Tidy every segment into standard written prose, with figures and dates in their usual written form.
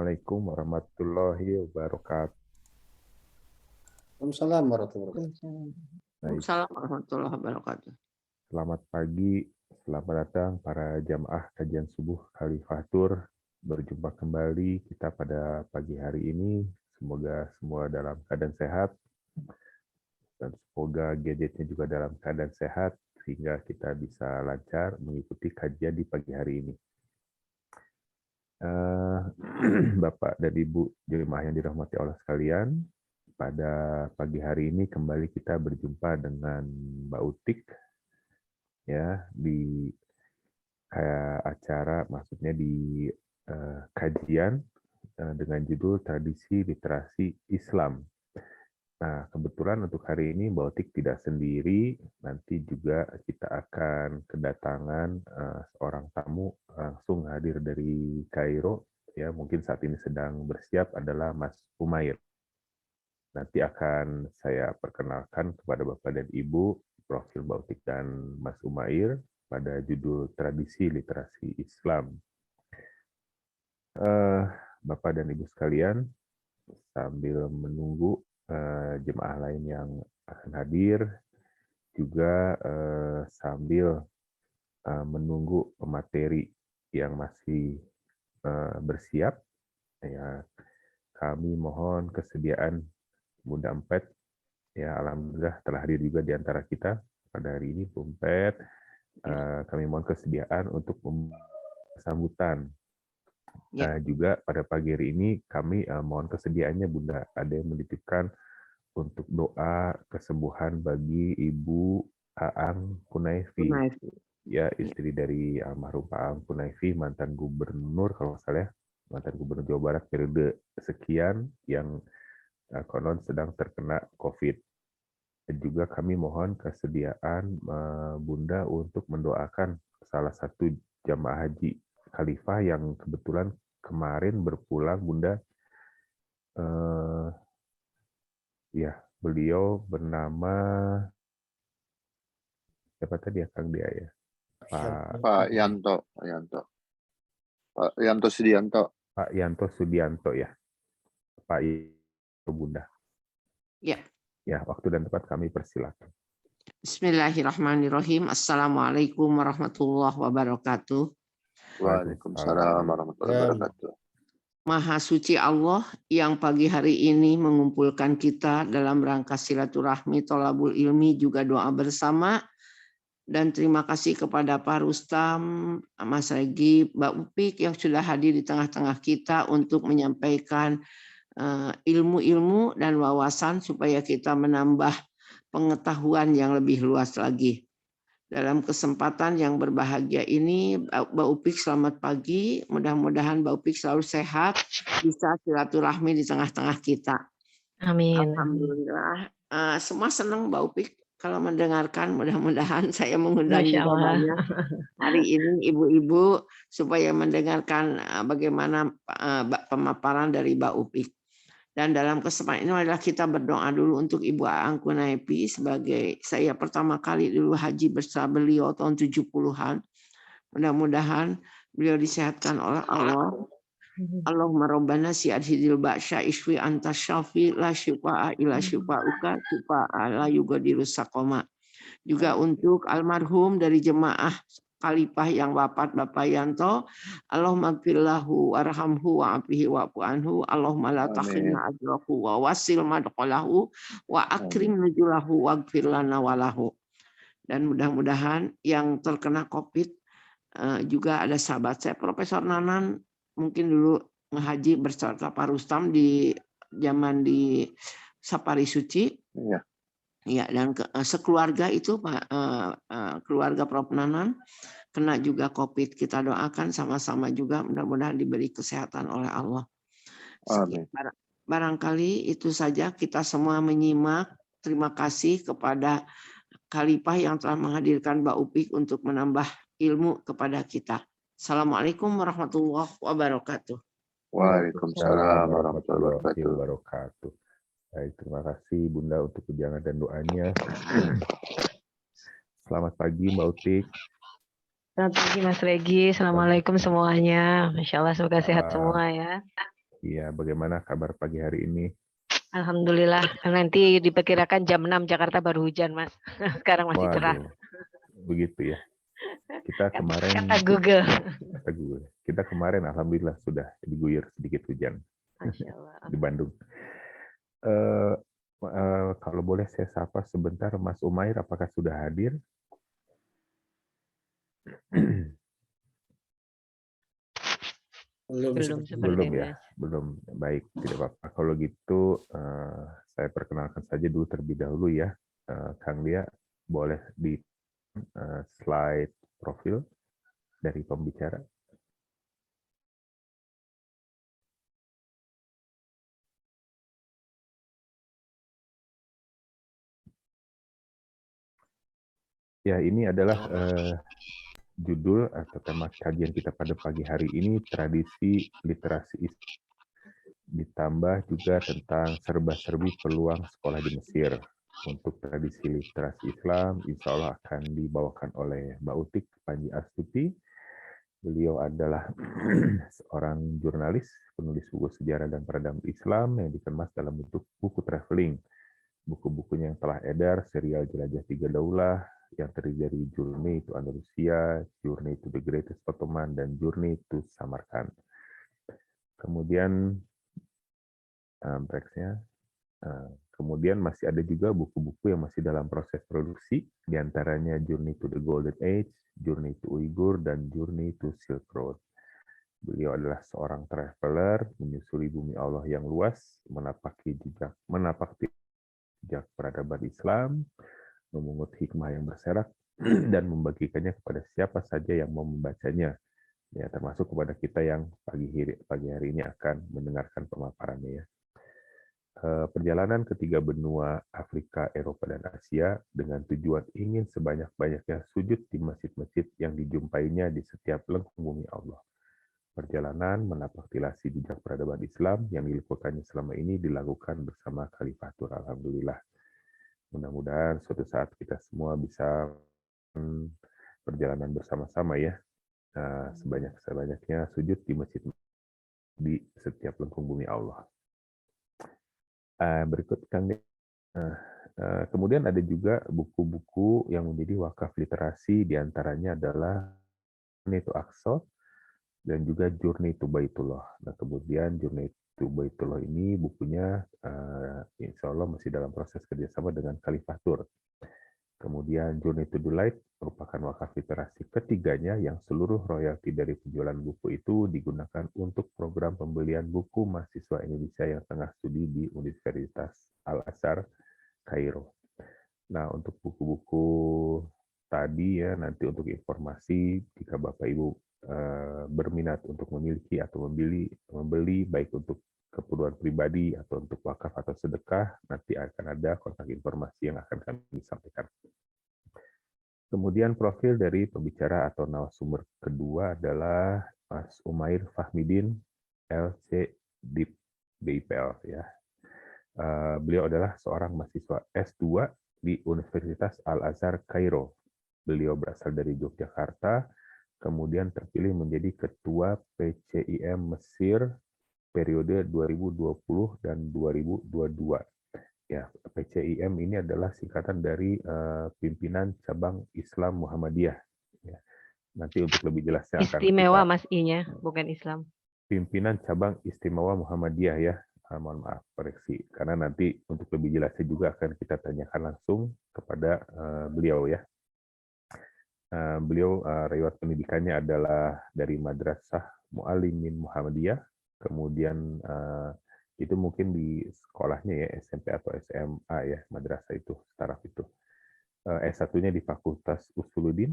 Assalamualaikum warahmatullahi wabarakatuh. Waalaikumsalam warahmatullahi wabarakatuh. Baik, Assalamualaikum warahmatullahi wabarakatuh. selamat pagi, selamat datang para jamaah kajian subuh Khalifatur. Berjumpa kembali kita pada pagi hari ini. Semoga semua dalam keadaan sehat dan semoga gadgetnya juga dalam keadaan sehat sehingga kita bisa lancar mengikuti kajian di pagi hari ini. Bapak dan Ibu jemaah yang dirahmati Allah sekalian, pada pagi hari ini kembali kita berjumpa dengan Mbak Utik ya di acara, maksudnya di kajian dengan judul Tradisi Literasi Islam. Nah, kebetulan untuk hari ini Mbak Utik tidak sendiri, nanti juga kita akan kedatangan seorang tamu langsung hadir dari Kairo, ya mungkin saat ini sedang bersiap, adalah Mas Umair. Nanti akan saya perkenalkan kepada Bapak dan Ibu profil Mbak Utik dan Mas Umair pada judul Tradisi Literasi Islam. Bapak dan Ibu sekalian, sambil menunggu jemaah lain yang akan hadir, juga sambil menunggu pemateri yang masih bersiap, ya kami mohon kesediaan Bunda Empet, ya alhamdulillah telah hadir juga di antara kita pada hari ini, Bu Empet. Kami mohon kesediaan untuk sambutan. Juga pada pagi hari ini kami mohon kesediaannya Bunda, ada yang menitipkan untuk doa kesembuhan bagi Ibu Aang Kunaifi, ya istri dari almarhum Pak Aang Kunaifi, mantan gubernur kalau nggak salah, mantan gubernur Jawa Barat periode sekian yang konon sedang terkena COVID. Dan juga kami mohon kesediaan Bunda untuk mendoakan salah satu jamaah haji Khalifah yang kebetulan kemarin berpulang, Bunda. Ya, beliau bernama siapa tadi ya, Kang Dia ya? Pak Yanto Sudianto. Pak Yanto Sudianto ya. Pak Yanto, Bunda. Ya. Ya, waktu dan tempat kami persilakan. Bismillahirrahmanirrahim. Assalamualaikum warahmatullahi wabarakatuh. Waalaikumsalam warahmatullahi wabarakatuh. Maha suci Allah yang pagi hari ini mengumpulkan kita dalam rangka silaturahmi, tholabul ilmi, juga doa bersama. Dan terima kasih kepada Pak Rustam, Mas Regi, Mbak Upik yang sudah hadir di tengah-tengah kita untuk menyampaikan ilmu-ilmu dan wawasan supaya kita menambah pengetahuan yang lebih luas lagi. Dalam kesempatan yang berbahagia ini, Mbak Upik selamat pagi. Mudah-mudahan Mbak Upik selalu sehat, bisa silaturahmi di tengah-tengah kita. Amin. Alhamdulillah. Semua senang Mbak Upik kalau mendengarkan. Mudah-mudahan saya mengundang Masya juga Allah. banyak hari ini ibu-ibu supaya mendengarkan bagaimana pemaparan dari Mbak Upik. Dan dalam kesempatan ini adalah kita berdoa dulu untuk Ibu Aang Kunaifi, sebagai saya pertama kali dulu haji bersama beliau tahun 70-an. Mudah-mudahan beliau disehatkan oleh Allah. Allahumma rabbana si'adhidil ba'sya iswi anta syafi la syufa'a ila syufa'uka syufa'a la yugadiru saqoma. Juga untuk almarhum dari jemaah Khalifah yang wafat Bapak Yanto, Allahumma gfirlahu warhamhu wa'afihi wa'fu anhu, Allahumma la takhirna ajrahu wa wasil madqalahu wa akrim nujulahu waghfir lana walahu. Dan mudah-mudahan yang terkena COVID juga ada sahabat saya Profesor Nanan, mungkin dulu ngehaji beserta Pak Rustam di zaman di Sapari Suci. Iya. Ya, dan sekeluarga itu Pak, keluarga Prof Nanan kena juga COVID. Kita doakan sama-sama juga mudah-mudahan diberi kesehatan oleh Allah. Amin. Barangkali itu saja, kita semua menyimak. Terima kasih kepada Khalifah yang telah menghadirkan Mbak Upik untuk menambah ilmu kepada kita. Assalamualaikum warahmatullahi wabarakatuh. Waalaikumsalam warahmatullahi wabarakatuh. Baik, terima kasih Bunda untuk ujangan dan doanya. Selamat pagi Mbak Utik. Selamat pagi Mas Regi. Assalamualaikum semuanya. Masya Allah, semoga sehat semua ya. Iya, bagaimana kabar pagi hari ini? Alhamdulillah. Nanti diperkirakan jam 6 Jakarta baru hujan, Mas. Sekarang masih cerah. Waduh, begitu ya. Kita kemarin Kata Google. kita kemarin alhamdulillah sudah diguyur sedikit hujan Masya Allah. di Bandung. Kalau boleh saya sapa sebentar, Mas Umair, apakah sudah hadir? Belum ya, belum. Baik, tidak apa-apa. Kalau gitu, saya perkenalkan saja dulu terlebih dahulu ya, Kang Lia, boleh di slide profil dari pembicara. Ya, ini adalah judul atau tema kajian kita pada pagi hari ini, tradisi literasi Islam. Ditambah juga tentang serba-serbi peluang sekolah di Mesir. Untuk tradisi literasi Islam, insya Allah akan dibawakan oleh Mbak Utik Panji Astuti. Beliau adalah seorang jurnalis, penulis buku sejarah dan peradaban Islam yang dikemas dalam bentuk buku traveling. Buku-bukunya yang telah edar, serial Jelajah Tiga Daulah, yang terdiri dari Journey to Andalusia, Journey to the Greatest Ottoman, dan Journey to Samarkand. Kemudian kemudian masih ada juga buku-buku yang masih dalam proses produksi, diantaranya Journey to the Golden Age, Journey to Uyghur, dan Journey to Silk Road. Beliau adalah seorang traveler, menyusuri bumi Allah yang luas, menapaki jejak peradaban Islam, memungut hikmah yang berserak, dan membagikannya kepada siapa saja yang mau membacanya, ya termasuk kepada kita yang pagi hari ini akan mendengarkan pemaparannya ya. Perjalanan ke 3 benua Afrika, Eropa, dan Asia dengan tujuan ingin sebanyak-banyaknya sujud di masjid-masjid yang dijumpainya di setiap lengkung bumi Allah. Perjalanan menapak tilasi jejak peradaban Islam yang dilakukannya selama ini dilakukan bersama Khalifatur. Alhamdulillah. Mudah-mudahan suatu saat kita semua bisa perjalanan bersama-sama ya, sebanyak-banyaknya sujud di masjid di setiap lengkung bumi Allah. Berikut Kang. Kemudian ada juga buku-buku yang menjadi wakaf literasi, diantaranya adalah Journey to Aqsa dan juga Journey to Baitullah. Nah, kemudian Journey to Baitullah ini bukunya insya Allah masih dalam proses kerjasama dengan Khalifatur. Kemudian Journey to the Light merupakan wakaf literasi ketiganya yang seluruh royalti dari penjualan buku itu digunakan untuk program pembelian buku mahasiswa Indonesia yang tengah studi di Universitas Al-Azhar, Kairo. Nah, untuk buku-buku tadi ya, nanti untuk informasi jika Bapak Ibu berminat untuk memiliki atau membeli baik untuk keperluan pribadi atau untuk wakaf atau sedekah, nanti akan ada kontak informasi yang akan kami sampaikan. Kemudian profil dari pembicara atau narasumber kedua adalah Mas Umair Fahmidin, LC Dip BIPL ya. Beliau adalah seorang mahasiswa S2 di Universitas Al-Azhar Kairo. Beliau berasal dari Yogyakarta, kemudian terpilih menjadi Ketua PCIM Mesir periode 2020 dan 2022. Ya, PCIM ini adalah singkatan dari Pimpinan Cabang Islam Muhammadiyah. Ya. Nanti untuk lebih jelasnya akan Istimewa Mas I-nya, bukan Islam. Pimpinan Cabang Istimewa Muhammadiyah ya. Mohon maaf koreksi, karena nanti untuk lebih jelasnya juga akan kita tanyakan langsung kepada beliau ya. Beliau riwayat pendidikannya adalah dari Madrasah Muallimin Muhammadiyah, kemudian itu mungkin di sekolahnya ya SMP atau SMA ya, madrasah itu taraf itu. S1-nya di Fakultas Usuluddin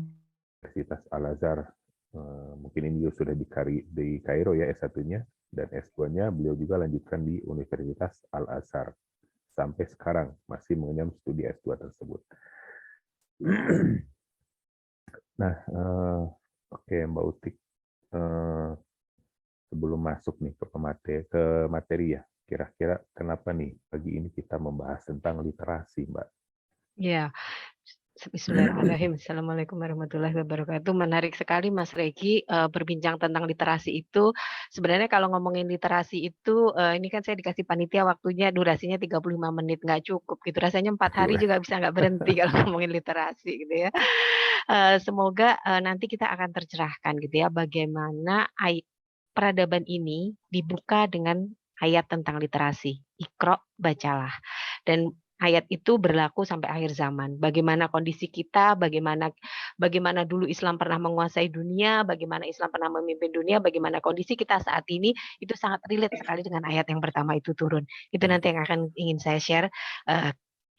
Universitas Al-Azhar. Mungkin ini sudah di Kairo ya S1-nya, dan S2-nya beliau juga lanjutkan di Universitas Al-Azhar. Sampai sekarang masih mengenyam studi S2 tersebut. Nah, oke Mbak Utik, sebelum masuk nih ke materi ya, kira-kira kenapa nih pagi ini kita membahas tentang literasi, Mbak? Ya, Bismillahirrahmanirrahim. Assalamualaikum warahmatullahi wabarakatuh. Menarik sekali Mas Regi berbincang tentang literasi itu. Sebenarnya kalau ngomongin literasi itu, ini kan saya dikasih panitia waktunya durasinya 35 menit, nggak cukup gitu. Rasanya 4 hari juga bisa nggak berhenti kalau ngomongin literasi gitu ya. Semoga nanti kita akan tercerahkan gitu ya bagaimana peradaban ini dibuka dengan ayat tentang literasi. Iqra, bacalah. Dan ayat itu berlaku sampai akhir zaman. Bagaimana kondisi kita, bagaimana dulu Islam pernah menguasai dunia, bagaimana Islam pernah memimpin dunia, bagaimana kondisi kita saat ini, itu sangat relate sekali dengan ayat yang pertama itu turun. Itu nanti yang akan ingin saya share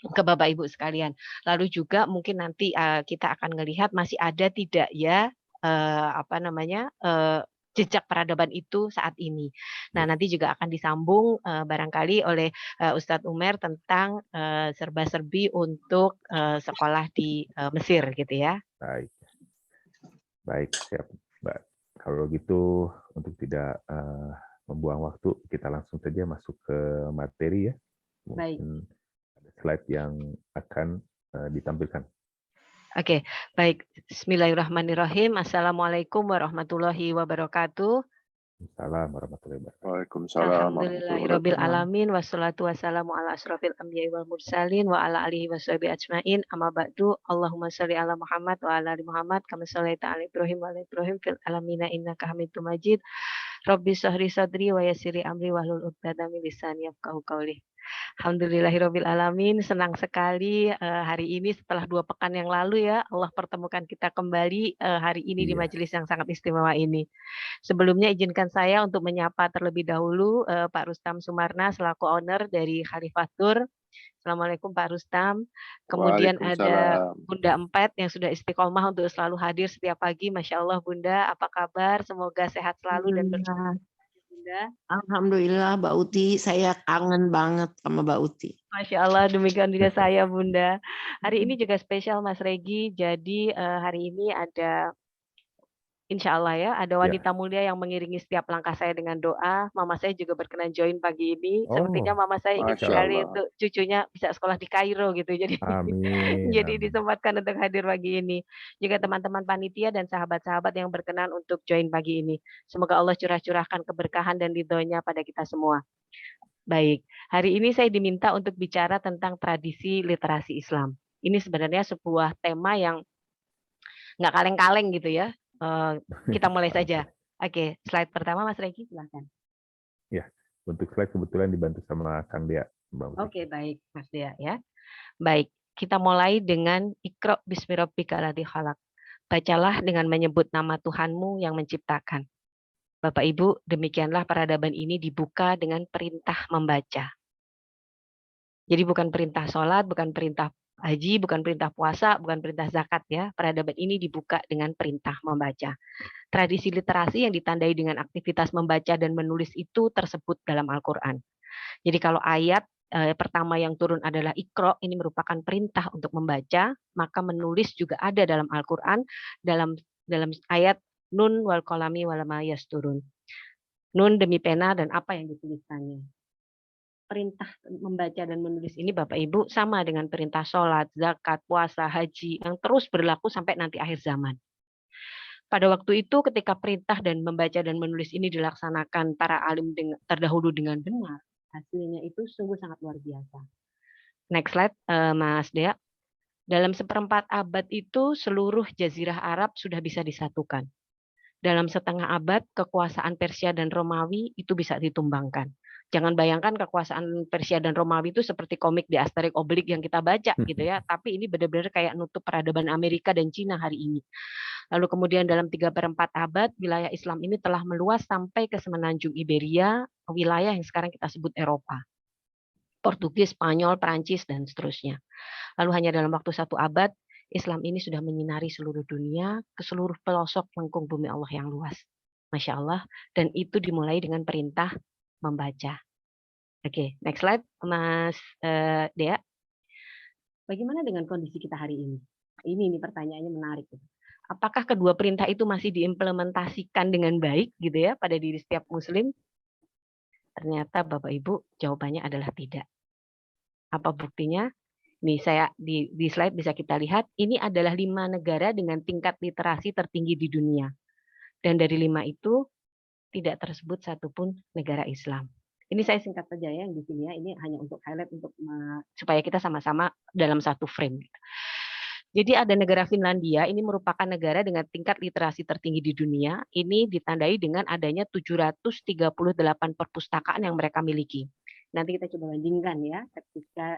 ke Bapak Ibu sekalian. Lalu juga mungkin nanti kita akan melihat masih ada tidak ya jejak peradaban itu saat ini. Nah, nanti juga akan disambung barangkali oleh Ustadz Umer tentang serba-serbi untuk sekolah di Mesir gitu ya. Baik, siap, Mbak. Kalau gitu, untuk tidak membuang waktu, kita langsung saja masuk ke materi ya. Mungkin ada slide yang akan ditampilkan. Oke, baik. Bismillahirrahmanirrahim. Assalamualaikum warahmatullahi wabarakatuh. Assalamualaikum warahmatullahi wabarakatuh. Waalaikumsalam Alhamdulillahirabbil alamin wassalatu wassalamu ala asrofil anbiya'i wal mursalin wa ala alihi washabihi ajmain. Amma ba'du. Allahumma shalli ala Muhammad wa ala ali Muhammad kama shallaita ala Ibrahim wa ala Ibrahim fil alamin innaka Hamidum Majid. Rabbi shrah sadri wa yassir amri wahlul 'uqdatam min lisani yafqahu qawli. Alhamdulillahirabbil alamin, senang sekali hari ini setelah 2 pekan yang lalu ya Allah pertemukan kita kembali hari ini di majelis yang sangat istimewa ini. Sebelumnya izinkan saya untuk menyapa terlebih dahulu Pak Rustam Sumarna selaku owner dari Khalifatur. Assalamualaikum Pak Rustam. Kemudian ada Bunda Empet yang sudah istiqomah untuk selalu hadir setiap pagi. Masya Allah Bunda, apa kabar? Semoga sehat selalu dan bersemangat. Bunda. Alhamdulillah Mbak Uti, saya kangen banget sama Mbak Uti. Masya Allah, demikian juga saya Bunda. Hari ini juga spesial Mas Regi, jadi hari ini ada insya Allah ya, ada wanita mulia yang mengiringi setiap langkah saya dengan doa. Mama saya juga berkenan join pagi ini. Sepertinya mama saya ingin sekali untuk cucunya bisa sekolah di Kairo gitu. Jadi, jadi disempatkan untuk hadir pagi ini. Juga teman-teman panitia dan sahabat-sahabat yang berkenan untuk join pagi ini. Semoga Allah curah-curahkan keberkahan dan ridhonya pada kita semua. Baik, hari ini saya diminta untuk bicara tentang tradisi literasi Islam. Ini sebenarnya sebuah tema yang nggak kaleng-kaleng gitu ya. Kita mulai saja. Oke, slide pertama Mas Regi, silakan. Ya, untuk slide kebetulan dibantu sama Kang Dea. Oke, baik Mas Dea ya. Baik, kita mulai dengan Iqra bismi rabbikal ladzi khalaq. Bacalah dengan menyebut nama Tuhanmu yang menciptakan. Bapak Ibu, demikianlah peradaban ini dibuka dengan perintah membaca. Jadi bukan perintah sholat, bukan perintah haji, bukan perintah puasa, bukan perintah zakat ya. Peradaban ini dibuka dengan perintah membaca. Tradisi literasi yang ditandai dengan aktivitas membaca dan menulis itu tersebut dalam Al-Quran. Jadi kalau ayat pertama yang turun adalah Iqra, ini merupakan perintah untuk membaca, maka menulis juga ada dalam Al-Quran dalam ayat Nun wal qalami wal ma yasturun. Nun demi pena dan apa yang dituliskannya. Perintah membaca dan menulis ini Bapak Ibu sama dengan perintah sholat, zakat, puasa, haji yang terus berlaku sampai nanti akhir zaman. Pada waktu itu ketika perintah dan membaca dan menulis ini dilaksanakan para alim terdahulu dengan benar, hasilnya itu sungguh sangat luar biasa. Next slide Mas Dea. Dalam 1/4 abad itu seluruh jazirah Arab sudah bisa disatukan. Dalam setengah abad kekuasaan Persia dan Romawi itu bisa ditumbangkan. Jangan bayangkan kekuasaan Persia dan Romawi itu seperti komik di Asterix Obelix yang kita baca gitu ya, tapi ini benar-benar kayak nutup peradaban Amerika dan Cina hari ini. Lalu kemudian dalam 3/4 abad wilayah Islam ini telah meluas sampai ke semenanjung Iberia, wilayah yang sekarang kita sebut Eropa. Portugis, Spanyol, Perancis dan seterusnya. Lalu hanya dalam waktu 1 abad Islam ini sudah menyinari seluruh dunia ke seluruh pelosok lengkung bumi Allah yang luas. Masya Allah. Dan itu dimulai dengan perintah membaca. Oke, next slide, Mas Dea. Bagaimana dengan kondisi kita hari ini? Ini pertanyaannya menarik. Apakah kedua perintah itu masih diimplementasikan dengan baik gitu ya pada diri setiap Muslim? Ternyata Bapak Ibu jawabannya adalah tidak. Apa buktinya? Nih saya di slide bisa kita lihat, ini adalah 5 negara dengan tingkat literasi tertinggi di dunia. Dan dari 5 itu tidak tersebut satupun negara Islam. Ini saya singkat saja ya yang di sini ya. Ini hanya untuk highlight untuk supaya kita sama-sama dalam satu frame. Jadi ada negara Finlandia, ini merupakan negara dengan tingkat literasi tertinggi di dunia. Ini ditandai dengan adanya 738 perpustakaan yang mereka miliki. Nanti kita coba bandingkan ya, ketika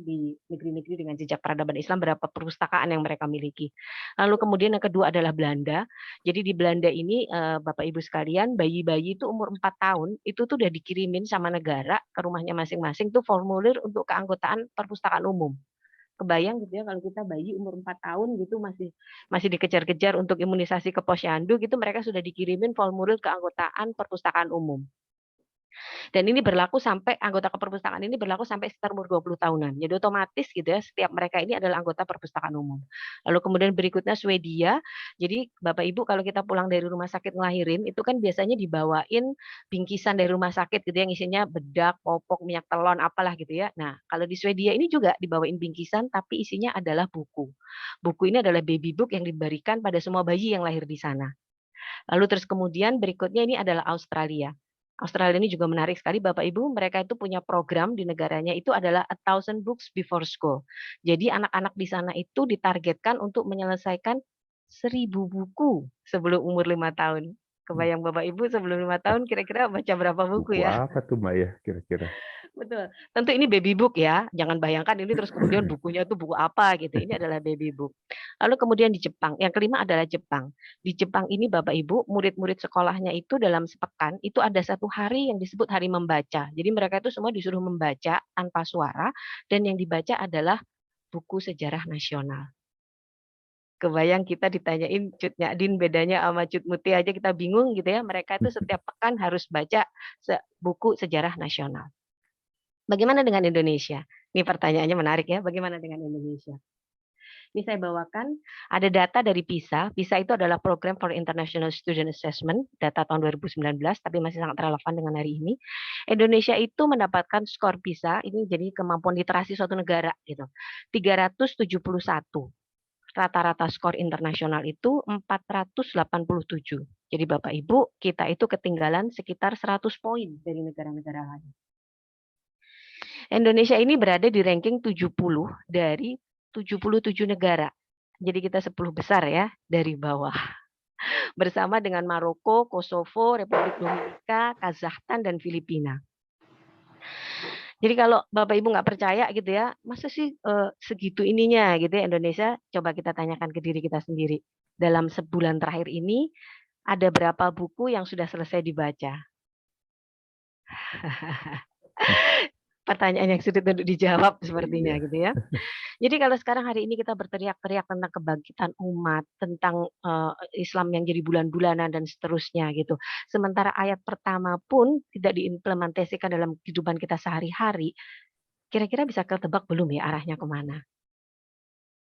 di negeri-negeri dengan jejak peradaban Islam berapa perpustakaan yang mereka miliki. Lalu kemudian yang kedua adalah Belanda. Jadi di Belanda ini Bapak Ibu sekalian, bayi-bayi itu umur 4 tahun itu tuh udah dikirimin sama negara ke rumahnya masing-masing tuh formulir untuk keanggotaan perpustakaan umum. Kebayang gitu ya kalau kita bayi umur 4 tahun gitu masih dikejar-kejar untuk imunisasi ke posyandu gitu, mereka sudah dikirimin formulir keanggotaan perpustakaan umum. Dan ini berlaku sampai anggota perpustakaan ini berlaku sampai sekitar umur 20 tahunan. Jadi otomatis gitu ya, setiap mereka ini adalah anggota perpustakaan umum. Lalu kemudian berikutnya Swedia. Jadi Bapak Ibu kalau kita pulang dari rumah sakit ngelahirin, itu kan biasanya dibawain bingkisan dari rumah sakit gitu yang isinya bedak, popok, minyak telon, apalah gitu ya. Nah, kalau di Swedia ini juga dibawain bingkisan tapi isinya adalah buku. Buku ini adalah baby book yang diberikan pada semua bayi yang lahir di sana. Lalu terus kemudian berikutnya ini adalah Australia. Australia ini juga menarik sekali Bapak Ibu, mereka itu punya program di negaranya itu adalah 1,000 books before school. Jadi anak-anak di sana itu ditargetkan untuk menyelesaikan 1.000 buku sebelum umur 5 tahun. Kebayang Bapak Ibu sebelum 5 tahun kira-kira baca berapa buku Buku ya? apa tuh Mbak ya kira-kira? Betul. Tentu ini baby book ya. Jangan bayangkan ini terus kemudian bukunya itu buku apa gitu. Ini adalah baby book. Lalu kemudian di Jepang. Yang kelima adalah Jepang. Di Jepang ini Bapak Ibu, murid-murid sekolahnya itu dalam sepekan itu ada 1 hari yang disebut hari membaca. Jadi mereka itu semua disuruh membaca tanpa suara dan yang dibaca adalah buku sejarah nasional. Kebayang kita ditanyain Cut Nyadin bedanya sama Cut Muti aja kita bingung gitu ya. Mereka itu setiap pekan harus baca buku sejarah nasional. Bagaimana dengan Indonesia? Ini pertanyaannya menarik ya, bagaimana dengan Indonesia? Ini saya bawakan, ada data dari PISA. PISA itu adalah Program for International Student Assessment, data tahun 2019, tapi masih sangat relevan dengan hari ini. Indonesia itu mendapatkan skor PISA, ini jadi kemampuan literasi suatu negara, gitu. 371. Rata-rata skor internasional itu 487. Jadi Bapak Ibu, kita itu ketinggalan sekitar 100 poin dari negara-negara lain. Indonesia ini berada di ranking 70 dari 77 negara. Jadi kita 10 besar ya dari bawah. Bersama dengan Maroko, Kosovo, Republik Dominika, Kazakhstan, dan Filipina. Jadi kalau Bapak Ibu nggak percaya gitu ya, masa sih segitu ininya gitu ya Indonesia, coba kita tanyakan ke diri kita sendiri. Dalam sebulan terakhir ini, ada berapa buku yang sudah selesai dibaca? Pertanyaan yang sulit untuk dijawab sepertinya gitu ya. Jadi kalau sekarang hari ini kita berteriak-teriak tentang kebangkitan umat, tentang Islam yang jadi bulan-bulanan dan seterusnya gitu. Sementara ayat pertama pun tidak diimplementasikan dalam kehidupan kita sehari-hari, kira-kira bisa ketebak belum ya arahnya kemana?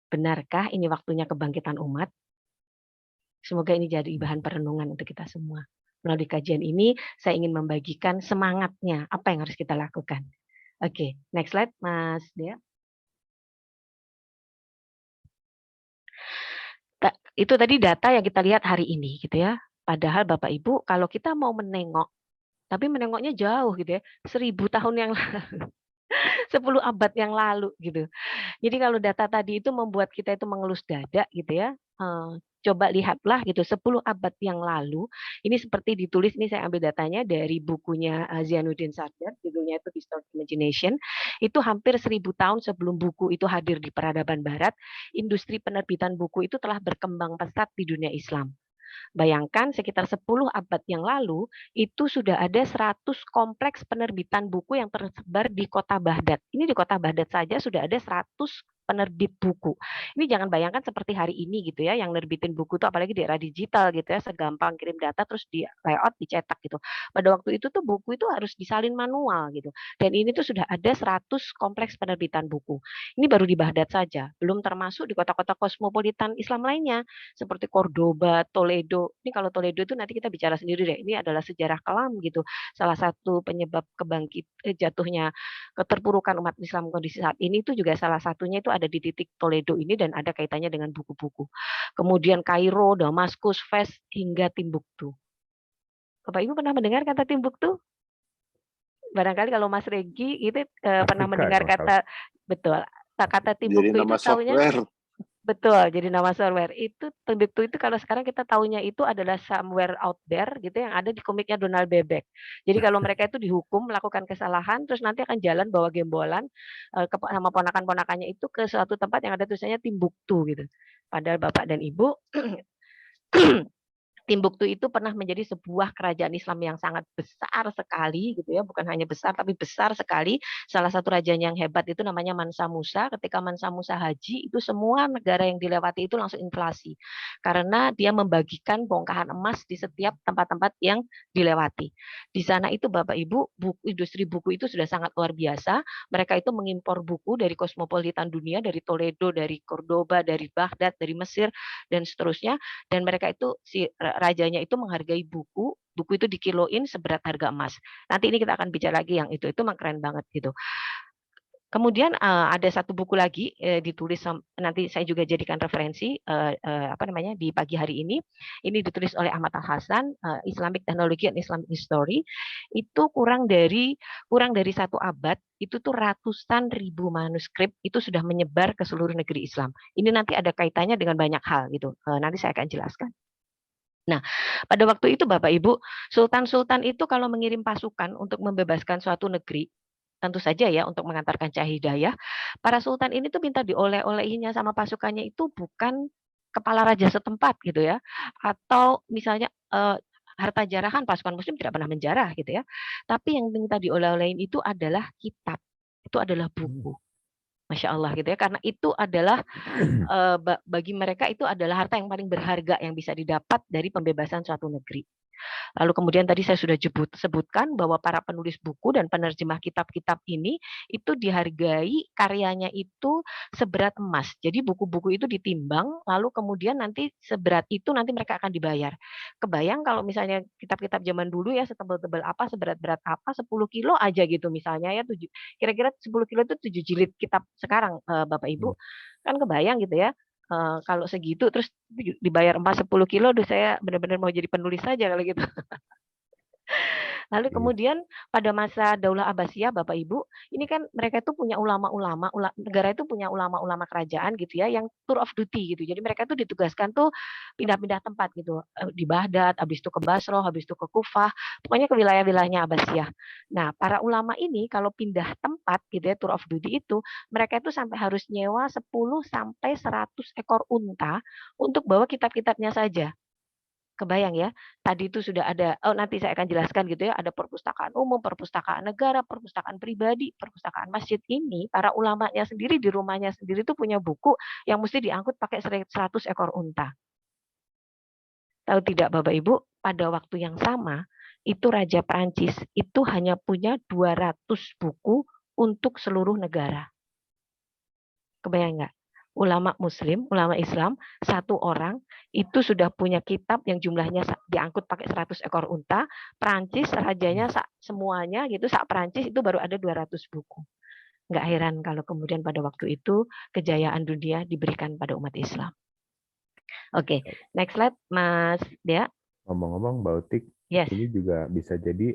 Benarkah ini waktunya kebangkitan umat? Semoga ini jadi bahan perenungan untuk kita semua. Melalui kajian ini, saya ingin membagikan semangatnya, apa yang harus kita lakukan. Oke, next slide, Mas Dea. Itu tadi data yang kita lihat hari ini, gitu ya. Padahal Bapak Ibu, kalau kita mau menengok, tapi menengoknya jauh, gitu ya, 1000 tahun yang lalu, 10 abad yang lalu, gitu. Jadi kalau data tadi itu membuat kita itu mengelus dada, gitu ya. Coba lihatlah gitu 10 abad yang lalu ini seperti ditulis, ini saya ambil datanya dari bukunya Zainuddin Sardar, judulnya itu Distorted Imagination. Itu hampir 1000 tahun sebelum buku itu hadir di peradaban barat, industri penerbitan buku itu telah berkembang pesat di dunia Islam. Bayangkan sekitar 10 abad yang lalu itu sudah ada 100 kompleks penerbitan buku yang tersebar di kota Baghdad. Ini di kota Baghdad saja sudah ada 100 penerbit buku. Ini jangan bayangkan seperti hari ini gitu ya, yang nerbitin buku itu apalagi di era digital gitu ya, segampang kirim data terus di layout dicetak gitu. Pada waktu itu tuh buku itu harus disalin manual gitu. Dan ini tuh sudah ada 100 kompleks penerbitan buku. Ini baru di Baghdad saja, belum termasuk di kota-kota kosmopolitan Islam lainnya seperti Cordoba, Toledo. Ini kalau Toledo itu nanti kita bicara sendiri deh. Ini adalah sejarah kelam gitu. Salah satu penyebab jatuhnya keterpurukan umat Islam kondisi saat ini itu juga salah satunya itu ada di titik Toledo ini dan ada kaitannya dengan buku-buku. Kemudian Kairo, Damaskus, Fez hingga Timbuktu. Bapak Ibu pernah mendengar kata Timbuktu? Barangkali kalau Mas Regi itu pernah mendengar kata betul. Kata Timbuktu itu taunya betul, jadi nama software. Itu Timbuktu itu kalau sekarang kita taunya itu adalah somewhere out there gitu yang ada di komiknya Donald Bebek. Jadi kalau mereka itu dihukum melakukan kesalahan terus nanti akan jalan bawa gembolan sama ponakan-ponakannya itu ke suatu tempat yang ada tulisannya Timbuktu gitu. Padahal Bapak dan Ibu Timbuktu itu pernah menjadi sebuah kerajaan Islam yang sangat besar sekali gitu ya, bukan hanya besar tapi besar sekali. Salah satu rajanya yang hebat itu namanya Mansa Musa. Ketika Mansa Musa haji itu semua negara yang dilewati itu langsung inflasi. Karena dia membagikan bongkahan emas di setiap tempat-tempat yang dilewati. Di sana itu Bapak Ibu, industri buku itu sudah sangat luar biasa. Mereka itu mengimpor buku dari kosmopolitan dunia, dari Toledo, dari Cordoba, dari Baghdad, dari Mesir dan seterusnya. Dan mereka itu si rajanya itu menghargai buku itu dikiloin seberat harga emas. Nanti ini kita akan bicara lagi yang itu mah keren banget gitu. Kemudian ada satu buku lagi ditulis nanti saya juga jadikan referensi di pagi hari ini. Ini ditulis oleh Ahmad Al Hasan, Islamic Technology and Islamic History. Itu kurang dari 1 abad, itu tuh ratusan ribu manuskrip itu sudah menyebar ke seluruh negeri Islam. Ini nanti ada kaitannya dengan banyak hal gitu. Nanti saya akan jelaskan. Nah, pada waktu itu Bapak Ibu, sultan-sultan itu kalau mengirim pasukan untuk membebaskan suatu negeri, tentu saja ya untuk mengantarkan cahaya hidayah, para sultan ini tuh minta dioleh-olehinya sama pasukannya itu bukan kepala raja setempat gitu ya, atau misalnya harta jarahan, pasukan muslim tidak pernah menjarah gitu ya. Tapi yang minta dioleh-olehin itu adalah kitab, itu adalah buku. Masya Allah gitu ya, karena itu adalah bagi mereka itu adalah harta yang paling berharga yang bisa didapat dari pembebasan suatu negeri. Lalu kemudian tadi saya sudah sebutkan bahwa para penulis buku dan penerjemah kitab-kitab ini itu dihargai karyanya itu seberat emas. Jadi buku-buku itu ditimbang, lalu kemudian nanti seberat itu nanti mereka akan dibayar. Kebayang kalau misalnya kitab-kitab zaman dulu ya setebal-tebal apa, seberat-berat apa, 10 kilo aja gitu misalnya ya, kira-kira 10 kilo itu 7 jilid kitab sekarang Bapak Ibu. Kan kebayang gitu ya. Kalau segitu terus dibayar emas 10 kilo, saya benar-benar mau jadi penulis saja kalau gitu. Lalu kemudian pada masa Daulah Abbasiyah, Bapak Ibu, ini kan mereka itu punya ulama-ulama, negara itu punya ulama-ulama kerajaan gitu ya, yang tour of duty gitu. Jadi mereka itu ditugaskan tuh pindah-pindah tempat gitu, di Baghdad, habis itu ke Basra, habis itu ke Kufah, pokoknya ke wilayah-wilayahnya Abbasiyah. Nah, para ulama ini kalau pindah tempat gitu ya, tour of duty itu, mereka itu sampai harus nyewa 10 sampai 100 ekor unta untuk bawa kitab-kitabnya saja. Kebayang ya, tadi itu sudah ada, nanti saya akan jelaskan gitu ya, ada perpustakaan umum, perpustakaan negara, perpustakaan pribadi, perpustakaan masjid ini, para ulamanya sendiri di rumahnya sendiri itu punya buku yang mesti diangkut pakai 100 ekor unta. Tahu tidak Bapak Ibu, pada waktu yang sama, itu Raja Prancis itu hanya punya 200 buku untuk seluruh negara. Kebayang nggak? Ulama Muslim, ulama Islam, satu orang itu sudah punya kitab yang jumlahnya diangkut pakai 100 ekor unta. Prancis, rajanya semuanya gitu, sak Prancis itu baru ada 200 buku. Nggak heran kalau kemudian pada waktu itu kejayaan dunia diberikan pada umat Islam. Oke, next slide, Mas Dea. Ngomong-ngomong, Mbak Utik, Yes. ini juga bisa jadi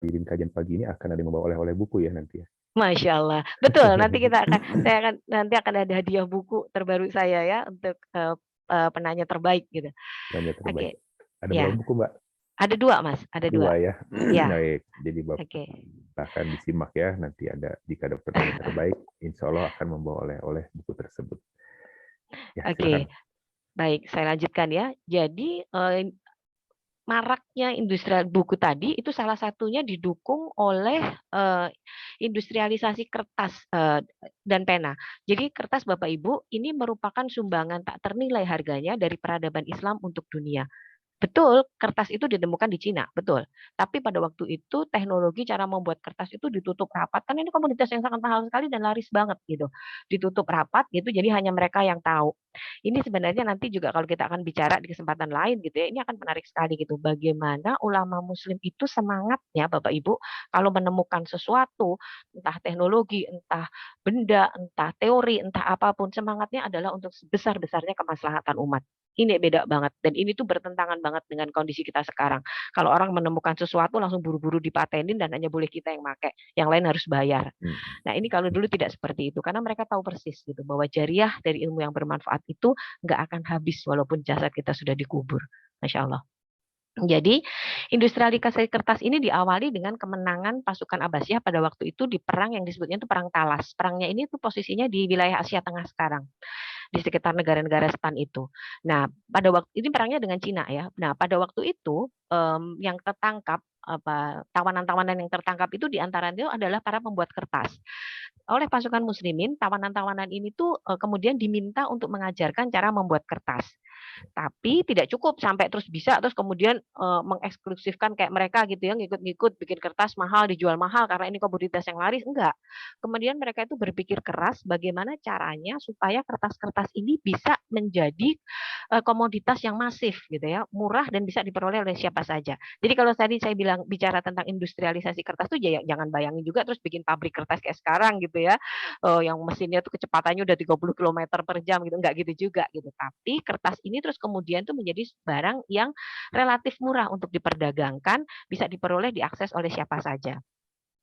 di kajian pagi ini akan ada yang membawa oleh-oleh buku ya nanti ya. Masya Allah, betul. Nanti nanti akan ada hadiah buku terbaru saya ya untuk penanya terbaik gitu. Penanya terbaik. Oke. Ada Ya. berapa buku Mbak? Ada 2 Mas, ada 2 ya. Ya. Baik, jadi Bapak akan disimak ya nanti ada jika ada pertanyaan terbaik, insya Allah akan membawa oleh-oleh buku tersebut. Ya, Oke, baik saya lanjutkan ya. Jadi maraknya industri buku tadi itu salah satunya didukung oleh industrialisasi kertas dan pena. Jadi kertas Bapak Ibu ini merupakan sumbangan tak ternilai harganya dari peradaban Islam untuk dunia. Betul, kertas itu ditemukan di Cina, betul. Tapi pada waktu itu teknologi cara membuat kertas itu ditutup rapat, kan ini komoditas yang sangat mahal sekali dan laris banget gitu. Ditutup rapat gitu, jadi hanya mereka yang tahu. Ini sebenarnya nanti juga kalau kita akan bicara di kesempatan lain gitu ya, ini akan menarik sekali gitu. Bagaimana ulama Muslim itu semangatnya Bapak Ibu kalau menemukan sesuatu, entah teknologi, entah benda, entah teori, entah apapun, semangatnya adalah untuk sebesar-besarnya kemaslahatan umat. Ini beda banget dan ini tuh bertentangan banget dengan kondisi kita sekarang. Kalau orang menemukan sesuatu langsung buru-buru dipatenin dan hanya boleh kita yang pakai, yang lain harus bayar. Nah ini kalau dulu tidak seperti itu karena mereka tahu persis gitu bahwa jariah dari ilmu yang bermanfaat itu nggak akan habis walaupun jasad kita sudah dikubur. Masya Allah. Jadi industrialisasi kertas ini diawali dengan kemenangan pasukan Abbasiyah pada waktu itu di perang yang disebutnya itu perang Talas. Perangnya ini tuh posisinya di wilayah Asia Tengah sekarang, di sekitar negara-negara stan itu. Nah, pada waktu ini perangnya dengan Cina ya. Nah, pada waktu itu yang tertangkap tawanan-tawanan yang tertangkap itu diantaranya adalah para pembuat kertas. Oleh pasukan muslimin, tawanan-tawanan ini tuh kemudian diminta untuk mengajarkan cara membuat kertas. Tapi tidak cukup sampai terus bisa terus kemudian mengeksklusifkan kayak mereka gitu ya ngikut-ngikut bikin kertas mahal dijual mahal karena ini komoditas yang laris, enggak. Kemudian mereka itu berpikir keras bagaimana caranya supaya kertas-kertas ini bisa menjadi komoditas yang masif gitu ya, murah dan bisa diperoleh oleh siapa saja. Jadi kalau tadi saya bilang bicara tentang industrialisasi kertas tuh jangan bayangin juga terus bikin pabrik kertas kayak sekarang gitu ya. Yang mesinnya tuh kecepatannya udah 30 km per jam gitu, enggak gitu juga gitu. Tapi kertas ini terus kemudian tuh menjadi barang yang relatif murah untuk diperdagangkan, bisa diperoleh diakses oleh siapa saja.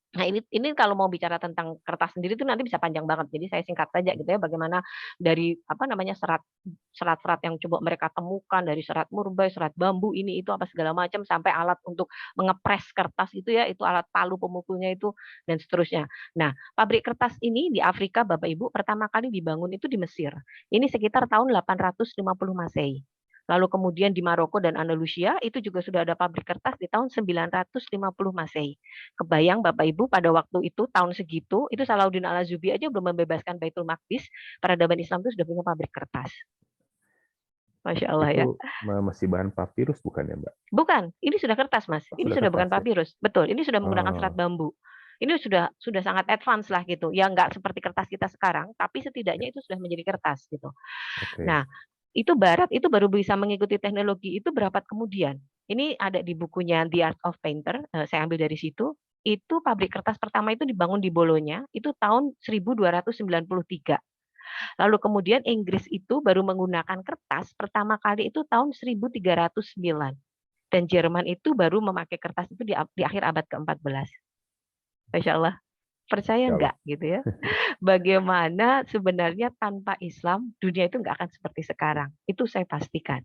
Nah, ini kalau mau bicara tentang kertas sendiri itu nanti bisa panjang banget. Jadi saya singkat saja gitu ya bagaimana dari apa namanya serat-serat yang coba mereka temukan dari serat murbai, serat bambu ini itu apa segala macam sampai alat untuk mengepres kertas itu ya, itu alat palu pemukulnya itu dan seterusnya. Nah, pabrik kertas ini di Afrika Bapak Ibu pertama kali dibangun itu di Mesir. Ini sekitar tahun 850 Masehi. Lalu kemudian di Maroko dan Andalusia itu juga sudah ada pabrik kertas di tahun 950 Masehi. Kebayang Bapak Ibu pada waktu itu tahun segitu itu Salahuddin Al-Ayyubi aja belum membebaskan Baitul Maqdis, peradaban Islam itu sudah punya pabrik kertas. Masya Allah ya. Itu masih bahan papirus bukan ya Mbak? Bukan, ini sudah kertas Mas. Ini sudah bukan papirus. Betul, ini sudah menggunakan serat bambu. Ini sudah sangat advance lah gitu. Ya nggak seperti kertas kita sekarang, tapi setidaknya itu sudah menjadi kertas gitu. Nah, itu Barat itu baru bisa mengikuti teknologi itu berabad kemudian. Ini ada di bukunya The Art of Painter, saya ambil dari situ. Itu pabrik kertas pertama itu dibangun di Bolonya, itu tahun 1293. Lalu kemudian Inggris itu baru menggunakan kertas pertama kali itu tahun 1309. Dan Jerman itu baru memakai kertas itu di akhir abad ke-14. Masya Allah. Percaya enggak gitu ya? Bagaimana sebenarnya tanpa Islam dunia itu enggak akan seperti sekarang. Itu saya pastikan.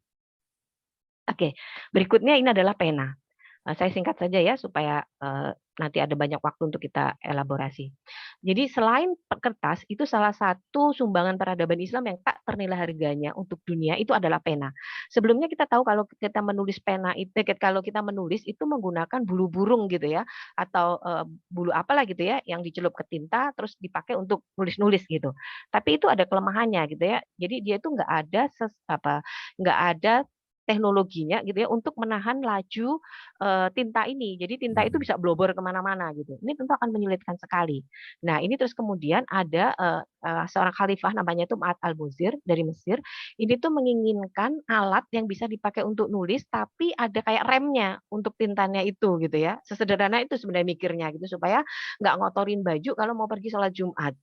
Oke, berikutnya ini adalah pena. Saya singkat saja ya supaya nanti ada banyak waktu untuk kita elaborasi. Jadi selain kertas itu salah satu sumbangan peradaban Islam yang tak ternilai harganya untuk dunia itu adalah pena. Sebelumnya kita tahu kalau kita menulis pena itu kalau kita menulis itu menggunakan bulu burung gitu ya atau bulu apalah gitu ya yang dicelup ke tinta terus dipakai untuk nulis-nulis gitu. Tapi itu ada kelemahannya gitu ya. Jadi dia itu nggak ada teknologinya gitu ya untuk menahan laju tinta ini. Jadi tinta itu bisa blobor kemana-mana gitu. Ini tentu akan menyulitkan sekali. Nah ini terus kemudian ada seorang khalifah namanya itu Ma'ad al-Muzir dari Mesir. Ini tuh menginginkan alat yang bisa dipakai untuk nulis tapi ada kayak remnya untuk tintanya itu gitu ya. Sesederhana itu sebenarnya mikirnya gitu supaya nggak ngotorin baju kalau mau pergi sholat Jumat.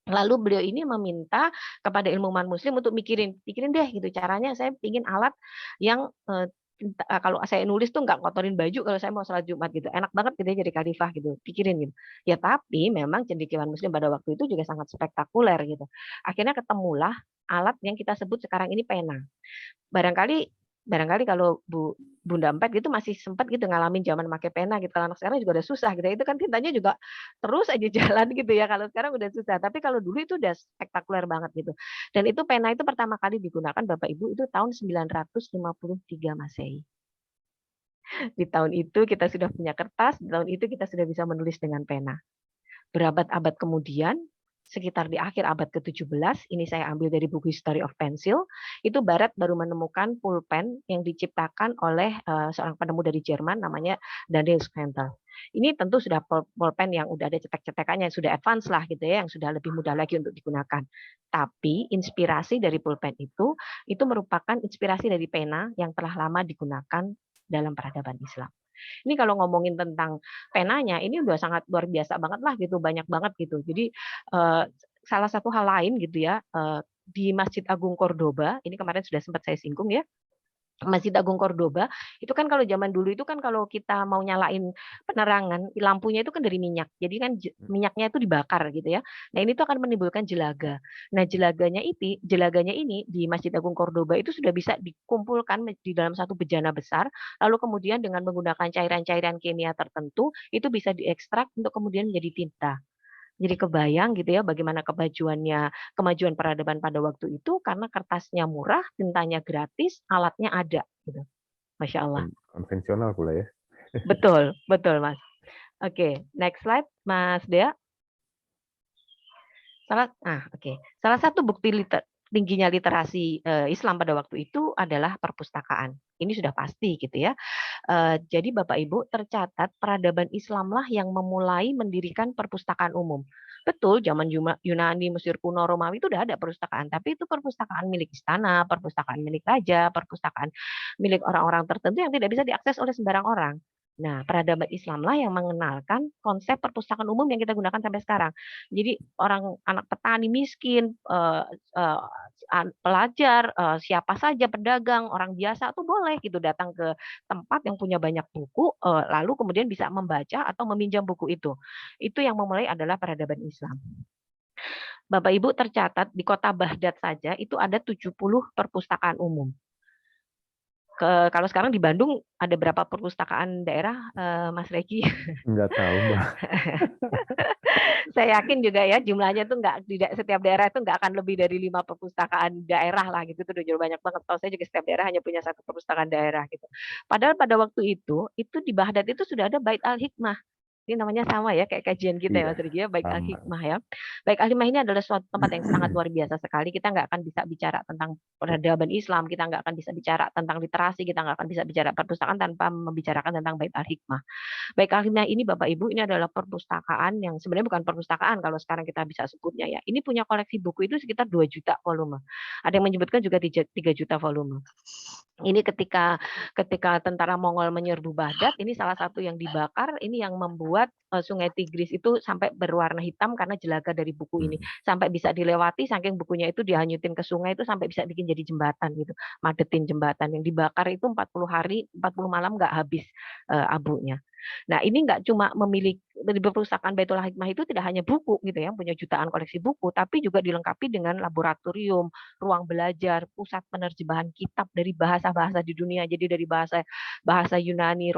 Lalu beliau ini meminta kepada ilmuwan muslim untuk pikirin deh gitu caranya saya pingin alat yang kalau saya nulis tuh nggak kotorin baju kalau saya mau sholat Jumat gitu. Enak banget gitu ya jadi khalifah gitu. Pikirin gitu. Ya tapi memang cendekiawan muslim pada waktu itu juga sangat spektakuler gitu. Akhirnya ketemulah alat yang kita sebut sekarang ini pena. Barangkali kalau Bunda Empet gitu masih sempat gitu ngalamin zaman pakai pena gitu. Kalau anak sekarang juga udah susah gitu. Itu kan tintanya juga terus aja jalan gitu ya. Kalau sekarang udah susah. Tapi kalau dulu itu udah spektakuler banget gitu. Dan itu pena itu pertama kali digunakan Bapak Ibu itu tahun 953 Masehi. Di tahun itu kita sudah punya kertas, di tahun itu kita sudah bisa menulis dengan pena. Berabad-abad kemudian, sekitar di akhir abad ke-17, ini saya ambil dari buku History of Pencil, itu Barat baru menemukan pulpen yang diciptakan oleh seorang penemu dari Jerman namanya Daniel Schneider. Ini tentu sudah pulpen yang udah ada cetek-cetekannya, yang sudah advance lah gitu ya, yang sudah lebih mudah lagi untuk digunakan. Tapi inspirasi dari pulpen itu merupakan inspirasi dari pena yang telah lama digunakan dalam peradaban Islam. Ini kalau ngomongin tentang penanya, ini udah sangat luar biasa banget lah gitu, banyak banget gitu. Jadi salah satu hal lain gitu ya, di Masjid Agung Cordoba, ini kemarin sudah sempat saya singgung ya, Masjid Agung Cordoba, itu kan kalau zaman dulu itu kan kalau kita mau nyalain penerangan, lampunya itu kan dari minyak. Jadi kan minyaknya itu dibakar gitu ya. Nah, ini tuh akan menimbulkan jelaga. Nah, jelaganya ini di Masjid Agung Cordoba itu sudah bisa dikumpulkan di dalam satu bejana besar, lalu kemudian dengan menggunakan cairan-cairan kimia tertentu, itu bisa diekstrak untuk kemudian menjadi tinta. Jadi kebayang gitu ya bagaimana kemajuan peradaban pada waktu itu karena kertasnya murah, tintanya gratis, alatnya ada gitu. Masya Allah. Konvensional pula ya. Betul, betul Mas. Oke, next slide Mas Dea. Salah satu bukti tingginya literasi Islam pada waktu itu adalah perpustakaan. Ini sudah pasti gitu ya. Jadi Bapak Ibu tercatat peradaban Islamlah yang memulai mendirikan perpustakaan umum. Betul, zaman Yunani, Mesir kuno, Romawi itu udah ada perpustakaan, tapi itu perpustakaan milik istana, perpustakaan milik raja, perpustakaan milik orang-orang tertentu yang tidak bisa diakses oleh sembarang orang. Nah, peradaban Islamlah yang mengenalkan konsep perpustakaan umum yang kita gunakan sampai sekarang. Jadi anak petani miskin, pelajar, siapa saja pedagang, orang biasa tuh boleh gitu datang ke tempat yang punya banyak buku, lalu kemudian bisa membaca atau meminjam buku itu. Itu yang memulai adalah peradaban Islam. Bapak Ibu tercatat di kota Baghdad saja itu ada 70 perpustakaan umum. Kalau sekarang di Bandung ada berapa perpustakaan daerah, Mas Regi? Nggak tahu, Mbak. Saya yakin juga ya jumlahnya tuh tidak setiap daerah itu nggak akan lebih dari 5 perpustakaan daerah lah gitu, itu udah jauh banyak banget. Tahu saya juga setiap daerah hanya punya 1 perpustakaan daerah gitu. Padahal pada waktu itu di Baghdad itu sudah ada Bait Al-Hikmah. Ini namanya sama ya kayak kajian kita ya Iya, Mas Regi ya, Bait sama. Al-Hikmah ya. Bait Al-Hikmah ini adalah suatu tempat yang sangat luar biasa sekali. Kita nggak akan bisa bicara tentang peradaban Islam, kita nggak akan bisa bicara tentang literasi, kita nggak akan bisa bicara perpustakaan tanpa membicarakan tentang Bait Al-Hikmah. Baik akhirnya ini Bapak Ibu, ini adalah perpustakaan yang sebenarnya bukan perpustakaan kalau sekarang kita bisa sebutnya ya. Ini punya koleksi buku itu sekitar 2 juta volume. Ada yang menyebutkan juga 3 juta volume. Ini ketika tentara Mongol menyerbu Baghdad, ini salah satu yang dibakar, ini yang membuat Sungai Tigris itu sampai berwarna hitam karena jelaga dari buku ini. Sampai bisa dilewati saking bukunya itu dihanyutin ke sungai itu sampai bisa bikin jadi jembatan gitu. Madetin jembatan yang dibakar itu 40 hari, 40 malam nggak habis abunya. Nah, ini nggak cuma memiliki di perpustakaan Baitul Hikmah itu tidak hanya buku gitu ya, punya jutaan koleksi buku, tapi juga dilengkapi dengan laboratorium, ruang belajar, pusat penerjemahan kitab dari bahasa-bahasa di dunia. Jadi dari bahasa Yunani,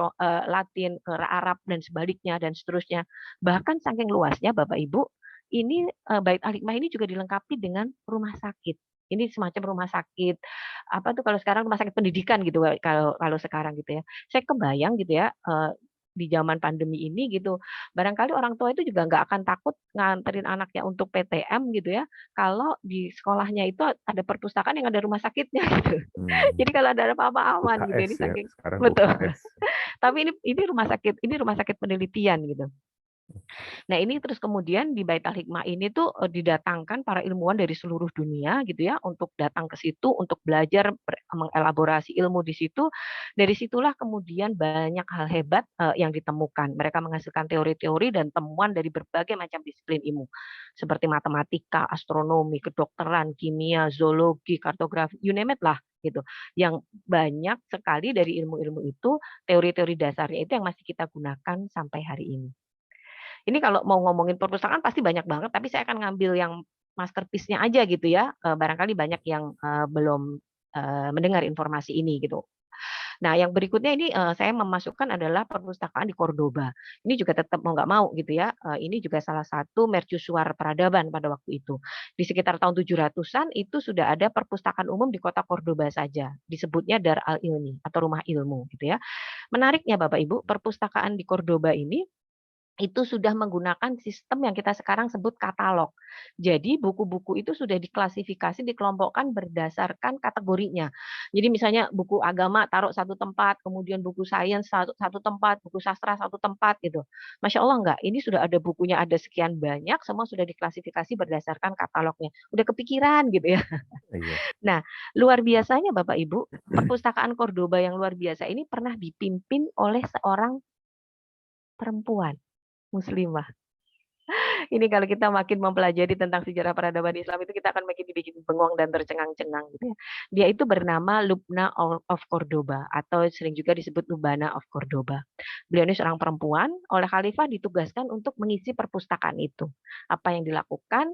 Latin, ke Arab dan sebaliknya dan seterusnya. Bahkan saking luasnya Bapak Ibu, ini Bait Al-Hikmah ini juga dilengkapi dengan rumah sakit. Ini semacam rumah sakit apa tuh kalau sekarang rumah sakit pendidikan gitu kalau sekarang gitu ya. Saya kebayang gitu ya di zaman pandemi ini gitu, barangkali orang tua itu juga nggak akan takut nganterin anaknya untuk PTM gitu ya, kalau di sekolahnya itu ada perpustakaan yang ada rumah sakitnya gitu. Jadi kalau ada apa-apa aman gitu, UKS ini ya, saking sekarang betul. UKS. Tapi ini rumah sakit penelitian gitu. Nah, ini terus kemudian di Bait Al-Hikmah ini tuh didatangkan para ilmuwan dari seluruh dunia gitu ya untuk datang ke situ untuk belajar mengelaborasi ilmu di situ. Dari situlah kemudian banyak hal hebat yang ditemukan. Mereka menghasilkan teori-teori dan temuan dari berbagai macam disiplin ilmu seperti matematika, astronomi, kedokteran, kimia, zoologi, kartografi, you name it lah gitu. Yang banyak sekali dari ilmu-ilmu itu, teori-teori dasarnya itu yang masih kita gunakan sampai hari ini. Ini kalau mau ngomongin perpustakaan pasti banyak banget, tapi saya akan ngambil yang masterpiece-nya aja gitu ya. Barangkali banyak yang belum mendengar informasi ini gitu. Nah, yang berikutnya ini saya memasukkan adalah perpustakaan di Cordoba. Ini juga tetap mau nggak mau gitu ya. Ini juga salah satu mercusuar peradaban pada waktu itu. Di sekitar tahun 700-an itu sudah ada perpustakaan umum di kota Cordoba saja. Disebutnya Dar al-Ilmi atau Rumah Ilmu gitu ya. Menariknya Bapak Ibu, perpustakaan di Cordoba ini itu sudah menggunakan sistem yang kita sekarang sebut katalog. Jadi buku-buku itu sudah diklasifikasi, dikelompokkan berdasarkan kategorinya. Jadi misalnya buku agama taruh satu tempat, kemudian buku sains satu tempat, buku sastra satu tempat gitu. Masya Allah enggak, ini sudah ada bukunya ada sekian banyak, semua sudah diklasifikasi berdasarkan katalognya. Udah kepikiran gitu ya. Iya. Nah, luar biasanya Bapak Ibu, perpustakaan Cordoba yang luar biasa ini pernah dipimpin oleh seorang perempuan muslimah. Ini kalau kita makin mempelajari tentang sejarah peradaban Islam itu kita akan makin dibikin bengong dan tercengang-cengang gitu ya. Dia itu bernama Lubna of Cordoba atau sering juga disebut Lubana of Cordoba. Beliau ini seorang perempuan, oleh khalifah ditugaskan untuk mengisi perpustakaan itu. Apa yang dilakukan?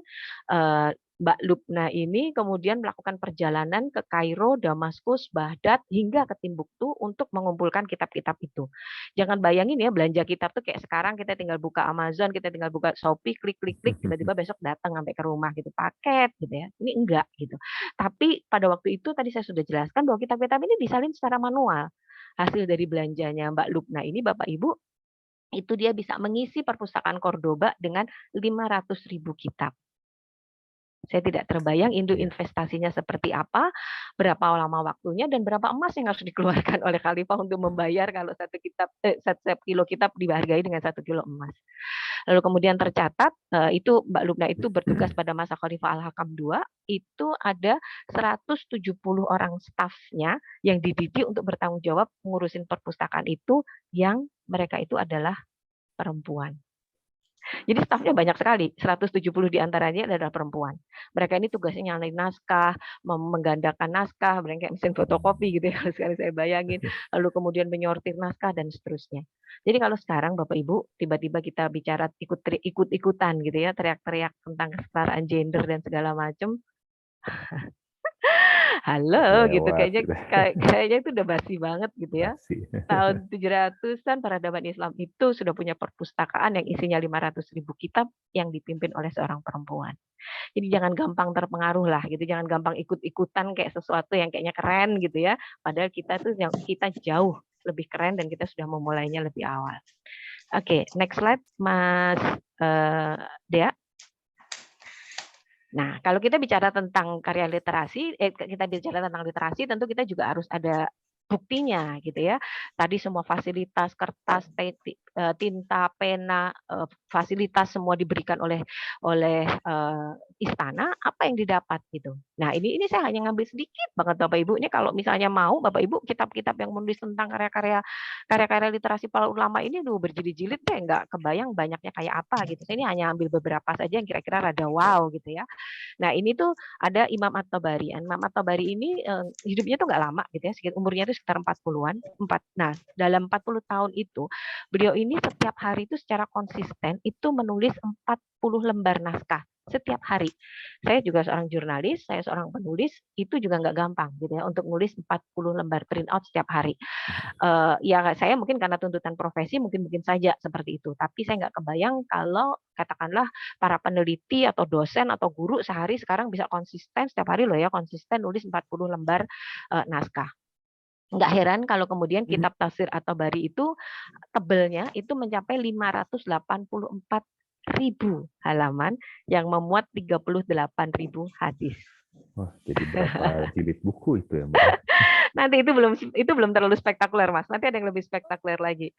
Mbak Lubna ini kemudian melakukan perjalanan ke Kairo, Damaskus, Baghdad hingga ke Timbuktu untuk mengumpulkan kitab-kitab itu. Jangan bayangin ya belanja kitab tuh kayak sekarang kita tinggal buka Amazon, kita tinggal buka Shopee, klik klik klik, tiba-tiba besok datang sampai ke rumah gitu, paket gitu ya. Ini enggak gitu. Tapi pada waktu itu tadi saya sudah jelaskan bahwa kitab-kitab ini disalin secara manual. Hasil dari belanjanya Mbak Lubna ini Bapak Ibu itu dia bisa mengisi perpustakaan Cordoba dengan 500.000 kitab. Saya tidak terbayang investasinya seperti apa, berapa lama waktunya, dan berapa emas yang harus dikeluarkan oleh khalifah untuk membayar kalau setiap kilo kitab dihargai dengan 1 kilo emas. Lalu kemudian tercatat itu Mbak Lubna itu bertugas pada masa Khalifah Al-Hakam II, itu ada 170 orang stafnya yang dididik untuk bertanggung jawab mengurusin perpustakaan itu, yang mereka itu adalah perempuan. Jadi stafnya banyak sekali, 170 diantaranya adalah perempuan. Mereka ini tugasnya nyalin naskah, menggandakan naskah, kayak mesin fotokopi gitu ya, kalau sekali saya bayangin. Lalu kemudian menyortir naskah dan seterusnya. Jadi kalau sekarang Bapak Ibu, tiba-tiba kita bicara ikut-ikutan gitu ya, teriak-teriak tentang kesetaraan gender dan segala macam. Halo gitu, kayaknya itu udah basi banget gitu ya. Tahun 700-an peradaban Islam itu sudah punya perpustakaan yang isinya 500.000 kitab yang dipimpin oleh seorang perempuan. Jadi jangan gampang terpengaruh lah gitu, jangan gampang ikut-ikutan kayak sesuatu yang kayaknya keren gitu ya. Padahal kita jauh lebih keren dan kita sudah memulainya lebih awal. Oke, next slide Mas Dea. Nah, kalau kita bicara tentang karya literasi, kita bicara tentang literasi, tentu kita juga harus ada buktinya gitu ya. Tadi semua fasilitas kertas, tinta, pena, fasilitas semua diberikan oleh istana, apa yang didapat gitu. Nah, ini saya hanya ngambil sedikit banget Bapak Ibu. Ini kalau misalnya mau Bapak Ibu kitab-kitab yang menulis tentang karya-karya literasi para ulama ini berjilid-jilid deh, nggak kebayang banyaknya kayak apa gitu. Saya ini hanya ambil beberapa saja yang kira-kira rada wow gitu ya. Nah, ini tuh ada Imam At-Tabari. Imam At-Tabari ini hidupnya tuh nggak lama gitu ya, umurnya itu sekitar 40-an. Nah, dalam 40 tahun itu, beliau ini setiap hari itu secara konsisten itu menulis 40 lembar naskah setiap hari. Saya juga seorang jurnalis, saya seorang penulis, itu juga nggak gampang gitu ya untuk nulis 40 lembar print out setiap hari. Ya saya mungkin karena tuntutan profesi mungkin saja seperti itu, tapi saya nggak kebayang kalau katakanlah para peneliti atau dosen atau guru sehari sekarang bisa konsisten setiap hari loh ya, konsisten nulis 40 lembar naskah. Nggak heran kalau kemudian kitab tafsir At-Tabari itu tebelnya itu mencapai 584.000 halaman yang memuat 38.000 hadis. Wah, jadi berapa jilid buku itu ya, Mbak? Nanti itu belum terlalu spektakuler, Mas. Nanti ada yang lebih spektakuler lagi.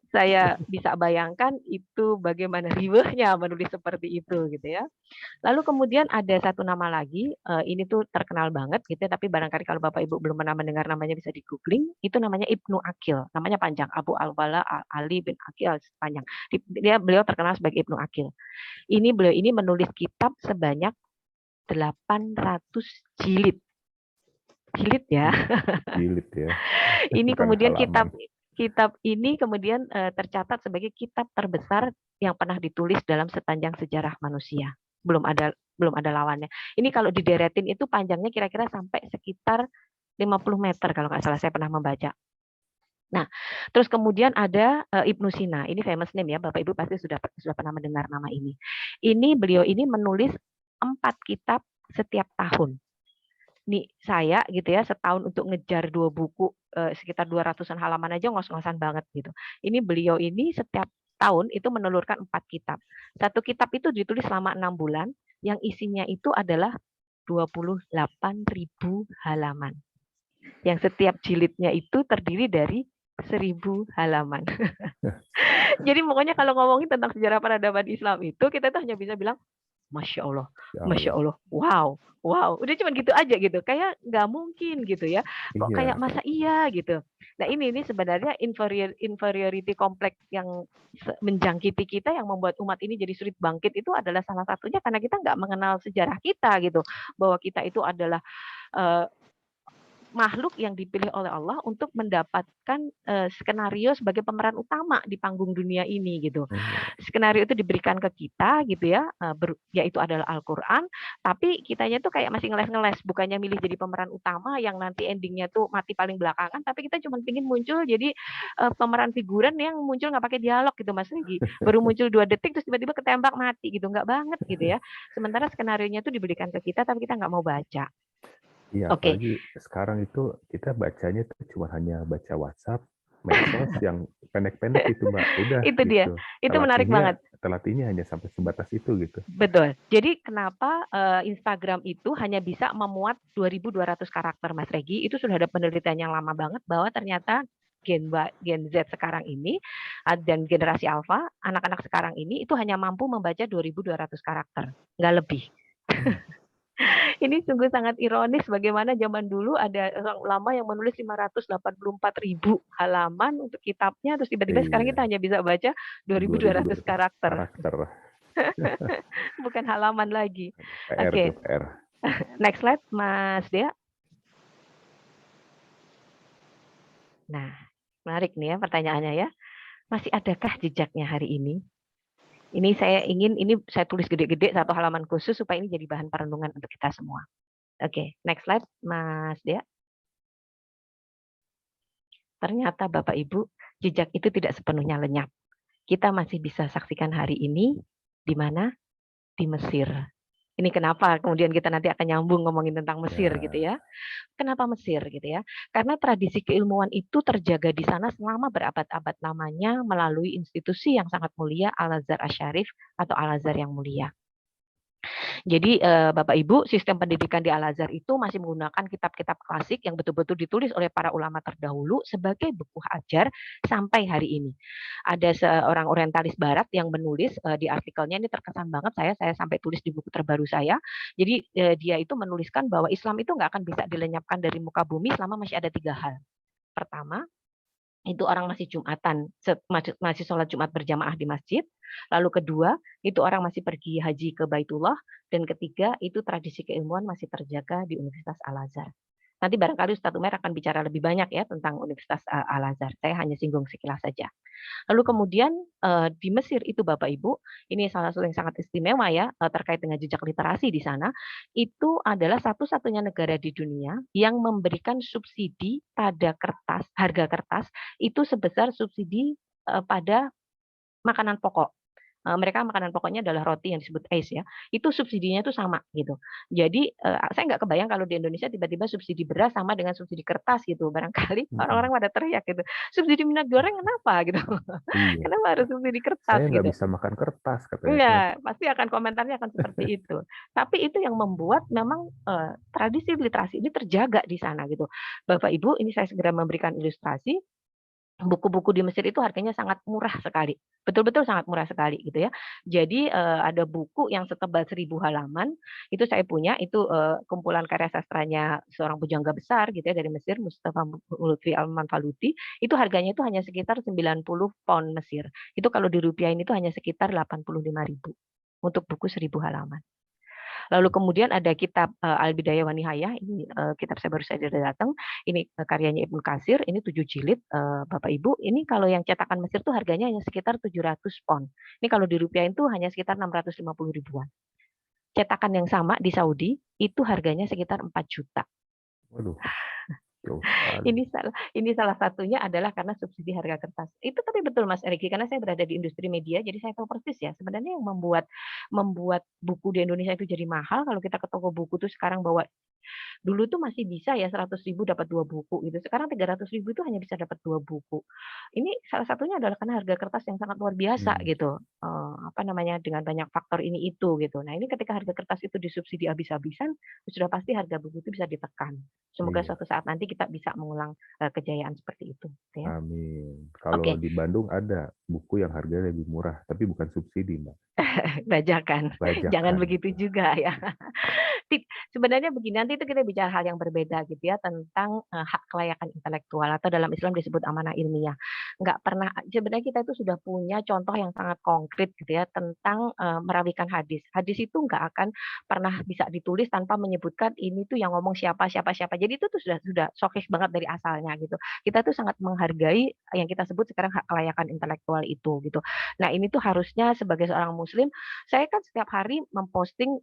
Saya bisa bayangkan itu bagaimana riweuhnya menulis seperti itu gitu ya. Lalu kemudian ada satu nama lagi, ini tuh terkenal banget gitu ya, tapi barangkali kalau Bapak Ibu belum pernah mendengar namanya bisa di-googling, itu namanya Ibnu Aqil. Namanya panjang, Abu Al-Wala Ali bin Aqil, panjang. Beliau terkenal sebagai Ibnu Aqil. Beliau ini menulis kitab sebanyak 800 jilid. Jilid ya. Jilid ya. Ini kemudian kitab ini kemudian tercatat sebagai kitab terbesar yang pernah ditulis dalam sepanjang sejarah manusia. Belum ada lawannya. Ini kalau dideretin itu panjangnya kira-kira sampai sekitar 50 meter kalau nggak salah saya pernah membaca. Nah, terus kemudian ada Ibnu Sina. Ini famous name ya, Bapak Ibu pasti sudah pernah mendengar nama ini. Beliau ini menulis 4 kitab setiap tahun. Nih saya gitu ya, setahun untuk ngejar 2 buku sekitar 200-an halaman aja ngos-ngosan banget gitu. Beliau ini setiap tahun itu menelurkan 4 kitab. Satu kitab itu ditulis selama 6 bulan, yang isinya itu adalah 28.000 halaman. Yang setiap jilidnya itu terdiri dari 1.000 halaman. Jadi pokoknya kalau ngomongin tentang sejarah peradaban Islam itu, kita tuh hanya bisa bilang, Masya Allah, Masya Allah, wow, udah cuma gitu aja gitu, kayak nggak mungkin gitu ya, kok kayak masa iya gitu. Nah ini sebenarnya inferiority complex yang menjangkiti kita, yang membuat umat ini jadi sulit bangkit itu adalah salah satunya karena kita nggak mengenal sejarah kita gitu, bahwa kita itu adalah makhluk yang dipilih oleh Allah untuk mendapatkan skenario sebagai pemeran utama di panggung dunia ini gitu. Skenario itu diberikan ke kita gitu ya, yaitu adalah Al-Qur'an, tapi kitanya tuh kayak masih ngeles-ngeles, bukannya milih jadi pemeran utama yang nanti endingnya tuh mati paling belakangan, tapi kita cuma pingin muncul jadi pemeran figuran yang muncul nggak pakai dialog gitu Mas Regi. Baru muncul 2 detik terus tiba-tiba ketembak mati gitu, nggak banget gitu ya. Sementara skenario-nya tuh diberikan ke kita tapi kita nggak mau baca. Iya, apalagi sekarang itu kita bacanya tuh cuma hanya baca WhatsApp, medsos yang pendek-pendek itu Mbak, udah Itu gitu. dia, itu menarik banget. Telatihnya hanya sampai sebatas itu gitu. Betul. Jadi kenapa Instagram itu hanya bisa memuat 2.200 karakter Mas Regi, itu sudah ada penelitian yang lama banget bahwa ternyata Gen Z sekarang ini dan generasi Alpha, anak-anak sekarang ini itu hanya mampu membaca 2.200 karakter, nggak lebih. Ini sungguh sangat ironis bagaimana zaman dulu ada orang ulama yang menulis 584.000 halaman untuk kitabnya, terus tiba-tiba sekarang kita hanya bisa baca 2.200 karakter. Bukan halaman lagi. Oke. Next slide, Mas Dea. Nah, menarik nih ya pertanyaannya ya. Masih adakah jejaknya hari ini? Ini saya tulis gede-gede 1 halaman khusus supaya ini jadi bahan perenungan untuk kita semua. Oke, next slide, Mas Dea. Ternyata Bapak Ibu, jejak itu tidak sepenuhnya lenyap. Kita masih bisa saksikan hari ini di mana? Di Mesir. Ini kenapa kemudian kita nanti akan nyambung ngomongin tentang Mesir gitu ya. Kenapa Mesir gitu ya? Karena tradisi keilmuan itu terjaga di sana selama berabad-abad lamanya melalui institusi yang sangat mulia Al-Azhar Asy-Syarif atau Al-Azhar yang mulia. Jadi Bapak Ibu, sistem pendidikan di Al-Azhar itu masih menggunakan kitab-kitab klasik yang betul-betul ditulis oleh para ulama terdahulu sebagai buku ajar sampai hari ini. Ada seorang orientalis barat yang menulis di artikelnya, ini terkesan banget saya sampai tulis di buku terbaru saya. Jadi dia itu menuliskan bahwa Islam itu nggak akan bisa dilenyapkan dari muka bumi selama masih ada 3 hal. Pertama, itu orang masih Jumatan, masih sholat Jumat berjamaah di masjid. Lalu kedua, itu orang masih pergi haji ke Baitullah. Dan ketiga, itu tradisi keilmuan masih terjaga di Universitas Al-Azhar. Nanti barangkali Ustadz Umair akan bicara lebih banyak ya tentang Universitas Al-Azhar. Saya hanya singgung sekilas saja. Lalu kemudian di Mesir itu Bapak Ibu, ini salah satu yang sangat istimewa ya terkait dengan jejak literasi di sana, itu adalah satu-satunya negara di dunia yang memberikan subsidi pada kertas, harga kertas itu sebesar subsidi pada makanan pokok. Mereka makanan pokoknya adalah roti yang disebut ais ya, itu subsidinya itu sama gitu. Jadi saya nggak kebayang kalau di Indonesia tiba-tiba subsidi beras sama dengan subsidi kertas gitu. Barangkali orang-orang pada teriak gitu, subsidi minyak goreng kenapa gitu? Kenapa harus subsidi kertas? Saya nggak gitu? bisa makan kertas katanya. Enggak, pasti akan komentarnya akan seperti itu. Tapi itu yang membuat memang tradisi literasi ini terjaga di sana gitu. Bapak Ibu, ini saya segera memberikan ilustrasi. Buku-buku di Mesir itu harganya sangat murah sekali, betul-betul sangat murah sekali gitu ya. Jadi ada buku yang setebal 1.000 halaman, itu saya punya, itu kumpulan karya sastranya seorang pujangga besar gitu ya dari Mesir, Mustafa Lutfi Al-Manfaluti, itu harganya itu hanya sekitar 90 pound Mesir. Itu kalau dirupiahin itu hanya sekitar 85.000 untuk buku 1.000 halaman. Lalu kemudian ada kitab Al-Bidayah wa Nihayah, ini kitab saya baru saja datang, ini karyanya Ibnu Katsir, ini 7 jilid Bapak Ibu, ini kalau yang cetakan Mesir tuh harganya hanya sekitar 700 pound. Ini kalau dirupiahin tuh hanya sekitar 650 ribuan. Cetakan yang sama di Saudi itu harganya sekitar 4 juta. Waduh. Jauh sekali. Ini salah satunya adalah karena subsidi harga kertas. Itu tapi betul Mas Regi, karena saya berada di industri media, jadi saya tahu persis ya, sebenarnya yang membuat membuat buku di Indonesia itu jadi mahal, kalau kita ke toko buku tuh sekarang bawa dulu tuh masih bisa ya 100.000 dapat 2 buku gitu, sekarang 300.000 itu hanya bisa dapat 2 buku. Ini salah satunya adalah karena harga kertas yang sangat luar biasa Hmm, gitu, apa namanya, dengan banyak faktor ini itu gitu. Nah ini ketika harga kertas itu disubsidi habis-habisan, sudah pasti harga buku itu bisa ditekan. Semoga iya. suatu saat nanti kita bisa mengulang, kejayaan seperti itu, gitu ya. Amin. Kalau Oke, di Bandung ada buku yang harganya lebih murah, tapi bukan subsidi, Mbak. bajakan. Jangan Bajakan begitu itu. juga ya. Sebenarnya begini, nanti itu kita bicara hal yang berbeda gitu ya, tentang, hak kelayakan intelektual atau dalam Islam disebut amanah ilmiah. Nggak pernah sebenarnya kita itu sudah punya contoh yang sangat konkret gitu ya, tentang, merawikan hadis. Hadis itu nggak akan pernah bisa ditulis tanpa menyebutkan ini tuh yang ngomong siapa siapa siapa. Jadi itu tuh sudah sahih banget dari asalnya gitu. Kita tuh sangat menghargai yang kita sebut sekarang hak kelayakan intelektual itu gitu. Nah ini tuh harusnya sebagai seorang muslim saya kan setiap hari memposting,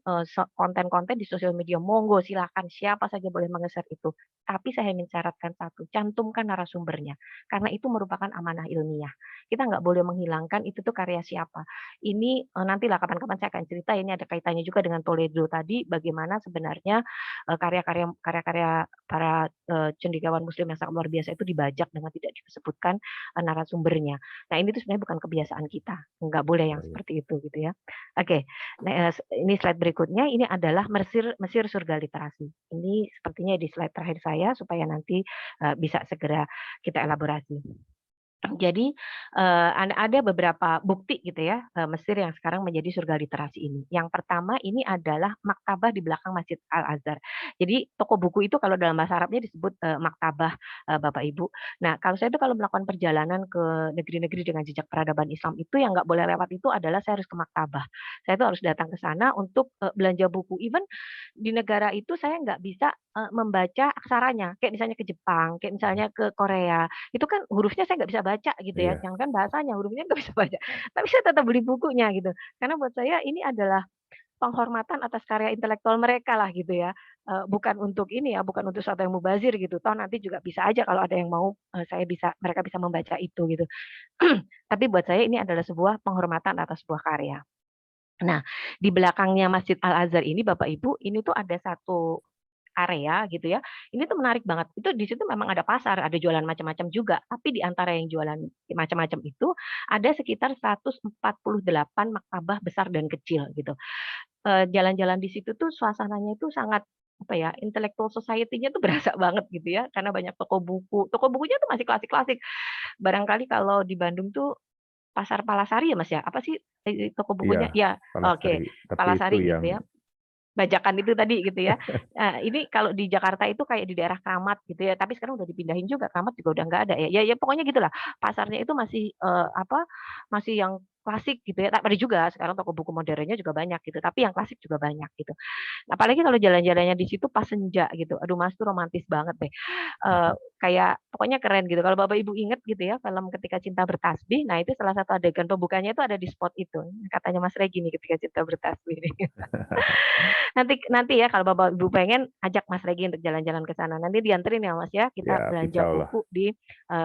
konten-konten di sosial media, monggo silakan siapa saja boleh menge-share itu. Tapi saya mensyaratkan satu, cantumkan narasumbernya, karena itu merupakan amanah ilmiah. Kita nggak boleh menghilangkan itu tuh karya siapa. Ini, nantilah kapan-kapan saya akan cerita ini ada kaitannya juga dengan Toledo tadi, bagaimana sebenarnya, karya-karya para, cendekiawan muslim yang sangat luar biasa itu dibajak dengan tidak disebutkan, narasumbernya. Nah ini tuh sebenarnya bukan kebiasaan kita, nggak boleh yang Oh, iya. seperti itu gitu ya. Oke, nah, ini slide berikutnya, ini adalah Mesir Mesir surga literasi. Ini sepertinya di slide terakhir saya supaya nanti, bisa segera kita elaborasi. Jadi, ada beberapa bukti gitu ya, Mesir yang sekarang menjadi surga literasi ini. Yang pertama ini adalah maktabah di belakang Masjid Al-Azhar. Jadi toko buku itu kalau dalam bahasa Arabnya disebut, maktabah, Bapak Ibu. Nah, kalau saya itu kalau melakukan perjalanan ke negeri-negeri dengan jejak peradaban Islam itu yang nggak boleh lewat itu adalah saya harus ke maktabah. Saya itu harus datang ke sana untuk, belanja buku. Even di negara itu saya nggak bisa, membaca aksaranya, kayak misalnya ke Jepang, kayak misalnya ke Korea. Itu kan hurufnya saya nggak bisa baca gitu ya, Iya, jangankan bahasanya, hurufnya nggak bisa baca. Tapi saya tetap beli bukunya gitu. Karena buat saya ini adalah penghormatan atas karya intelektual mereka lah gitu ya. Bukan untuk ini ya, bukan untuk sesuatu yang mubazir gitu. Toh nanti juga bisa aja kalau ada yang mau, mereka bisa membaca itu gitu. Tapi buat saya ini adalah sebuah penghormatan atas sebuah karya. Nah, di belakangnya Masjid Al-Azhar ini Bapak Ibu, ini tuh ada satu area gitu ya. Ini tuh menarik banget. Itu di situ memang ada pasar, ada jualan macam-macam juga. Tapi di antara yang jualan macam-macam itu ada sekitar 148 maktabah besar dan kecil gitu. Jalan-jalan di situ tuh suasananya itu sangat apa ya, intellectual society-nya tuh berasa banget gitu ya, karena banyak toko buku. Toko bukunya tuh masih klasik-klasik. Barangkali kalau di Bandung tuh Pasar Palasari ya Mas ya? Apa sih, toko iya, bukunya? Ya, Palasari. oke, Tapi itu Palasari gitu yang ya. Bajakan itu tadi gitu ya. Ini kalau di Jakarta itu kayak di daerah Kramat gitu ya, tapi sekarang udah dipindahin juga, Kramat juga udah nggak ada ya. Ya pokoknya gitulah, pasarnya itu masih, masih yang klasik gitu ya, ada juga sekarang toko buku modernnya juga banyak gitu, tapi yang klasik juga banyak gitu. Apalagi kalau jalan-jalannya di situ pas senja gitu, aduh Mas, tuh romantis banget deh. Kayak pokoknya keren gitu. Kalau Bapak Ibu inget gitu ya, film Ketika Cinta Bertasbih, nah itu salah satu adegan pembukanya itu ada di spot itu. Katanya Mas Regi nih, Ketika Cinta Bertasbih nih. Nanti nanti ya kalau Bapak Ibu pengen ajak Mas Regi untuk jalan-jalan ke sana. Nanti dianterin ya Mas ya, kita ya, belanja insyaallah. buku di,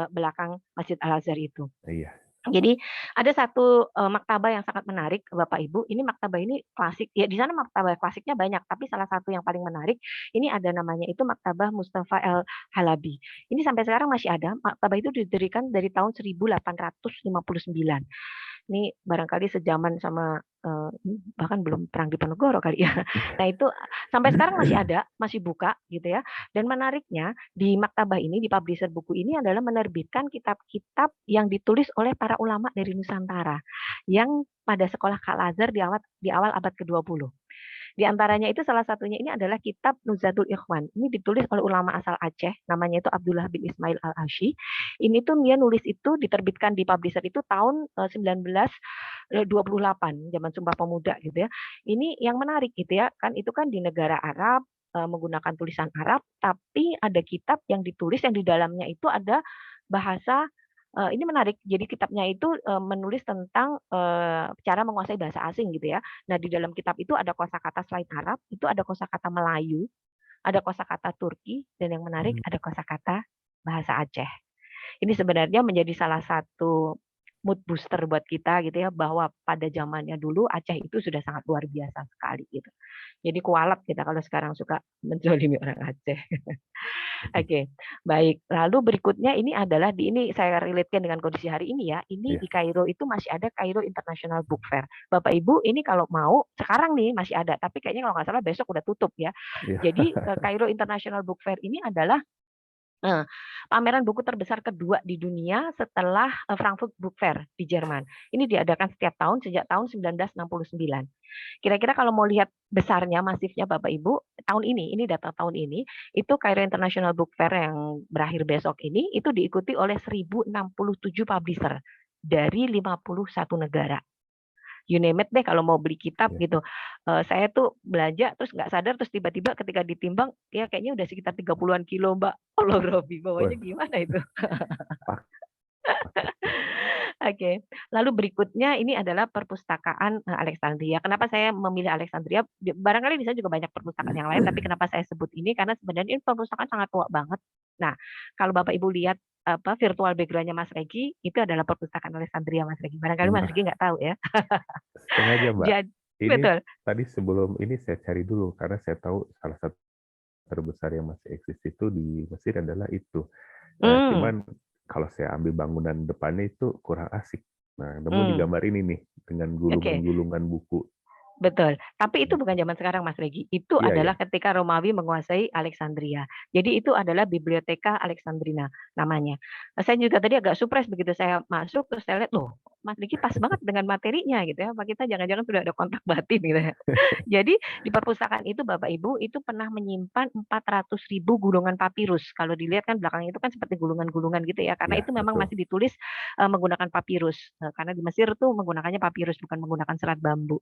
belakang Masjid Al-Azhar itu. Iya, Jadi ada satu, maktabah yang sangat menarik Bapak Ibu, ini maktabah ini klasik ya di sana maktabah klasiknya banyak, tapi salah satu yang paling menarik, ini ada namanya itu Maktabah Mustafa Al-Halabi. Ini sampai sekarang masih ada, maktabah itu didirikan dari tahun 1859. Ini barangkali sejaman sama, bahkan belum perang Diponegoro kali ya. Nah itu sampai sekarang masih ada, masih buka gitu ya, dan menariknya di maktabah ini, di publisher buku ini adalah menerbitkan kitab-kitab yang ditulis oleh para ulama dari Nusantara, yang pada sekolah Al-Azhar di awal abad ke-20. Di antaranya itu salah satunya ini adalah kitab Nuzatul Ikhwan. Ini ditulis oleh ulama asal Aceh, namanya itu Abdullah bin Ismail Al-Asy. Ini tuh dia nulis itu diterbitkan di publisher itu tahun 1928, zaman Sumpah Pemuda gitu ya. Ini yang menarik gitu ya, kan itu kan di negara Arab, menggunakan tulisan Arab, tapi ada kitab yang ditulis yang di dalamnya itu ada bahasa. Ini menarik. Jadi kitabnya itu menulis tentang cara menguasai bahasa asing gitu ya. Nah di dalam kitab itu ada kosakata selain Arab, itu ada kosakata Melayu, ada kosakata Turki, dan yang menarik ada kosakata bahasa Aceh. Ini sebenarnya menjadi salah satu mood booster buat kita gitu ya, bahwa pada zamannya dulu Aceh itu sudah sangat luar biasa sekali gitu. Jadi kualat kita kalau sekarang suka menzolimi orang Aceh. Oke, baik. Lalu berikutnya ini adalah ini saya relate-kan dengan kondisi hari ini ya. Ini Iya. di Kairo itu masih ada Kairo International Book Fair. Bapak Ibu ini kalau mau sekarang nih masih ada, tapi kayaknya kalau nggak salah besok udah tutup ya. Iya. Jadi Kairo International Book Fair ini adalah pameran buku terbesar kedua di dunia setelah Frankfurt Book Fair di Jerman. Ini diadakan setiap tahun sejak tahun 1969. Kira-kira kalau mau lihat besarnya, masifnya Bapak Ibu, tahun ini data tahun ini, itu Kairo International Book Fair yang berakhir besok ini, itu diikuti oleh 1067 publisher dari 51 negara. You name it deh kalau mau beli kitab gitu. Saya tuh belanja terus nggak sadar terus tiba-tiba ketika ditimbang ya kayaknya udah sekitar 30-an kilo Mbak. Allah Robi bawanya gimana itu? Oke. Lalu berikutnya ini adalah perpustakaan Alexandria. Kenapa saya memilih Alexandria? Barangkali di sana juga banyak perpustakaan yang lain, tapi kenapa saya sebut ini? Karena sebenarnya ini perpustakaan sangat tua banget. Nah, kalau Bapak Ibu lihat virtual background-nya Mas Regi, itu adalah perpustakaan Alexandria Mas Regi. Barangkali Mas Regi nggak tahu ya. Sengaja Mbak. Ini betul. tadi sebelum ini saya cari dulu karena saya tahu salah satu terbesar yang masih eksis itu di Mesir adalah itu. Cuman kalau saya ambil bangunan depannya itu kurang asik. Nah, nemu di gambar ini nih dengan gulungan-gulungan buku. Betul. Tapi itu bukan zaman sekarang Mas Regi. Itu adalah ketika Romawi menguasai Alexandria. Jadi itu adalah Biblioteka Alexandrina namanya. Saya juga tadi agak surprise begitu saya masuk terus saya lihat loh, Mas Regi pas banget dengan materinya gitu ya. Apa kita jangan-jangan sudah ada kontak batin gitu ya. Jadi di perpustakaan itu Bapak Ibu itu pernah menyimpan 400.000 gulungan papirus. Kalau dilihat kan belakangnya itu kan seperti gulungan-gulungan gitu ya. Karena itu memang masih ditulis menggunakan papirus. Karena di Mesir tuh menggunakannya papirus bukan menggunakan serat bambu.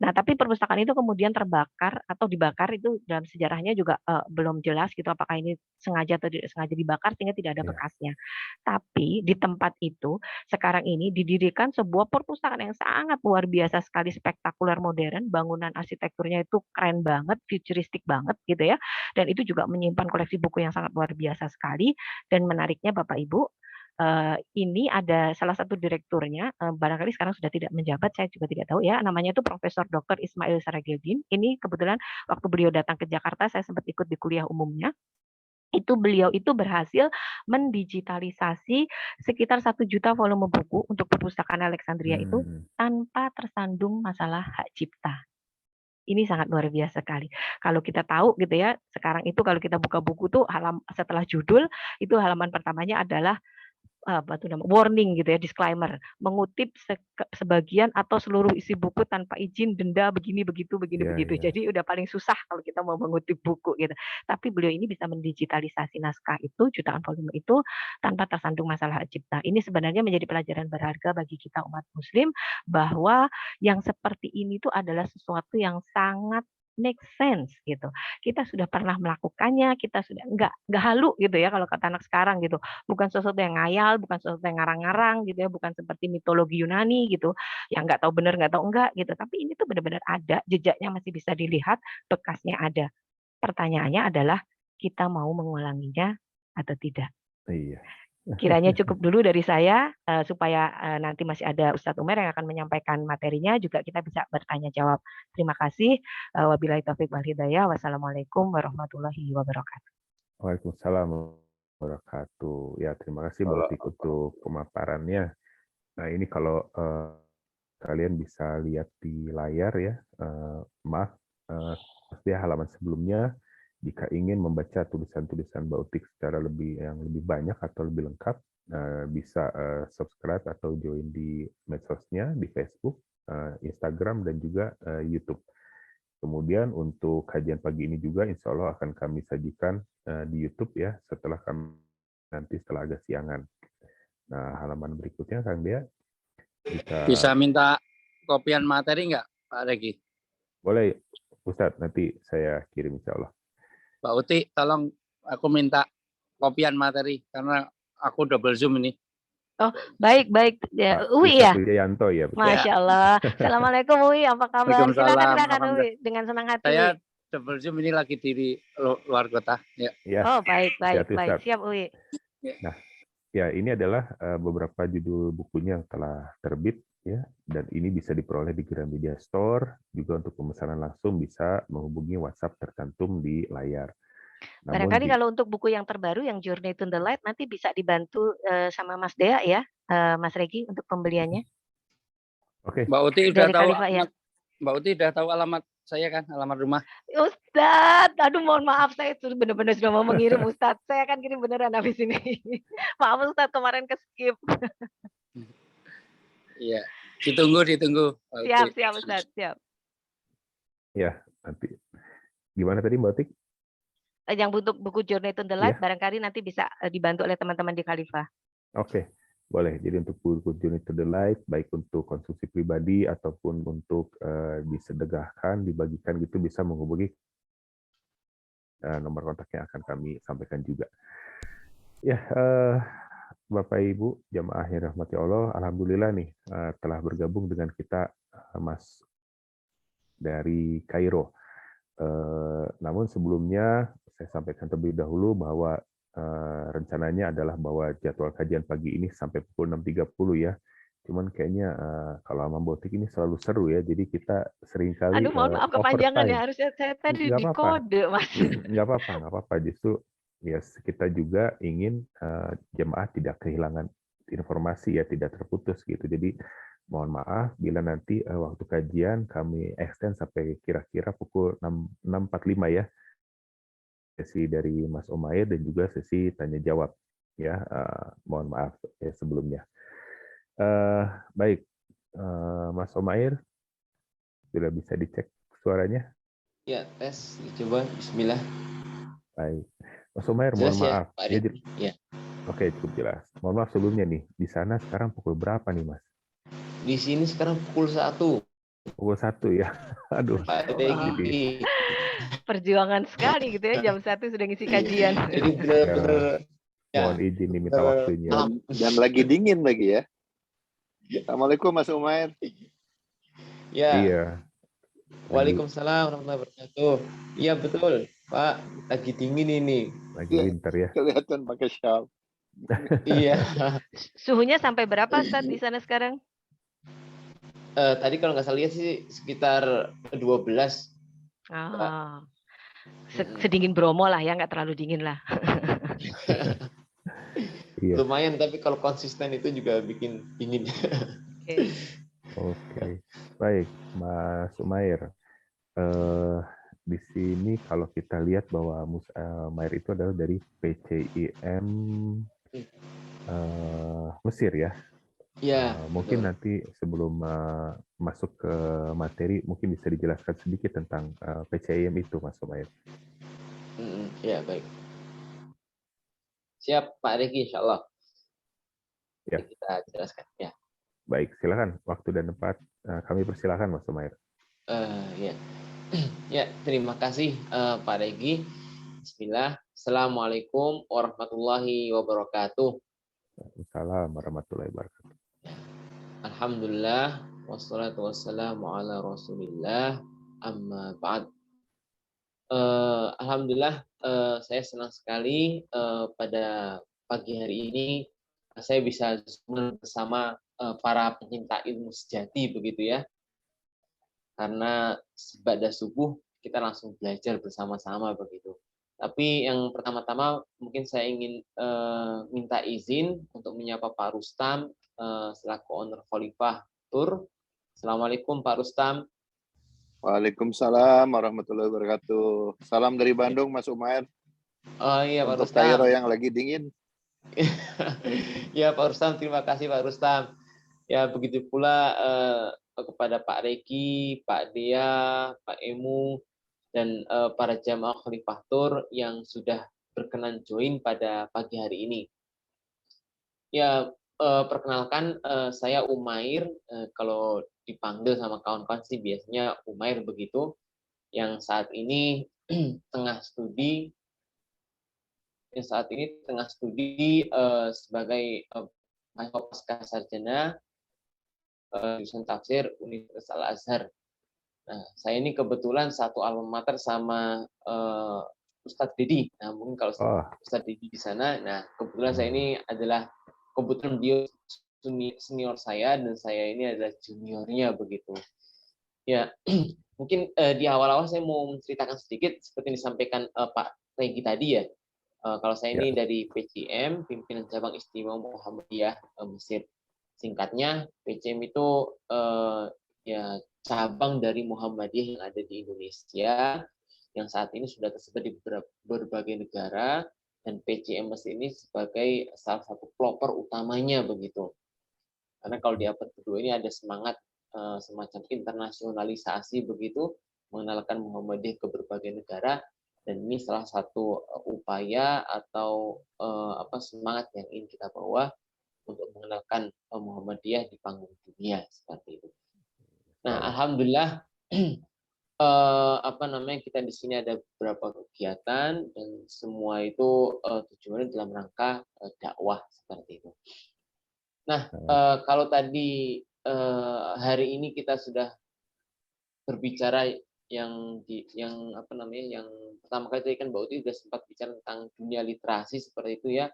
Nah, tapi perpustakaan itu kemudian terbakar atau dibakar itu dalam sejarahnya juga belum jelas gitu apakah ini sengaja atau tidak sengaja dibakar sehingga tidak ada bekasnya. Tapi di tempat itu sekarang ini didirikan sebuah perpustakaan yang sangat luar biasa sekali, spektakuler, modern, bangunan arsitekturnya itu keren banget, futuristik banget gitu ya. Dan itu juga menyimpan koleksi buku yang sangat luar biasa sekali dan menariknya Bapak Ibu ini ada salah satu direkturnya, barangkali sekarang sudah tidak menjabat, saya juga tidak tahu ya, namanya itu Profesor Dr. Ismail Saragildin. Ini kebetulan waktu beliau datang ke Jakarta, saya sempat ikut di kuliah umumnya. Beliau itu berhasil mendigitalisasi sekitar 1 juta volume buku untuk perpustakaan Alexandria itu tanpa tersandung masalah hak cipta. Ini sangat luar biasa sekali. Kalau kita tahu gitu ya, sekarang itu kalau kita buka buku tuh setelah judul itu halaman pertamanya adalah warning gitu ya, disclaimer, mengutip sebagian atau seluruh isi buku tanpa izin, denda begini begitu. Jadi udah paling susah kalau kita mau mengutip buku gitu. Tapi beliau ini bisa mendigitalisasi naskah itu, jutaan volume itu tanpa tersandung masalah hak cipta. Ini sebenarnya menjadi pelajaran berharga bagi kita umat Muslim bahwa yang seperti ini tuh adalah sesuatu yang sangat make sense gitu. Kita sudah pernah melakukannya, kita sudah nggak halu gitu ya kalau kata anak sekarang gitu. Bukan sesuatu yang ngayal, bukan sesuatu yang ngarang-ngarang gitu ya, bukan seperti mitologi Yunani gitu, yang nggak tahu benar nggak tahu enggak gitu. Tapi ini tuh benar-benar ada, jejaknya masih bisa dilihat, bekasnya ada. Pertanyaannya adalah kita mau mengulanginya atau tidak. Iya. Kiranya cukup dulu dari saya supaya nanti masih ada Ustadz Umer yang akan menyampaikan materinya juga kita bisa bertanya jawab. Terima kasih. Wabillahi taufik wal hidayah. Wassalamualaikum warahmatullahi wabarakatuh. Waalaikumsalam warahmatullahi wabarakatuh. Ya, terima kasih Mbak Utik untuk pemaparannya. Nah, ini kalau kalian bisa lihat di layar ya. Maaf, pasti halaman sebelumnya. Jika ingin membaca tulisan-tulisan Mbak Utik secara yang lebih banyak atau lebih lengkap, bisa subscribe atau join di medsosnya, di Facebook, Instagram, dan juga YouTube. Kemudian untuk kajian pagi ini juga insya Allah akan kami sajikan di YouTube ya, nanti setelah agak siangan. Nah, halaman berikutnya Kang Dea. Bisa minta kopian materi nggak Pak Regi? Boleh Ustadz, nanti saya kirim insya Allah. Pak Uti, tolong aku minta kopian materi karena aku double zoom ini. Oh, baik. Ya, Uwi ya? Ya, Masya Allah. Assalamualaikum Uwi, apa kabar? Silakan Uwi, dengan senang hati. Saya double Zoom ini lagi di luar kota. Ya. Ya, Oh, baik. siap, Ustaz. Siap, Ui. Nah, ya ini adalah beberapa judul bukunya yang telah terbit ya, dan ini bisa diperoleh di Gramedia Store. Juga untuk pemesanan langsung bisa menghubungi WhatsApp tercantum di layar. Namun Barangkali kalau untuk buku yang terbaru yang Journey to the Light nanti bisa dibantu sama Mas Dea ya, Mas Regi untuk pembeliannya. Oke. Mbak Uti udah Dari tahu Khalifah ya. Mbak Uti udah tahu alamat saya kan, alamat rumah. Ustadz, aduh mohon maaf saya benar-benar sudah mau mengirim Ustadz. Saya akan kirim beneran habis ini. Maaf Ustadz kemarin ke-skip. Iya, ditunggu. Mbak Uti. Siap Ustadz, siap. Ya, nanti. Gimana tadi Mbak Utik? Yang untuk buku Journey to the Light barangkali nanti bisa dibantu oleh teman-teman di Khalifah. Oke, boleh. Jadi untuk buku Journey to the Light, baik untuk konsumsi pribadi ataupun untuk disedekahkan, dibagikan gitu, bisa menghubungi nomor kontak yang akan kami sampaikan juga. Ya, Bapak Ibu jamaah yang rahmati Allah, alhamdulillah nih telah bergabung dengan kita Mas dari Kairo. Namun sebelumnya saya sampaikan terlebih dahulu bahwa rencananya adalah bahwa jadwal kajian pagi ini sampai pukul 6.30 ya. Cuman kayaknya kalau sama Botik ini selalu seru ya, jadi kita seringkali Aduh mohon maaf kepanjangan ya, harusnya saya tadi Nggak di apa-apa. kode Mas. Nggak apa-apa. Justru ya kita juga ingin jemaah tidak kehilangan informasi ya, tidak terputus gitu. Jadi mohon maaf bila nanti waktu kajian kami extend sampai kira-kira pukul 6.45 ya. Sesi dari Mas Omair dan juga sesi tanya jawab ya. Mohon maaf ya sebelumnya. Baik, Mas Omair, sudah bisa dicek suaranya? Ya, tes. Coba, bismillah. Baik. Mas Omair, mohon Jelas ya, maaf. Pak Riki? Ya. Oke, cukup jelas. Mohon maaf sebelumnya nih, di sana sekarang pukul berapa nih, Mas? Di sini sekarang pukul 1. Pukul 1 ya? Aduh. Pak Riki. Perjuangan sekali gitu ya, jam 1 sudah ngisi kajian. Jadi benar-benar Mohon izin nih minta waktunya. Dan lagi dingin lagi ya. Assalamualaikum Mas Umair. Ya. Iya. Waalaikumsalam warahmatullahi wabarakatuh. Iya betul, Pak. Lagi dingin ini. Lagi winter ya. Kelihatan pakai shawl. Iya. Suhunya sampai berapa Ustaz di sana sekarang? Tadi kalau nggak salah lihat sih sekitar 12. Sedingin Bromo lah ya, nggak terlalu dingin lah. Iya. Lumayan, tapi kalau konsisten itu juga bikin dingin. Oke. Baik, Mas Umair. Di sini kalau kita lihat bahwa Umair itu adalah dari PCIM Mesir ya. Ya. Mungkin nanti sebelum masuk ke materi, mungkin bisa dijelaskan sedikit tentang PCIM itu, Mas Umair. Ya, baik. Siap, Pak Riki, insya Allah. Ya. Kita jelaskan. Ya. Baik, silakan. Waktu dan tempat kami persilakan, Mas Umair. Ya. Ya, terima kasih Pak Regi. Bismillah. Assalamualaikum warahmatullahi wabarakatuh. Waalaikumsalam warahmatullahi wabarakatuh. Alhamdulillah wassalatu wassalamu ala Rasulillah amma ba'd. Alhamdulillah saya senang sekali pada pagi hari ini saya bisa bersama para pencinta ilmu sejati begitu ya. Karena sebadah subuh kita langsung belajar bersama-sama begitu. Tapi yang pertama-tama mungkin saya ingin minta izin untuk menyapa Pak Rustam selaku owner Khalifah Tour. Assalamualaikum Pak Rustam. Waalaikumsalam warahmatullahi wabarakatuh. Salam dari Bandung, Mas Umair. Oh iya Pak Untuk Rustam. Kairo yang lagi dingin. Ya Pak Rustam, terima kasih Pak Rustam. Ya begitu pula kepada Pak Reki, Pak Dea, Pak Emu, dan para jamaah Khalifah Tour yang sudah berkenan join pada pagi hari ini. Ya, perkenalkan saya Umair, kalau dipanggil sama kawan-kawan sih biasanya Umair begitu, yang saat ini tengah studi sebagai mahasiswa pasca sarjana jurusan tafsir Universitas Al Azhar. Nah, saya ini kebetulan satu alma mater sama Ustadz Dedi. Nah, mungkin kalau Oh, Ustadz Dedi di sana, nah kebetulan saya ini adalah kebetulan dia senior saya dan saya ini adalah juniornya begitu. Ya, mungkin di awal-awal saya mau menceritakan sedikit seperti yang disampaikan Pak Regi tadi ya. Kalau saya ini dari PCM, Pimpinan Cabang Istimewa Muhammadiyah Mesir. Singkatnya, PCM itu ya cabang dari Muhammadiyah yang ada di Indonesia, yang saat ini sudah tersebar di berbagai negara, dan PCM Mesir ini sebagai salah satu pelopor utamanya begitu. Karena kalau di abad kedua ini ada semangat semacam internasionalisasi begitu, mengenalkan Muhammadiyah ke berbagai negara, dan ini salah satu upaya atau semangat yang ingin kita bawa untuk mengenalkan Muhammadiyah di panggung dunia seperti itu. Nah, alhamdulillah kita di sini ada beberapa kegiatan dan semua itu tujuannya dalam rangka dakwah seperti itu. Nah, kalau tadi hari ini kita sudah berbicara yang pertama kali tadi kan Mbak Uti sudah sempat bicara tentang dunia literasi seperti itu ya.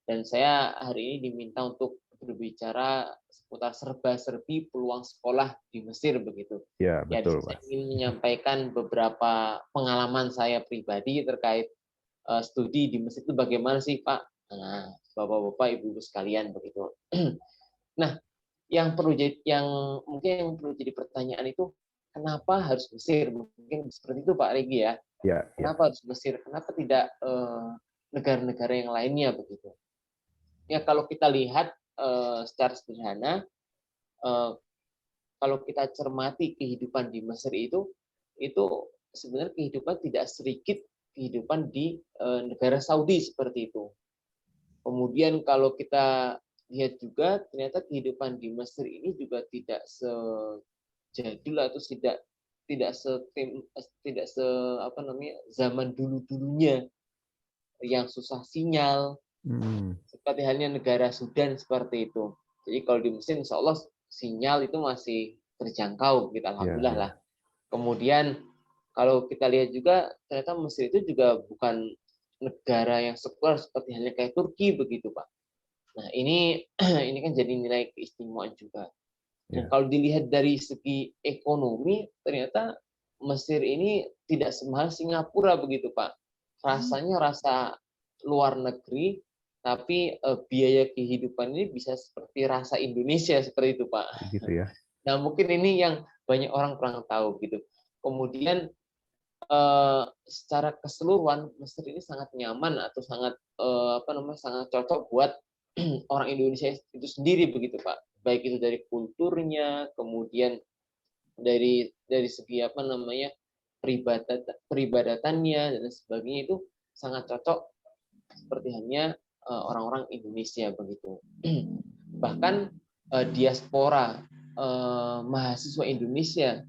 Dan saya hari ini diminta untuk berbicara seputar serba-serbi peluang sekolah di Mesir begitu. Ya, betul, saya Mas. ingin menyampaikan beberapa pengalaman saya pribadi terkait studi di Mesir itu bagaimana sih Pak? Nah, Bapak-bapak, Ibu-ibu sekalian begitu. Nah, yang mungkin yang perlu jadi pertanyaan itu, kenapa harus Mesir? Mungkin seperti itu Pak Regi ya. Kenapa harus Mesir? Kenapa tidak negara-negara yang lainnya begitu? Ya kalau kita lihat secara sederhana, kalau kita cermati kehidupan di Mesir itu sebenarnya kehidupan tidak sedikit kehidupan di negara Saudi seperti itu. Kemudian kalau kita lihat juga ternyata kehidupan di Mesir ini juga tidak sejadul atau tidak zaman dulunya yang susah sinyal seperti halnya negara Sudan seperti itu. Jadi kalau di Mesir insya Allah sinyal itu masih terjangkau gitu, alhamdulillah lah. Kemudian kalau kita lihat juga ternyata Mesir itu juga bukan negara yang sekuler seperti halnya kayak Turki begitu Pak. Nah ini kan jadi nilai keistimewaan juga. Dan kalau dilihat dari segi ekonomi, ternyata Mesir ini tidak semahal Singapura begitu Pak. Rasanya rasa luar negeri, tapi biaya kehidupan ini bisa seperti rasa Indonesia seperti itu Pak. Gitu ya. Nah mungkin ini yang banyak orang kurang tahu gitu. Kemudian secara keseluruhan Mesir ini sangat nyaman atau sangat sangat cocok buat orang Indonesia itu sendiri begitu Pak. Baik itu dari kulturnya, kemudian dari segi peribadatannya dan sebagainya itu sangat cocok seperti hanya orang-orang Indonesia begitu. Bahkan diaspora mahasiswa Indonesia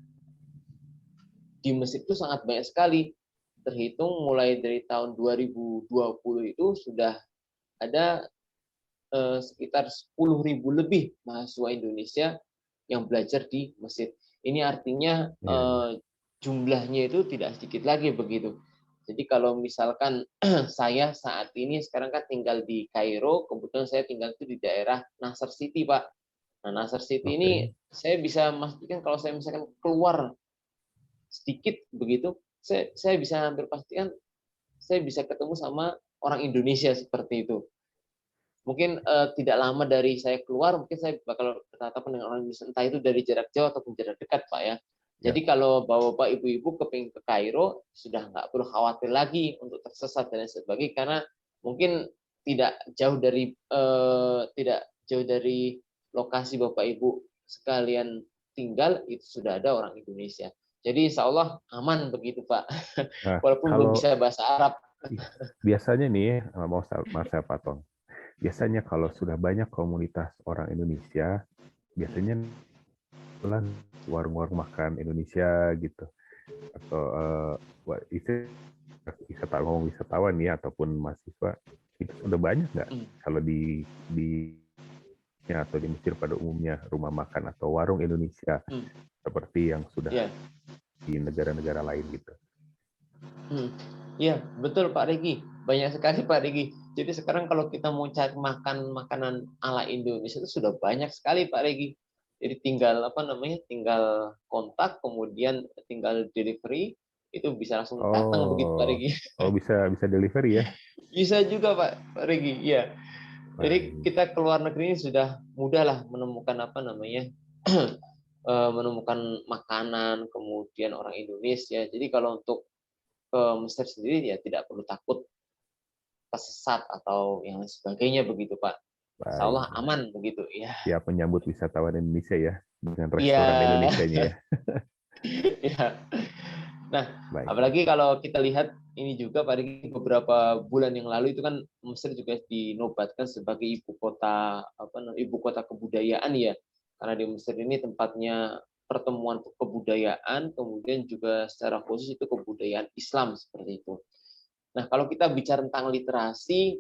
di Mesir itu sangat banyak sekali. Terhitung mulai dari tahun 2020 itu sudah ada sekitar 10.000 lebih mahasiswa Indonesia yang belajar di Mesir. Ini artinya jumlahnya itu tidak sedikit lagi begitu. Jadi kalau misalkan saya saat ini sekarang kan tinggal di Kairo, kebetulan saya tinggal itu di daerah Nasr City, Pak. Nah, Nasr City ini saya bisa memastikan kalau saya misalkan keluar sedikit begitu, saya bisa hampir pastikan saya bisa ketemu sama orang Indonesia seperti itu. Mungkin tidak lama dari saya keluar, mungkin saya bakal bertatap dengan orang Indonesia, entah itu dari jarak jauh ataupun jarak dekat, Pak ya. Jadi kalau bapak-bapak, ibu-ibu kepingin ke Kairo, sudah nggak perlu khawatir lagi untuk tersesat dan sebagainya, karena mungkin tidak jauh dari lokasi bapak ibu sekalian tinggal, itu sudah ada orang Indonesia. Jadi insya Allah aman begitu Pak, walaupun belum bisa bahasa Arab. Biasanya nih, mau saya potong. Biasanya kalau sudah banyak komunitas orang Indonesia, biasanya warung-warung makan Indonesia gitu, atau wisatawan ya ataupun mahasiswa itu sudah banyak nggak kalau di atau di Mesir pada umumnya rumah makan atau warung Indonesia seperti yang sudah di negara-negara lain gitu. Iya, betul Pak Regi. Banyak sekali Pak Regi. Jadi sekarang kalau kita mau cari makanan ala Indonesia itu sudah banyak sekali Pak Regi. Jadi tinggal tinggal kontak, kemudian tinggal delivery, itu bisa langsung datang begitu Pak Regi. Bisa delivery ya? Bisa juga Pak Regi. Iya. Jadi kita ke luar negeri ini sudah mudah lah menemukan menemukan makanan, kemudian orang Indonesia. Jadi kalau untuk ke Mesir sendiri ya tidak perlu takut tersesat atau yang lain sebagainya begitu Pak. Insya Allah aman begitu ya. Siap menyambut wisatawan Indonesia ya dengan restoran Indonesianya ya. Ya. Nah, apalagi kalau kita lihat ini juga Pak Riki, beberapa bulan yang lalu itu kan Mesir juga dinobatkan sebagai ibu kota kebudayaan ya. Karena di Mesir ini tempatnya pertemuan kebudayaan, kemudian juga secara khusus itu kebudayaan Islam seperti itu. Nah, kalau kita bicara tentang literasi,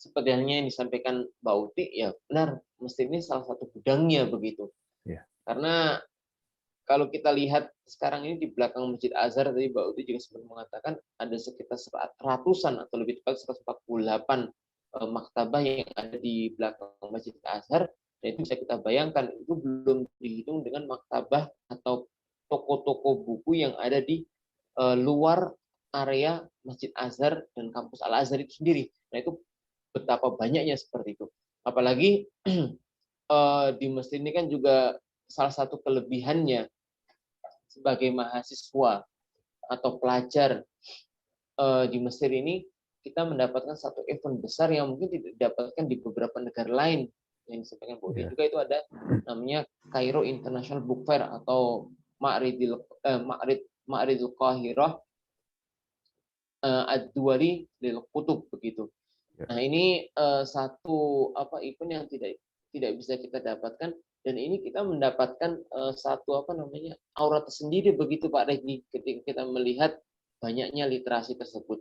seperti halnya yang disampaikan Mbak Uti, ya benar, Mesir ini salah satu gudangnya begitu. Ya. Karena kalau kita lihat sekarang ini di belakang Masjid Azhar, tadi Mbak Uti juga sempat mengatakan ada sekitar ratusan atau lebih tepat 148 maktabah yang ada di belakang Masjid Azhar. Dan itu bisa kita bayangkan, itu belum dihitung dengan maktabah atau toko-toko buku yang ada di luar area Masjid Azhar dan kampus Al-Azhar itu sendiri. Nah, itu betapa banyaknya seperti itu. Apalagi di Mesir ini kan juga salah satu kelebihannya sebagai mahasiswa atau pelajar di Mesir ini, kita mendapatkan satu event besar yang mungkin tidak didapatkan di beberapa negara lain. Yang disampaikan Bu Uti juga itu ada namanya Cairo International Book Fair atau Ma'ridul Qahirah Ad-Duwali lil Kutub begitu. Nah, ini satu event yang tidak bisa kita dapatkan, dan ini kita mendapatkan satu aura tersendiri begitu Pak Regi ketika kita melihat banyaknya literasi tersebut.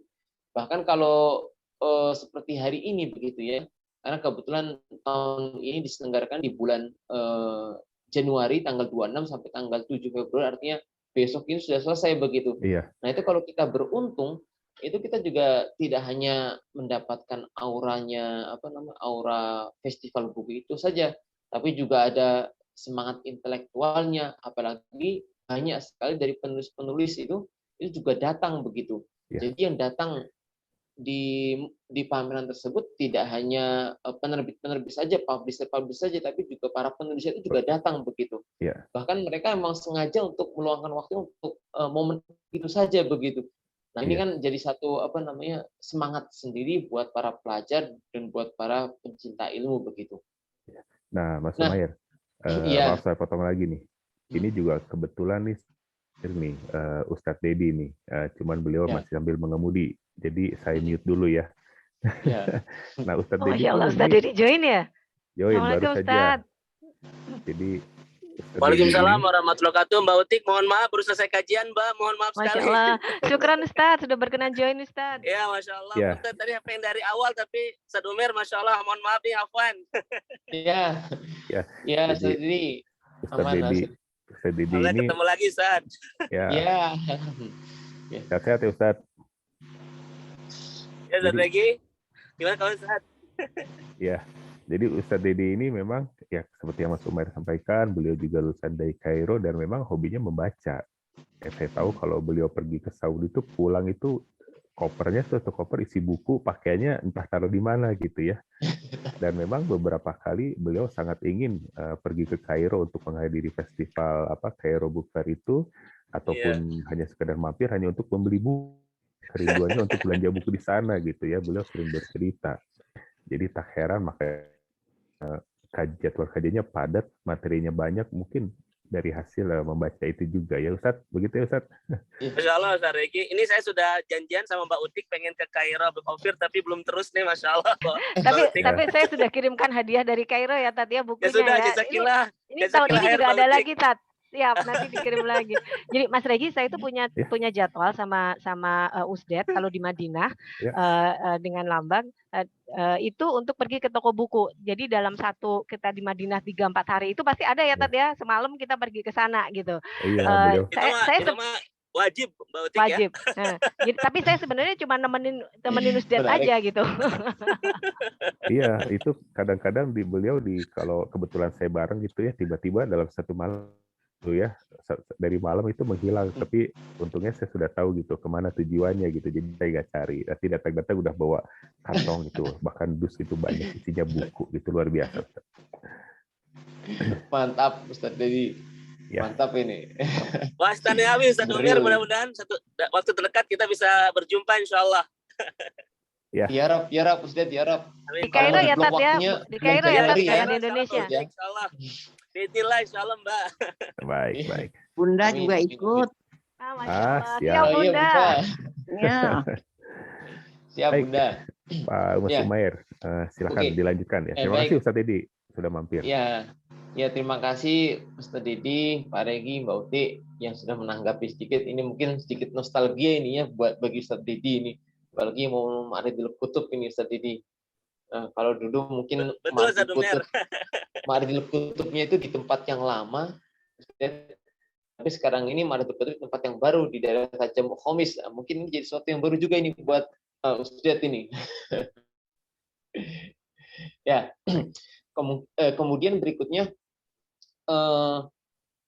Bahkan kalau seperti hari ini begitu ya, karena kebetulan tahun ini diselenggarakan di bulan Januari tanggal 26 sampai tanggal 7 Februari, artinya besok ini sudah selesai begitu. Iya. Nah, itu kalau kita beruntung, itu kita juga tidak hanya mendapatkan auranya aura festival buku itu saja, tapi juga ada semangat intelektualnya, apalagi banyak sekali dari penulis-penulis itu juga datang begitu. Ya. Jadi yang datang di pameran tersebut tidak hanya penerbit saja, publisher saja, tapi juga para penulis itu juga datang begitu. Ya. Bahkan mereka memang sengaja untuk meluangkan waktu untuk momen itu saja begitu. Nah, ini kan jadi satu semangat sendiri buat para pelajar dan buat para pencinta ilmu begitu. Nah, Mas Sumair, maaf saya potong lagi nih. Ini juga kebetulan nih Ustadz Dedi nih, cuman beliau masih sambil mengemudi, jadi saya mute dulu ya. Nah, Ustadz Dedi. Masya Allah, Ustadz Dedi join ya? Join baru saja. Jadi Waalaikumsalam warahmatullahi wabarakatuh. Mbak Utik, mohon maaf baru selesai kajian, Mbak. Mohon maaf sekali. Masya Allah. Syukran Ustadz sudah berkenan join Ustadz. Ya, Masya Allah. Ustadz tadi pengen dari awal tapi Ustadz Umar, Masya Allah. Mohon maaf nih, Afwan. Iya. Ya, Ustadz Dedi. Ustadz Dedi ini. Ketemu lagi, Ustadz. Ya. Sehat-sehat ya, Ustadz. Ya, Ustadz lagi. Gimana kalau Ustadz? Ya. Jadi Ustadz Dedi ini memang ya seperti yang Mas Umar sampaikan, beliau juga lulusan dari Kairo dan memang hobinya membaca. Saya tahu kalau beliau pergi ke Saudi itu pulang itu kopernya satu koper isi buku, pakaiannya entah taruh di mana gitu ya. Dan memang beberapa kali beliau sangat ingin pergi ke Kairo untuk menghadiri festival Kairo Book Fair itu, ataupun hanya sekedar mampir hanya untuk membeli buku. Kerinduannya untuk belanja buku di sana gitu ya. Beliau sering bercerita. Jadi tak heran makanya jadwal kajiannya padat, materinya banyak, mungkin dari hasil membaca itu juga ya Ustadz, begitu ya Ustadz? Masya Allah Ustadz Reki, ini saya sudah janjian sama Mbak Utik pengen ke Kairo Book Fair tapi belum terus nih, Masya Allah. Tapi saya sudah kirimkan hadiah dari Kairo ya Tat ya, bukunya ya. Sudah, ya. jazakillah. Ini tahun ini juga ada lagi Tat. Siap, nanti dikirim lagi. Jadi Mas Regi, saya itu punya Ya. punya jadwal sama Usdet kalau di Madinah Ya. dengan Lambang itu untuk pergi ke toko buku. Jadi dalam kita di Madinah 3-4 hari itu pasti ada ya Tad ya. Semalam kita pergi ke sana gitu. Iya, beliau. Itu mah wajib Mbak Utik ya. Wajib. Jadi, tapi saya sebenarnya cuma temenin Usdet Menarik. aja gitu. Iya, itu kadang-kadang beliau kalau kebetulan saya bareng gitu ya, tiba-tiba dalam satu malam tuh ya, dari malam itu menghilang. Tapi untungnya saya sudah tahu gitu kemana tujuannya gitu, jadi saya nggak cari. Nanti datang-datang udah bawa kantong gitu, bahkan dus itu banyak isinya buku gitu, luar biasa. Mantap Ustadz Dedi. Ya. Mantap ini. Waktunya habis, Ustadz Umir. Real. Mudah-mudahan waktu terdekat kita bisa berjumpa insya Allah. Ya Rab Ustadz, ya Rab. Di Kairo ya Tad ya. Di Kairo ya Tad, jangan di Indonesia. Insya Allah. Bismillah, insya Allah Mbak. Baik. Bunda Amin. juga ikut. Masya Allah. siap. Siap Oh, iya, Bunda. Bunda. Ya. Siap Baik. Bunda. Pak Mas Ya. Umair, silakan Oke. dilanjutkan ya. Terima Baik. kasih Ustadz Edi sudah mampir. Ya terima kasih Ustadz Dedi, Pak Regi, Mbak Uti yang sudah menanggapi sedikit. Ini mungkin sedikit nostalgia ini ya bagi Ustadz Dedi ini. Apalagi mau Ma'aridul Kutub ini Ustadz Dedi. Kalau dulu mungkin Betul, Ustadz Umir. Ma'aridul Kutubnya itu di tempat yang lama. Tapi sekarang ini Ma'aridul Kutub di tempat yang baru di daerah Tajam Khomis. Mungkin ini jadi sesuatu yang baru juga ini buat Ustadz ini. Ya. Kemudian berikutnya,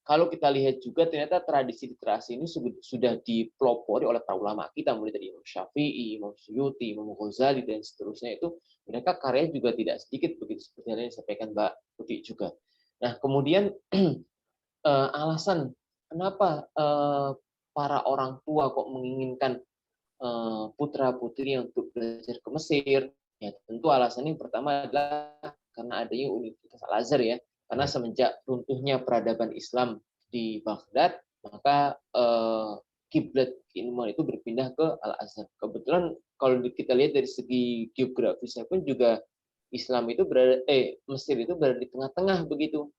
kalau kita lihat juga ternyata tradisi literasi ini sudah dipelopori oleh para ulama kita, mulai dari Imam Syafi'i, Imam Suyuti, Imam Ghazali dan seterusnya. Itu mereka karya juga tidak sedikit, begitu seperti yang disampaikan Mbak Putih juga. Nah kemudian alasan kenapa para orang tua kok menginginkan putra putri untuk belajar ke Mesir, ya tentu alasannya yang pertama adalah karena adanya Universitas Al-Azhar ya. Karena semenjak runtuhnya peradaban Islam di Baghdad, maka kiblat keilmuan itu berpindah ke Al-Azhar. Kebetulan kalau kita lihat dari segi geografisnya pun juga Islam itu Mesir itu berada di tengah-tengah begitu,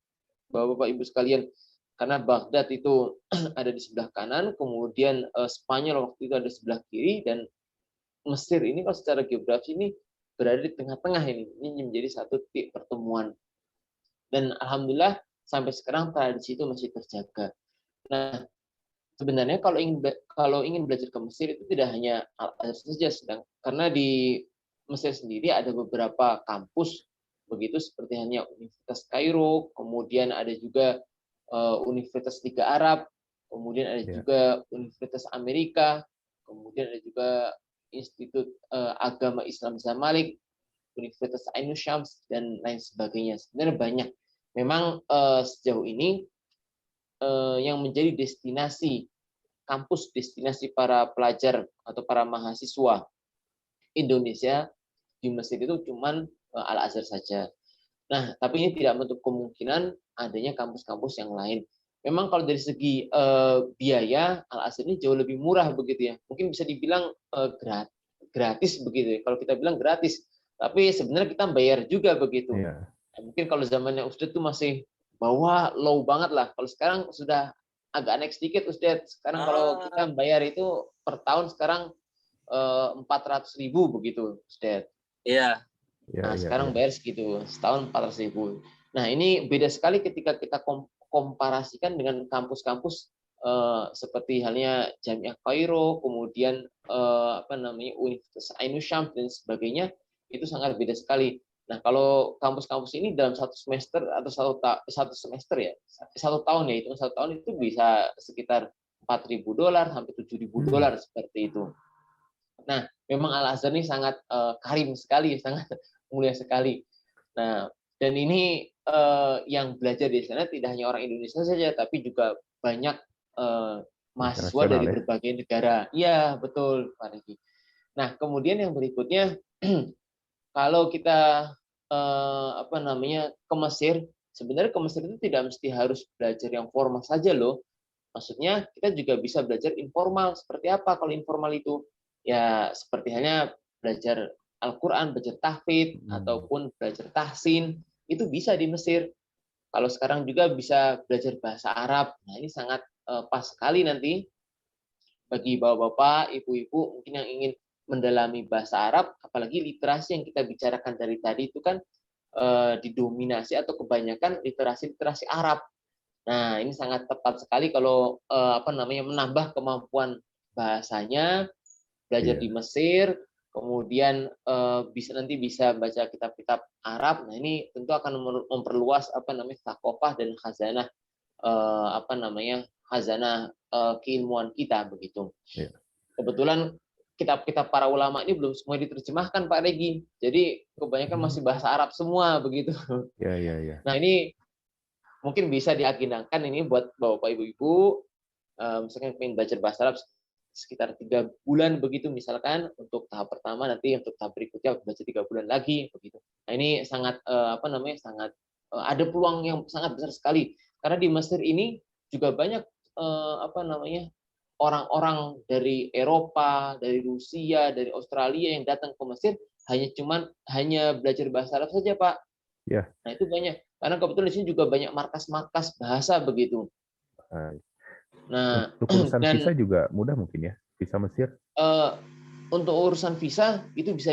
Bapak Ibu sekalian. Karena Baghdad itu ada di sebelah kanan, kemudian Spanyol waktu itu ada di sebelah kiri, dan Mesir ini kalau secara geografi ini berada di tengah-tengah ini menjadi satu titik pertemuan. Dan alhamdulillah sampai sekarang tradisi itu masih terjaga. Nah, sebenarnya kalau ingin belajar ke Mesir itu tidak hanya Al-Azhar saja, karena di Mesir sendiri ada beberapa kampus begitu, seperti hanya Universitas Kairo, kemudian ada juga Universitas Liga Arab, kemudian ada juga Universitas Amerika, kemudian ada juga Institut Agama Islam Zamalek, Universitas Ainu Syams, dan lain sebagainya. Sebenarnya banyak. Memang sejauh ini yang menjadi kampus destinasi para pelajar atau para mahasiswa Indonesia di Mesir itu cuman Al-Azhar saja. Nah, tapi ini tidak menutup kemungkinan adanya kampus-kampus yang lain. Memang kalau dari segi biaya, Al-Azhar ini jauh lebih murah begitu ya. Mungkin bisa dibilang gratis begitu ya. Kalau kita bilang gratis, tapi sebenarnya kita bayar juga begitu. Mungkin kalau zamannya Ustadz itu masih low banget lah. Kalau sekarang sudah agak naik sedikit Ustadz. Sekarang kalau kita bayar itu per tahun sekarang 400.000 begitu Ustadz. Iya. Nah sekarang bayar segitu, setahun 400.000. Nah ini beda sekali ketika kita komparasikan dengan kampus-kampus seperti halnya Jamiah Kairo, kemudian Universitas Ainu Syams dan sebagainya, itu sangat beda sekali. Nah, kalau kampus-kampus ini dalam satu semester atau satu tahun ya, itu satu tahun itu bisa sekitar $4.000 sampai $7.000 seperti itu. Nah, memang Al-Azhar ini sangat karim sekali, sangat mulia sekali. Nah, dan ini yang belajar di sana tidak hanya orang Indonesia saja, tapi juga banyak mahasiswa dari berbagai negara. Iya, betul, Pak Regi. Nah, kemudian yang berikutnya, kalau kita ke Mesir, sebenarnya ke Mesir itu tidak mesti harus belajar yang formal saja loh. Maksudnya kita juga bisa belajar informal. Seperti apa kalau informal itu? Ya seperti halnya belajar Al-Quran, belajar tahfidz, ataupun belajar tahsin, itu bisa di Mesir. kalau sekarang juga bisa belajar bahasa Arab. Nah, ini sangat pas sekali nanti bagi bapak-bapak, ibu-ibu mungkin yang ingin mendalami bahasa Arab, apalagi literasi yang kita bicarakan dari tadi itu kan didominasi atau kebanyakan literasi Arab. Nah, ini sangat tepat sekali kalau menambah kemampuan bahasanya, belajar di Mesir, kemudian nanti bisa baca kitab-kitab Arab. Nah, ini tentu akan memperluas thaqafah dan khazanah khazanah keilmuan kita begitu. Iya. Kebetulan kitab-kitab para ulama ini belum semua diterjemahkan Pak Regi. Jadi kebanyakan masih bahasa Arab semua begitu. Ya. Nah, ini mungkin bisa diagendakan ini buat Bapak Ibu-ibu, misalkan ingin belajar bahasa Arab sekitar 3 bulan begitu misalkan untuk tahap pertama, nanti untuk tahap berikutnya baca 3 bulan lagi begitu. Nah, ini sangat sangat ada peluang yang sangat besar sekali karena di Mesir ini juga banyak orang-orang dari Eropa, dari Rusia, dari Australia yang datang ke Mesir hanya belajar bahasa Arab saja, Pak. Ya. Nah, itu banyak. Karena kebetulan di sini juga banyak markas-markas bahasa begitu. Nah, untuk urusan visa juga mudah mungkin ya, visa Mesir. Untuk urusan visa itu bisa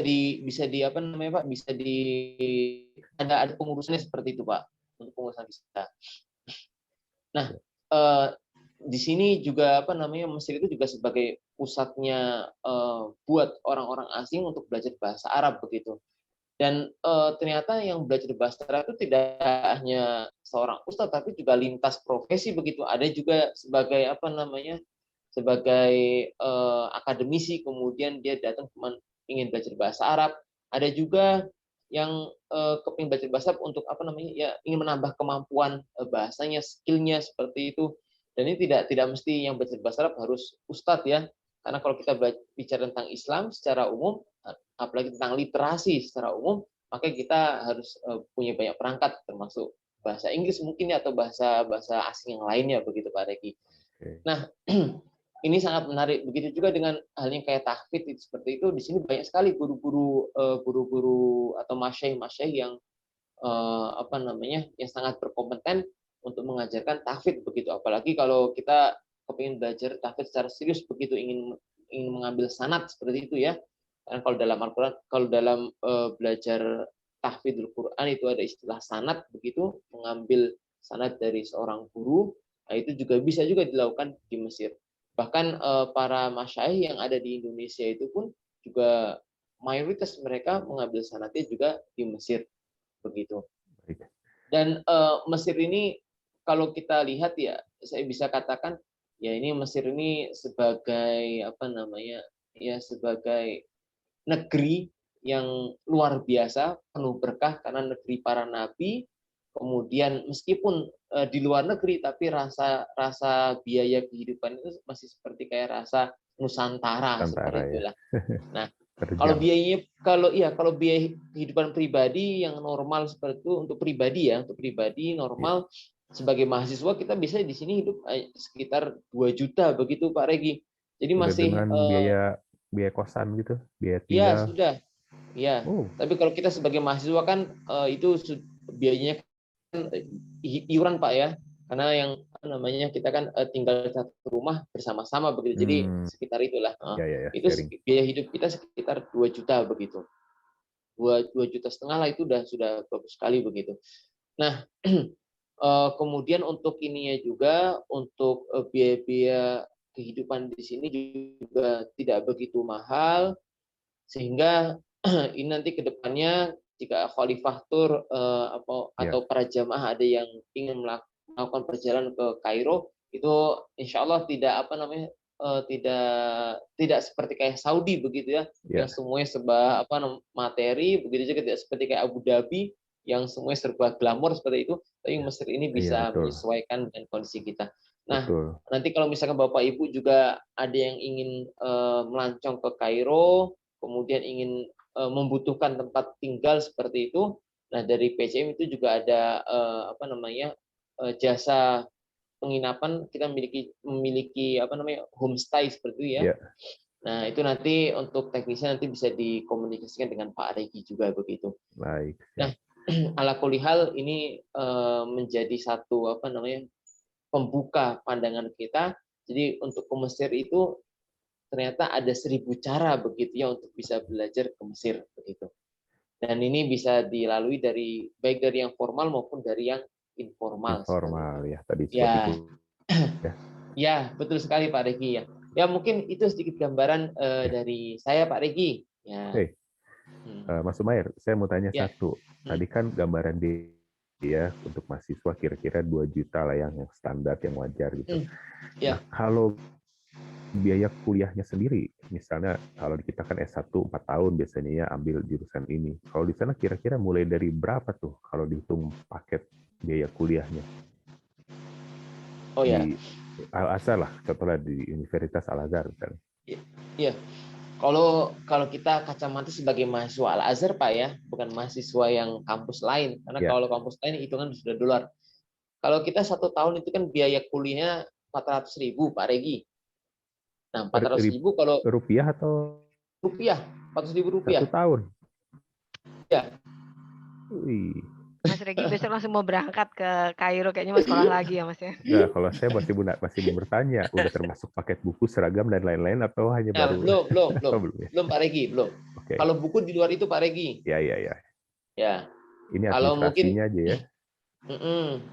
ada pengurusannya seperti itu, Pak, untuk pengurusan visa. Nah, di sini juga Mesir itu juga sebagai pusatnya buat orang-orang asing untuk belajar bahasa Arab begitu. Dan ternyata yang belajar bahasa Arab itu tidak hanya seorang ustadz tapi juga lintas profesi begitu. Ada juga sebagai sebagai akademisi, kemudian dia datang ingin belajar bahasa Arab. Ada juga yang kepingin belajar bahasa Arab untuk ingin menambah kemampuan bahasanya, skillnya seperti itu. Dan ini tidak mesti yang belajar bahasa Arab harus ustadz ya, karena kalau kita bicara tentang Islam secara umum, apalagi tentang literasi secara umum, maka kita harus punya banyak perangkat, termasuk bahasa Inggris mungkin ya, atau bahasa asing yang lainnya begitu Pak Reki. Nah, ini sangat menarik. Begitu juga dengan halnya kayak tahfidz seperti itu. Di sini banyak sekali guru-guru atau masyayikh yang yang sangat berkompeten untuk mengajarkan tahfidz begitu. Apalagi kalau kita kepingin belajar tahfidz secara serius begitu, ingin mengambil sanad seperti itu ya. Karena kalau dalam Al-Qur'an, kalau dalam belajar tahfidzul Quran itu ada istilah sanad begitu, mengambil sanad dari seorang guru. Nah, itu juga bisa juga dilakukan di Mesir. Bahkan para masyayikh yang ada di Indonesia itu pun juga mayoritas mereka mengambil sanadnya juga di Mesir begitu. Dan Mesir ini kalau kita lihat ya, saya bisa katakan ya ini Mesir ini sebagai sebagai negeri yang luar biasa, penuh berkah karena negeri para nabi. Kemudian meskipun di luar negeri tapi rasa biaya kehidupan itu masih seperti kayak rasa Nusantara seperti itulah. Nah, kalau biaya kehidupan pribadi yang normal seperti itu untuk pribadi normal sebagai mahasiswa kita bisa di sini hidup sekitar 2 juta begitu Pak Regi. Jadi masih dengan biaya kosan gitu, biaya tinggal. Ya sudah. Ya. Tapi kalau kita sebagai mahasiswa kan itu biayanya kan iuran Pak ya. Karena yang kita kan tinggal satu rumah bersama-sama begitu. Jadi sekitar itulah. Itu biaya hidup kita sekitar 2 juta begitu. 2,5 juta lah itu sudah bagus sekali begitu. Nah, kemudian untuk ininya juga untuk biaya kehidupan di sini juga tidak begitu mahal, sehingga ini nanti ke depannya jika khalifah tur atau para jamaah ada yang ingin melakukan perjalanan ke Kairo, itu insya Allah tidak tidak seperti kayak Saudi begitu ya, yang semuanya serba materi, begitu juga tidak seperti kayak Abu Dhabi yang semuanya serba glamor seperti itu. Tapi Mesir ini bisa menyesuaikan dengan kondisi kita. Nah, nanti kalau misalkan Bapak Ibu juga ada yang ingin melancong ke Kairo, kemudian ingin membutuhkan tempat tinggal seperti itu, nah dari PCM itu juga ada jasa penginapan, kita memiliki homestay seperti itu ya. Nah, itu nanti untuk teknisnya nanti bisa dikomunikasikan dengan Pak Regi juga begitu. Baik. Nah, ala kulli hal ini menjadi satu pembuka pandangan kita. Jadi untuk ke Mesir itu ternyata ada 1000 cara begitu ya untuk bisa belajar ke Mesir begitu. Dan ini bisa dilalui baik dari yang formal maupun dari yang informal. Informal ya tadi seperti Ya. itu. Ya, betul sekali Pak Regi ya. Ya mungkin itu sedikit gambaran dari saya Pak Regi. Ya. Oke. Mas Umair, saya mau tanya Ya. satu. Tadi kan gambaran dia untuk mahasiswa kira-kira 2 juta lah yang standar, yang wajar gitu. Ya. Nah, kalau biaya kuliahnya sendiri, misalnya kalau kita kan S1 4 tahun biasanya ya ambil jurusan ini. Kalau di sana kira-kira mulai dari berapa tuh kalau dihitung paket biaya kuliahnya? Oh ya. Di Al-Azhar lah, contohnya di Universitas Al-Azhar misalnya. Iya. Kalau kita kacamata sebagai mahasiswa Al-Azhar Pak ya, bukan mahasiswa yang kampus lain. Karena Ya. kalau kampus lain hitungan sudah dolar. Kalau kita 1 tahun itu kan biaya kuliahnya 400.000 Pak Regi. Nah, 400.000 kalau rupiah atau rupiah, 400.000 rupiah. 1 tahun. Ya. Wih. Mas Regi besok langsung mau berangkat ke Kairo, kayaknya mau sekolah lagi ya Mas ya. Nah, kalau saya masih mau bertanya, udah termasuk paket buku, seragam dan lain-lain atau hanya Nah, baru? belum Pak Regi, belum. Okay. Kalau buku di luar itu Pak Regi. Ya. Ya. Ini kalau administrasinya aja ya.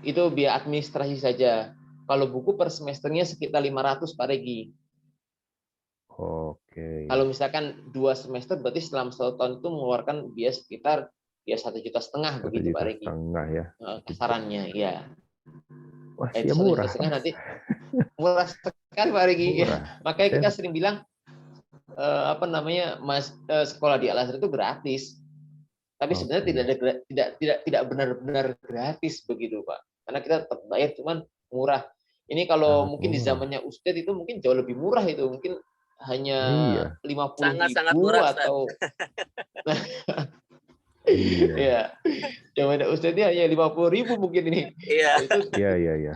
Itu biaya administrasi saja. Kalau buku per semesternya sekitar 500 Pak Regi. Oke. Kalau misalkan 2 semester berarti selama 1 tahun itu mengeluarkan biaya sekitar 1,5 juta begitu Pak Regi. 1,5 juta ya. Kasarannya, ya. Wah, sih murah. 1,5 juta nanti murah sekali Pak Regi. Makanya kita sering bilang sekolah di Al-Azhar itu gratis. Tapi sebenarnya tidak benar-benar gratis begitu Pak. Karena kita tetap bayar cuman murah. Ini kalau mungkin di zamannya Ustadz itu mungkin jauh lebih murah itu, mungkin hanya 50.000 atau iya. Zamannya Ustadz ini hanya 50.000 mungkin ini. Iya.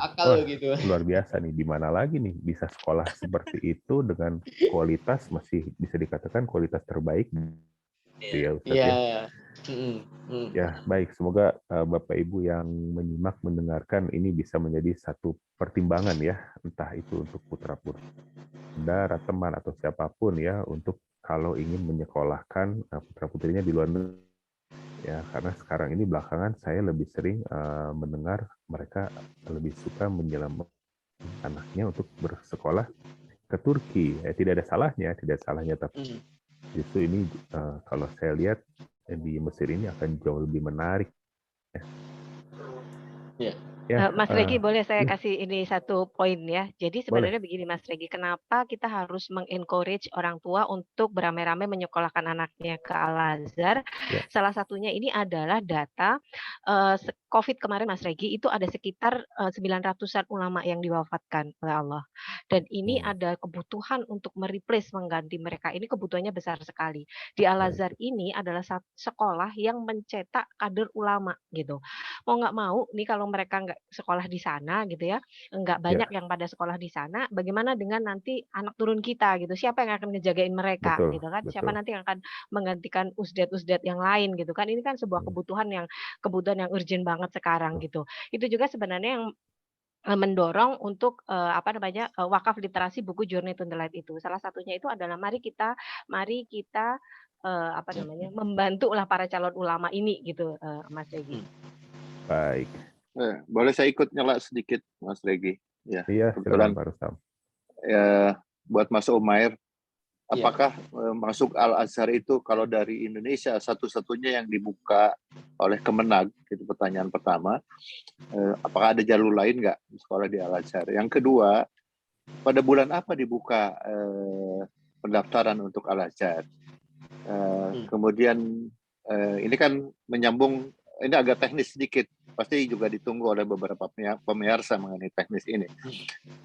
Akal gitu. Luar biasa nih. Di mana lagi nih bisa sekolah seperti itu dengan kualitas masih bisa dikatakan kualitas terbaik. Iya. Ya, baik. Semoga Bapak Ibu yang menyimak, mendengarkan ini bisa menjadi satu pertimbangan ya, entah itu untuk putra-putri, teman atau siapapun ya, untuk kalau ingin menyekolahkan putra-putrinya di luar negeri. Ya, karena sekarang ini belakangan saya lebih sering mendengar mereka lebih suka menyelamatkan anaknya untuk bersekolah ke Turki. Tidak ada salahnya, tapi justru ini kalau saya lihat di Mesir ini akan jauh lebih menarik. Mas Regi, boleh saya kasih ini satu poin ya. Jadi sebenarnya begini Mas Regi, kenapa kita harus mengencourage orang tua untuk beramai-ramai menyekolahkan anaknya ke Al-Azhar? Salah satunya ini adalah data COVID kemarin Mas Regi, itu ada sekitar 900-an ulama yang diwafatkan oleh Allah. Dan ini ada kebutuhan untuk mereplace, mengganti mereka. Ini kebutuhannya besar sekali. Di Al-Azhar ini adalah sekolah yang mencetak kader ulama gitu. Mau nggak mau nih kalau mereka nggak sekolah di sana gitu ya, nggak banyak yang pada sekolah di sana, bagaimana dengan nanti anak turun kita gitu, siapa yang akan ngejagain mereka gitu kan, siapa nanti yang akan menggantikan usdad yang lain gitu kan, ini kan sebuah kebutuhan yang urgent banget sekarang gitu. Itu juga sebenarnya yang mendorong untuk wakaf literasi buku Journey to the Light itu. Salah satunya itu adalah mari kita membantu lah para calon ulama ini gitu, Mas Regi. Baik. Boleh saya ikut nyela sedikit, Mas Regi? Ya, iya, kebetulan. Pak Rustam. Ya, buat Mas Umair, apakah masuk Al-Azhar itu kalau dari Indonesia satu-satunya yang dibuka oleh Kemenag? Itu pertanyaan pertama. Apakah ada jalur lain nggak di sekolah di Al-Azhar? Yang kedua, pada bulan apa dibuka pendaftaran untuk Al-Azhar? Kemudian ini kan menyambung, ini agak teknis sedikit, pasti juga ditunggu oleh beberapa pemirsa mengenai teknis ini.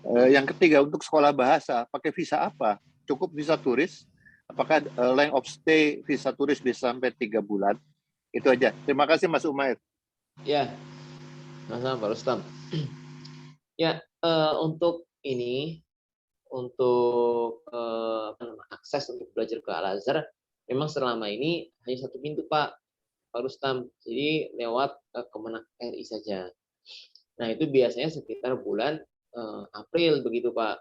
Yang ketiga, untuk sekolah bahasa, pakai visa apa? Cukup visa turis? Apakah length of stay visa turis bisa sampai 3 bulan? Itu aja. Terima kasih Mas Umair. Ya, sama Pak Rustam. Ya, untuk akses untuk belajar ke Al-Azhar, memang selama ini hanya satu pintu Pak. Pak Rustam. Jadi lewat Kemenak RI saja. Nah, itu biasanya sekitar bulan April begitu, Pak.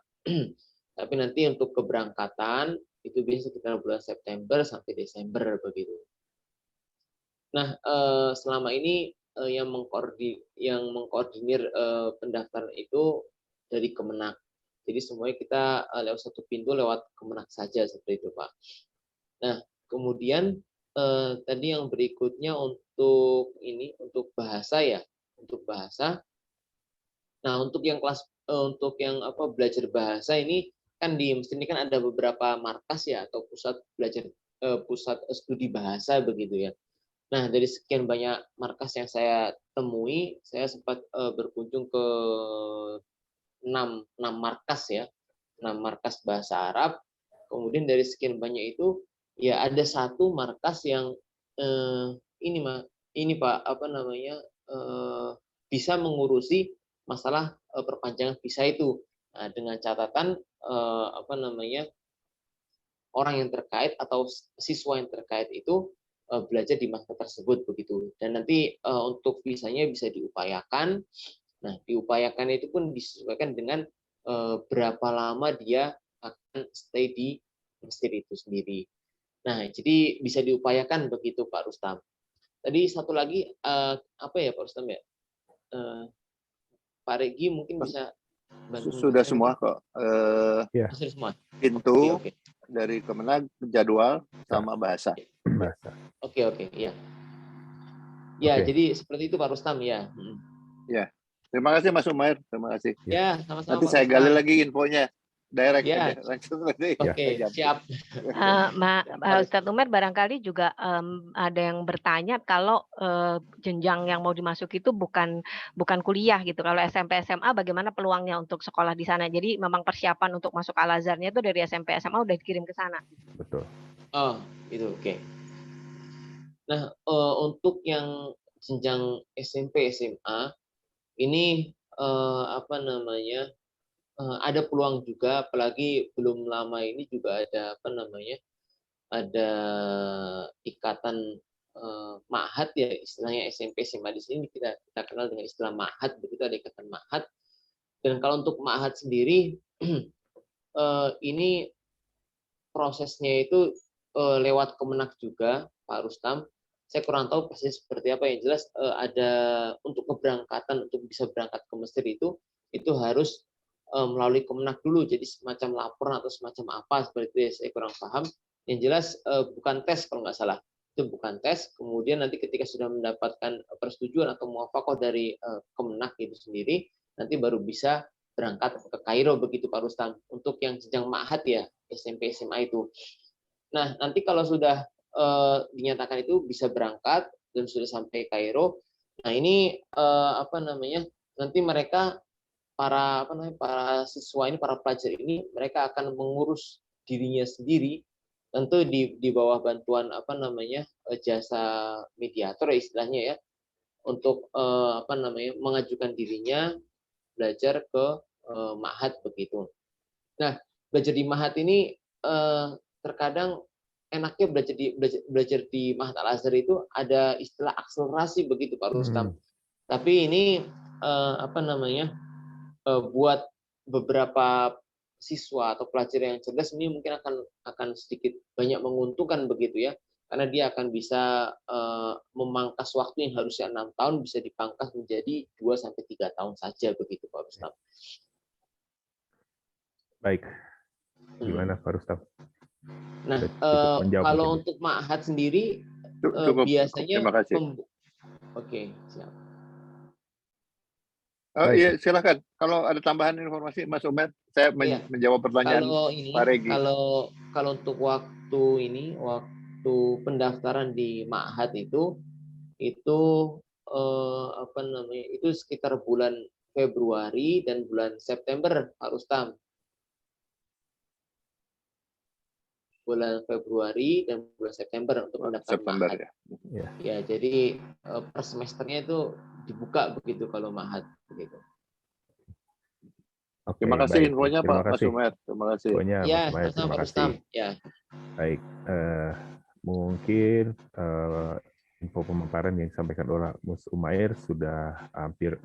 Tapi nanti untuk keberangkatan itu biasanya sekitar bulan September sampai Desember begitu. Nah, selama ini yang mengkoordinir pendaftaran itu dari Kemenak. Jadi semuanya kita lewat satu pintu lewat Kemenak saja seperti itu, Pak. Nah, kemudian tadi yang berikutnya untuk bahasa ya, untuk bahasa. Nah, untuk yang belajar bahasa ini kan di Mesir ini kan ada beberapa markas ya atau pusat studi bahasa begitu ya. Nah, dari sekian banyak markas yang saya temui, saya sempat berkunjung ke 6 markas ya, 6 markas bahasa Arab. Kemudian dari sekian banyak itu ya ada satu markas yang ini Pak bisa mengurusi masalah perpanjangan visa itu. Nah, dengan catatan orang yang terkait atau siswa yang terkait itu belajar di markas tersebut begitu. Dan nanti untuk visanya bisa diupayakan. Nah, diupayakan itu pun disesuaikan dengan berapa lama dia akan stay di Mesir itu sendiri. Nah, jadi bisa diupayakan begitu Pak Rustam. Tadi satu lagi apa ya Pak Rustam ya? Pak Regi mungkin bisa bantu. Sudah semua kok. Sudah semua. Pintu Oke. dari Kemenag, jadwal sama bahasa. Oke, ya. Ya, Oke. jadi seperti itu Pak Rustam ya. Ya. Terima kasih Mas Umair, terima kasih. Ya, sama-sama. Nanti Pak saya gali Rustam. lagi infonya. Direct Ya. aja langsung nanti. Oke, siap. Ustadz Umar barangkali juga ada yang bertanya kalau jenjang yang mau dimasuk itu bukan kuliah gitu. Kalau SMP SMA bagaimana peluangnya untuk sekolah di sana? Jadi memang persiapan untuk masuk Al-Azharnya itu dari SMP SMA udah dikirim ke sana. Betul. Oh, itu oke. Nah, untuk yang jenjang SMP SMA ini ada peluang juga, apalagi belum lama ini juga ada ada ikatan ma'had ya, istilahnya SMP SMA di sini kita kenal dengan istilah ma'had, begitu ada ikatan ma'had. Dan kalau untuk ma'had sendiri ini prosesnya itu lewat Kemenak juga Pak Rustam. Saya kurang tahu pasti seperti apa, yang jelas ada untuk keberangkatan, untuk bisa berangkat ke Mesir itu harus melalui Kemenak dulu, jadi semacam laporan atau semacam apa seperti itu ya, saya kurang paham. Yang jelas bukan tes kalau nggak salah, itu bukan tes. Kemudian nanti ketika sudah mendapatkan persetujuan atau muafaqah dari Kemenak itu sendiri, nanti baru bisa berangkat ke Kairo begitu Pak Rustam. Untuk yang jenjang ma'had ya, SMP SMA itu. Nah, nanti kalau sudah dinyatakan itu bisa berangkat dan sudah sampai Kairo, nah ini nanti mereka para siswa ini, para pelajar ini, mereka akan mengurus dirinya sendiri, tentu di bawah bantuan jasa mediator istilahnya ya, untuk mengajukan dirinya belajar ke ma'had begitu. Nah, belajar di ma'had ini terkadang enaknya belajar di Ma'had Al-Azhar itu ada istilah akselerasi begitu Pak Rustam. Tapi ini buat beberapa siswa atau pelajar yang cerdas ini mungkin akan sedikit banyak menguntungkan begitu ya, karena dia akan bisa memangkas waktu yang harusnya 6 tahun bisa dipangkas menjadi 2-3 tahun saja begitu Pak Rustam. Baik. Gimana Pak Rustam? Nah, kalau untuk ma'had sendiri biasanya terima kasih. Oke, siap. Iya, silakan. Kalau ada tambahan informasi Mas Umair, saya menjawab pertanyaan Pak Regi. Kalau untuk waktu pendaftaran di ma'had itu sekitar bulan Februari dan bulan September Pak Rustam. Bulan Februari dan bulan September untuk mendaftar ma'had. Ya, jadi per semesternya itu dibuka begitu kalau ma'had begitu. Oke, terima kasih baik. infonya Terima Pak Mas Umair. Terima kasih. Ya, Mas Umair, terima terima kasih. kasih. Ya. Baik, mungkin info pemaparan yang disampaikan oleh Mus Umair sudah hampir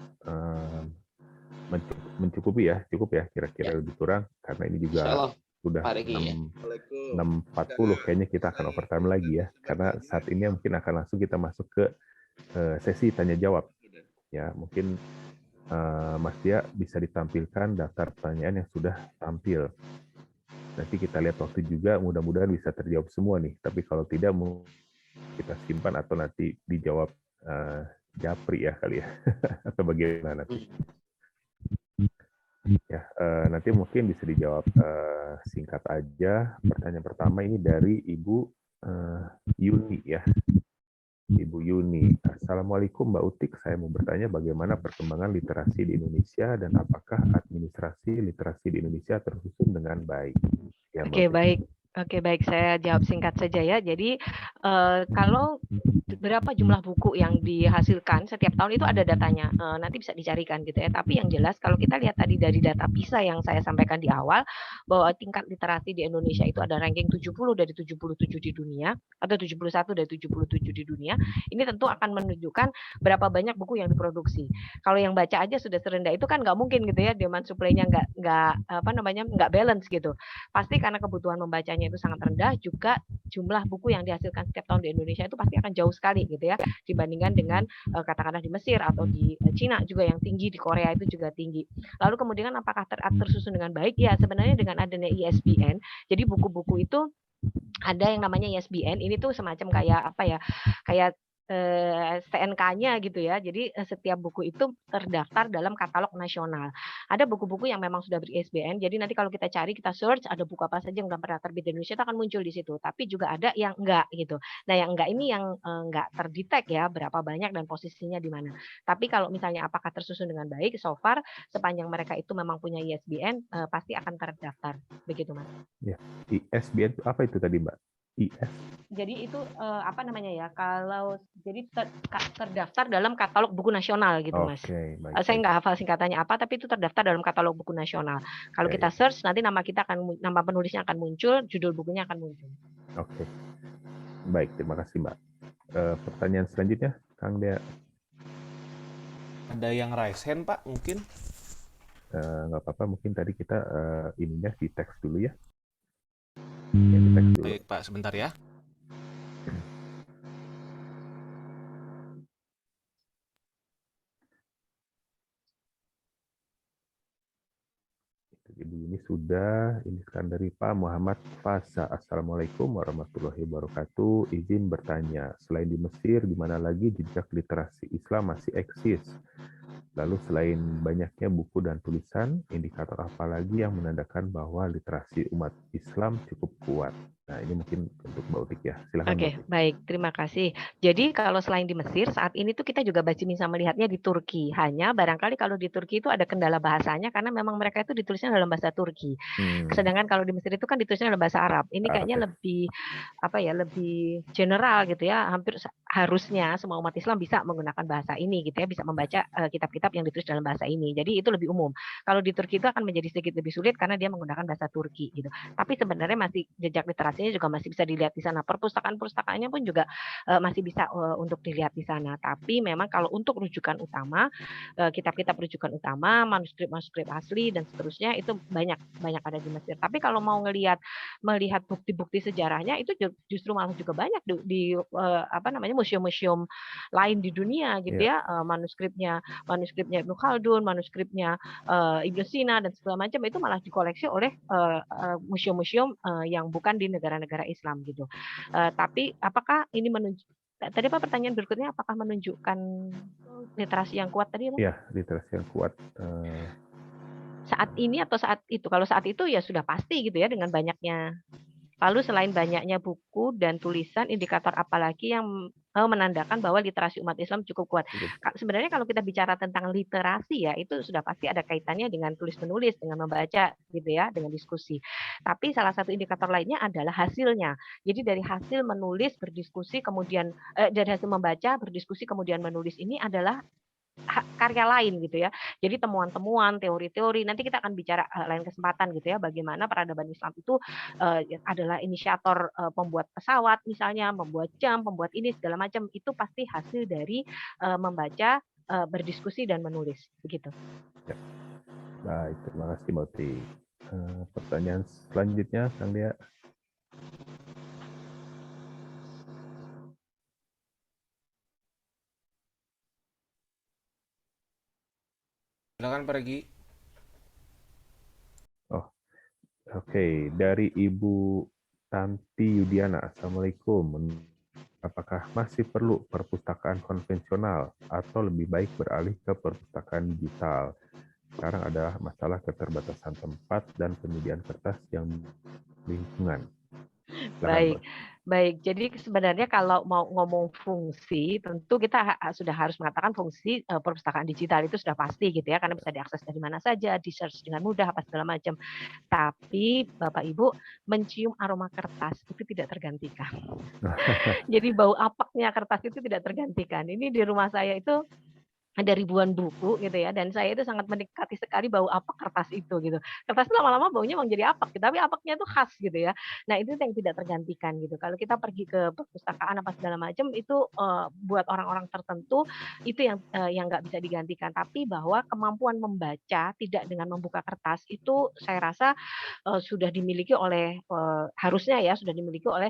mencukupi ya, cukup ya kira-kira lebih kurang, karena ini juga sudah Pak Regi, 6.40 kayaknya kita akan overtime lagi ya, karena saat ini mungkin akan langsung kita masuk ke sesi tanya jawab ya. Mungkin Mas Dia bisa ditampilkan daftar pertanyaan yang sudah tampil. Nanti kita lihat waktu juga, mudah-mudahan bisa terjawab semua nih, tapi kalau tidak mau kita simpan atau nanti dijawab Japri ya kali ya atau bagaimana nanti. Ya, nanti mungkin bisa dijawab singkat aja. Pertanyaan pertama ini dari Ibu Yuni ya. Ibu Yuni, Assalamualaikum Mbak Utik, saya mau bertanya bagaimana perkembangan literasi di Indonesia dan apakah administrasi literasi di Indonesia tersusun dengan baik? Ya, Oke, baik. Oke, baik. Saya jawab singkat saja ya. Jadi, kalau berapa jumlah buku yang dihasilkan setiap tahun itu ada datanya. Nanti bisa dicarikan gitu ya. Tapi yang jelas kalau kita lihat tadi dari data PISA yang saya sampaikan di awal, bahwa tingkat literasi di Indonesia itu ada ranking 70 dari 77 di dunia, atau 71 dari 77 di dunia. Ini tentu akan menunjukkan berapa banyak buku yang diproduksi. Kalau yang baca aja sudah serendah itu kan nggak mungkin gitu ya, demand supply-nya nggak balance gitu. Pasti karena kebutuhan membacanya itu sangat rendah, juga jumlah buku yang dihasilkan setiap tahun di Indonesia itu pasti akan jauh sekali gitu ya, dibandingkan dengan katakanlah di Mesir atau di Cina juga yang tinggi, di Korea itu juga tinggi. Lalu kemudian apakah tersusun dengan baik? Ya, sebenarnya dengan adanya ISBN, jadi buku-buku itu ada yang namanya ISBN, ini tuh semacam kayak apa ya, kayak STNK-nya gitu ya. Jadi setiap buku itu terdaftar dalam katalog nasional. Ada buku-buku yang memang sudah ber-ISBN, jadi nanti kalau kita cari, kita search ada buku apa saja yang belum pernah terbit di Indonesia itu akan muncul di situ. Tapi juga ada yang enggak gitu. Nah, yang enggak ini yang enggak terdetek ya berapa banyak dan posisinya di mana. Tapi kalau misalnya apakah tersusun dengan baik, so far sepanjang mereka itu memang punya ISBN pasti akan terdaftar. Begitu, Mas. Ya, ISBN apa itu tadi, Mbak? IS. Jadi itu apa namanya ya? Kalau jadi terdaftar dalam katalog buku nasional gitu, Mas. Baik, Saya nggak hafal singkatannya apa, tapi itu terdaftar dalam katalog buku nasional. Kalau kita search nanti nama penulisnya akan muncul, judul bukunya akan muncul. Oke. Baik, terima kasih, Mbak. Pertanyaan selanjutnya, Kang Dea. Ada yang raise hand, Pak, mungkin? Nggak apa-apa, mungkin tadi kita ininya di teks dulu ya. Baik, Pak, sebentar ya. Ibu ini sudah, ini sekarang dari Pak Muhammad Fasa. Assalamualaikum warahmatullahi wabarakatuh. Izin bertanya, selain di Mesir, di mana lagi jejak literasi Islam masih eksis? Lalu selain banyaknya buku dan tulisan, indikator apa lagi yang menandakan bahwa literasi umat Islam cukup kuat? Nah, ini mungkin untuk Mbak Utik ya. Silakan. Oke, baik. Terima kasih. Jadi kalau selain di Mesir, saat ini tuh kita juga masih bisa melihatnya di Turki. Hanya barangkali kalau di Turki itu ada kendala bahasanya karena memang mereka itu ditulisnya dalam bahasa Turki. Sedangkan kalau di Mesir itu kan ditulisnya dalam bahasa Arab. Ini kayaknya lebih apa ya, lebih general gitu ya. Hampir harusnya semua umat Islam bisa menggunakan bahasa ini gitu ya, bisa membaca kitab-kitab yang ditulis dalam bahasa ini. Jadi itu lebih umum. Kalau di Turki itu akan menjadi sedikit lebih sulit karena dia menggunakan bahasa Turki gitu. Tapi sebenarnya masih jejak literasi juga masih bisa dilihat di sana. Perpustakaan-perpustakaannya pun juga masih bisa untuk dilihat di sana. Tapi memang kalau untuk rujukan utama, kitab-kitab rujukan utama, manuskrip-manuskrip asli dan seterusnya itu banyak ada di Mesir. Tapi kalau mau melihat bukti-bukti sejarahnya itu justru malah juga banyak di apa namanya museum-museum lain di dunia gitu ya. Manuskripnya Ibnu Khaldun, manuskripnya Ibnu Sina dan segala macam itu malah dikoleksi oleh museum-museum yang bukan di negara-negara Islam gitu. Tapi apakah ini tadi Pak pertanyaan berikutnya apakah menunjukkan literasi yang kuat tadi Pak? Iya, literasi yang kuat. Saat ini atau saat itu? Kalau saat itu ya sudah pasti gitu ya dengan banyaknya. Lalu selain banyaknya buku dan tulisan, indikator apalagi yang menandakan bahwa literasi umat Islam cukup kuat. Sebenarnya kalau kita bicara tentang literasi ya, itu sudah pasti ada kaitannya dengan tulis-menulis, dengan membaca gitu ya, dengan diskusi. Tapi salah satu indikator lainnya adalah hasilnya. Jadi dari hasil menulis, berdiskusi, kemudian dari hasil membaca, berdiskusi, kemudian menulis ini adalah karya lain gitu ya. Jadi temuan-temuan, teori-teori, nanti kita akan bicara lain kesempatan gitu ya, bagaimana peradaban Islam itu adalah inisiator pembuat pesawat misalnya, membuat jam, membuat ini segala macam, itu pasti hasil dari membaca, berdiskusi dan menulis begitu. Ya. Baik, terima kasih Mbak Uti. Pertanyaan selanjutnya, Kang Dea. Silakan Pak Regi. Oh, oke. Dari Ibu Tanti Yudiana, Assalamualaikum. Apakah masih perlu perpustakaan konvensional atau lebih baik beralih ke perpustakaan digital? Sekarang ada masalah keterbatasan tempat dan penyediaan kertas yang lingkungan. Baik, baik. Jadi sebenarnya kalau mau ngomong fungsi, tentu kita sudah harus mengatakan fungsi perpustakaan digital itu sudah pasti gitu ya, karena bisa diakses dari mana saja, di-search dengan mudah, apa segala macam. Tapi Bapak Ibu, mencium aroma kertas itu tidak tergantikan. Jadi bau apeknya kertas itu tidak tergantikan. Ini di rumah saya itu ada ribuan buku gitu ya, dan saya itu sangat menikmati sekali bau apek kertas itu gitu. Kertas itu lama-lama baunya memang jadi apek, tapi apeknya itu khas gitu ya. Nah itu yang tidak tergantikan gitu. Kalau kita pergi ke perpustakaan apa segala macam itu buat orang-orang tertentu itu yang nggak bisa digantikan. Tapi bahwa kemampuan membaca tidak dengan membuka kertas itu saya rasa sudah dimiliki oleh harusnya ya sudah dimiliki oleh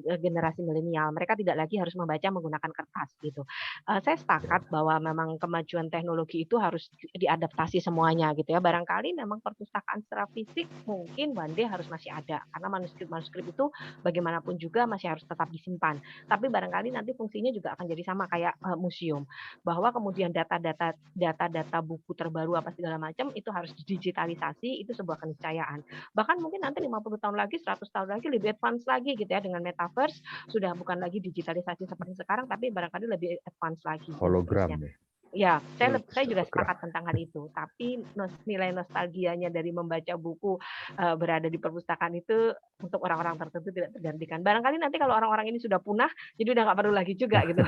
generasi milenial. Mereka tidak lagi harus membaca menggunakan kertas gitu. Saya sepakat bahwa memang kemajuan teknologi itu harus diadaptasi semuanya gitu ya. Barangkali memang perpustakaan secara fisik mungkin one day harus masih ada karena manuskrip itu bagaimanapun juga masih harus tetap disimpan. Tapi barangkali nanti fungsinya juga akan jadi sama kayak museum, bahwa kemudian data-data buku terbaru apa segala macam itu harus didigitalisasi, itu sebuah keniscayaan. Bahkan mungkin nanti 50 tahun lagi, 100 tahun lagi lebih advance lagi gitu ya dengan metaverse, sudah bukan lagi digitalisasi seperti sekarang tapi barangkali lebih advance lagi. Hologram ya. Ya, saya juga sepakat tentang hal itu. Tapi nilai nostalgianya dari membaca buku berada di perpustakaan itu untuk orang-orang tertentu tidak tergantikan. Barangkali nanti kalau orang-orang ini sudah punah, jadi udah nggak perlu lagi juga gitu.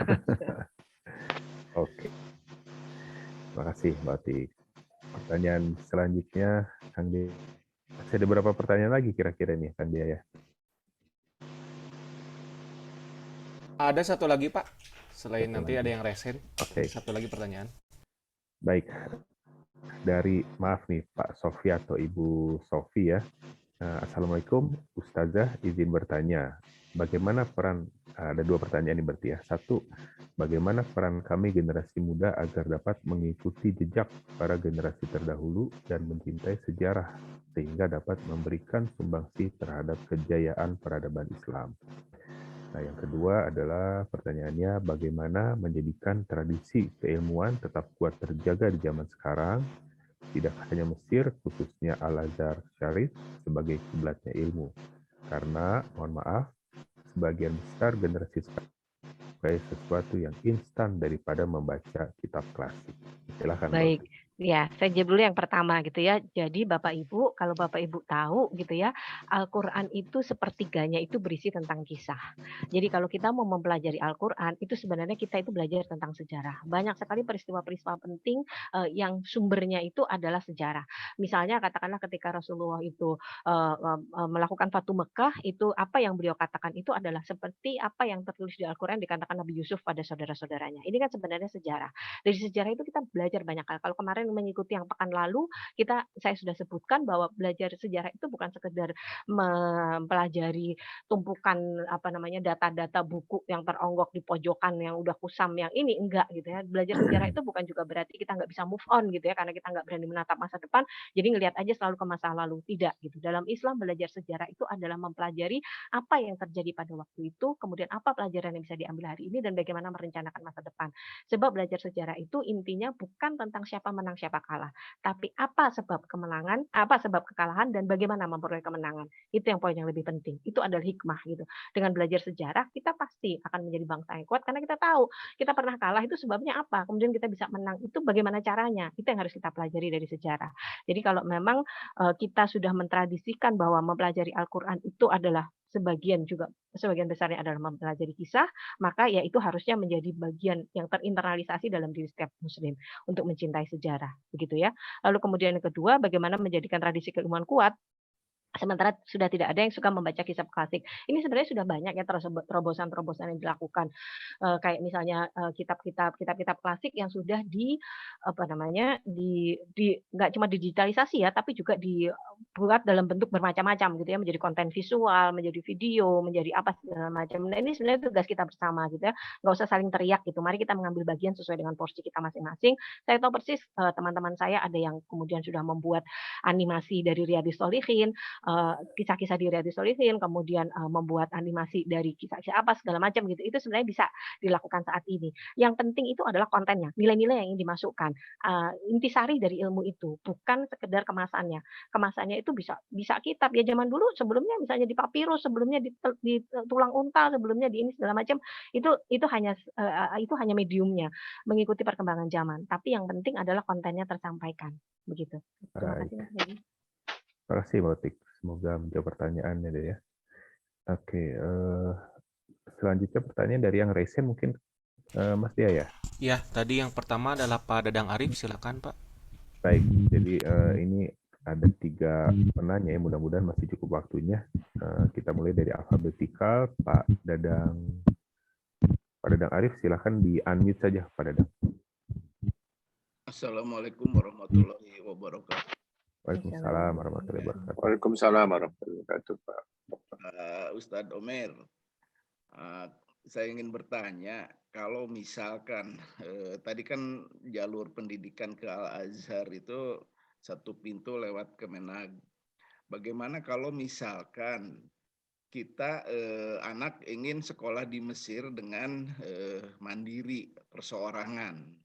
Oke. Terima kasih Mbak Ati. Pertanyaan selanjutnya, Kang Dea. Masih ada berapa pertanyaan lagi kira-kira nih, Kang Dea ya? Ada satu lagi Pak. Selain Satu nanti lagi. ada yang resen. Oke. Satu lagi pertanyaan. Baik. Dari, maaf nih, Pak Sofi atau Ibu Sofi ya. Assalamualaikum, Ustazah, izin bertanya. Bagaimana peran, ada dua pertanyaan ini berarti ya. Satu, bagaimana peran kami generasi muda agar dapat mengikuti jejak para generasi terdahulu dan mencintai sejarah, sehingga dapat memberikan sumbangsi terhadap kejayaan peradaban Islam. Nah, yang kedua adalah pertanyaannya, bagaimana menjadikan tradisi keilmuan tetap kuat terjaga di zaman sekarang, tidak hanya Mesir, khususnya Al-Azhar Syarif, sebagai kiblatnya ilmu. Karena, mohon maaf, sebagian besar generasi sekarang sebagai sesuatu yang instan daripada membaca kitab klasik. Silakan. Baik. Ya, saya jawab dulu yang pertama gitu ya. Jadi Bapak Ibu, kalau Bapak Ibu tahu gitu ya, Al-Qur'an itu sepertiganya itu berisi tentang kisah. Jadi kalau kita mau mempelajari Al-Qur'an itu sebenarnya kita itu belajar tentang sejarah. Banyak sekali peristiwa-peristiwa penting yang sumbernya itu adalah sejarah. Misalnya katakanlah ketika Rasulullah itu melakukan Fatu Mekah, itu apa yang beliau katakan itu adalah seperti apa yang tertulis di Al-Qur'an dikatakan Nabi Yusuf pada saudara-saudaranya. Ini kan sebenarnya sejarah. Dari sejarah itu kita belajar banyak hal. Kalau kemarin mengikuti yang pekan lalu, saya sudah sebutkan bahwa belajar sejarah itu bukan sekedar mempelajari tumpukan data-data buku yang teronggok di pojokan yang udah kusam yang ini enggak gitu ya. Belajar sejarah itu bukan juga berarti kita nggak bisa move on gitu ya karena kita nggak berani menatap masa depan. Jadi ngelihat aja selalu ke masa lalu, tidak gitu. Dalam Islam belajar sejarah itu adalah mempelajari apa yang terjadi pada waktu itu, kemudian apa pelajaran yang bisa diambil hari ini dan bagaimana merencanakan masa depan. Sebab belajar sejarah itu intinya bukan tentang siapa menang siapa kalah, tapi apa sebab kemenangan, apa sebab kekalahan dan bagaimana memperoleh kemenangan. Itu yang poin yang lebih penting. Itu adalah hikmah gitu. Dengan belajar sejarah kita pasti akan menjadi bangsa yang kuat karena kita tahu kita pernah kalah itu sebabnya apa. Kemudian kita bisa menang itu bagaimana caranya. Itu yang harus kita pelajari dari sejarah. Jadi kalau memang kita sudah mentradisikan bahwa mempelajari Al-Qur'an itu adalah sebagian besarnya adalah mempelajari kisah, maka ya itu harusnya menjadi bagian yang terinternalisasi dalam diri setiap muslim untuk mencintai sejarah, begitu ya. Lalu kemudian yang kedua, bagaimana menjadikan tradisi keilmuan kuat sementara sudah tidak ada yang suka membaca kisah klasik. Ini sebenarnya sudah banyak ya terobosan-terobosan yang dilakukan. Kayak misalnya kitab-kitab klasik yang sudah nggak cuma digitalisasi ya, tapi juga dibuat dalam bentuk bermacam-macam gitu ya, menjadi konten visual, menjadi video, menjadi apa segala macam. Nah, ini sebenarnya tugas kita bersama gitu ya. Nggak usah saling teriak gitu. Mari kita mengambil bagian sesuai dengan porsi kita masing-masing. Saya tahu persis teman-teman saya ada yang kemudian sudah membuat animasi dari Riyadhus Shalihin, kisah-kisah di Riyadhus Shalihin, kemudian membuat animasi dari kisah-kisah apa segala macam gitu. Itu sebenarnya bisa dilakukan saat ini. Yang penting itu adalah kontennya, nilai-nilai yang ingin dimasukkan. Intisari dari ilmu itu bukan sekedar kemasannya. Kemasannya itu bisa kitab ya zaman dulu, sebelumnya misalnya di papirus, sebelumnya di tulang unta, sebelumnya di ini segala macam. Itu hanya mediumnya, mengikuti perkembangan zaman. Tapi yang penting adalah kontennya tersampaikan, begitu. Terima Baik. kasih Mas Dedi. Terima kasih Mbak Utik. Semoga menjawab pertanyaannya deh ya. Oke, selanjutnya pertanyaan dari yang recent mungkin Mas Dia ya. Ya, tadi yang pertama adalah Pak Dadang Arif, silakan Pak. Baik, jadi ini ada 3 penanya ya, mudah-mudahan masih cukup waktunya. Kita mulai dari alfabetikal, Pak Dadang Arif, silakan di-unmute saja Pak Dadang. Assalamualaikum warahmatullahi wabarakatuh. Waalaikumsalam warahmatullahi wabarakatuh. Waalaikumsalam warahmatullahi wabarakatuh, Pak. Ustadz Omer, saya ingin bertanya, kalau misalkan tadi kan jalur pendidikan ke Al-Azhar itu satu pintu lewat Kemenag. Bagaimana kalau misalkan kita anak ingin sekolah di Mesir dengan mandiri, perseorangan?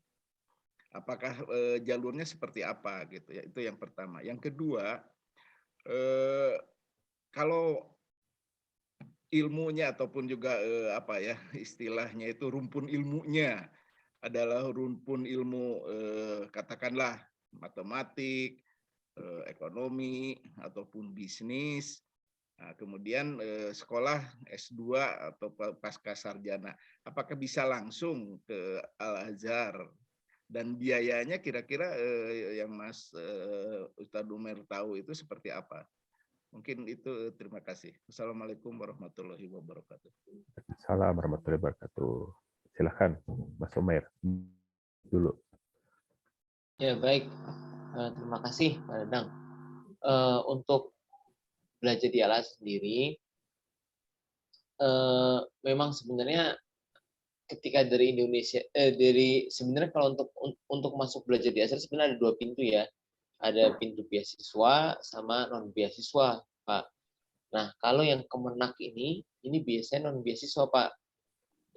Apakah jalurnya seperti apa gitu ya? Itu yang pertama. Yang kedua, kalau ilmunya ataupun juga istilahnya itu rumpun ilmunya adalah rumpun ilmu katakanlah matematik, ekonomi ataupun bisnis. Nah, kemudian sekolah S2 atau pasca sarjana, apakah bisa langsung ke Al-Azhar? Dan biayanya kira-kira yang Mas Ustadz Umer tahu itu seperti apa? Mungkin itu, terima kasih. Assalamualaikum warahmatullahi wabarakatuh. Assalamualaikum warahmatullahi wabarakatuh. Silakan Mas Umer dulu. Ya baik, terima kasih Pak Dadang. Untuk belajar di Al-Azhar sendiri, memang sebenarnya ketika dari Indonesia, sebenarnya kalau untuk masuk belajar di Al-Azhar sebenarnya ada 2 pintu ya. Ada pintu beasiswa sama non beasiswa, Pak. Nah, kalau yang Kemenak ini biasanya non beasiswa, Pak.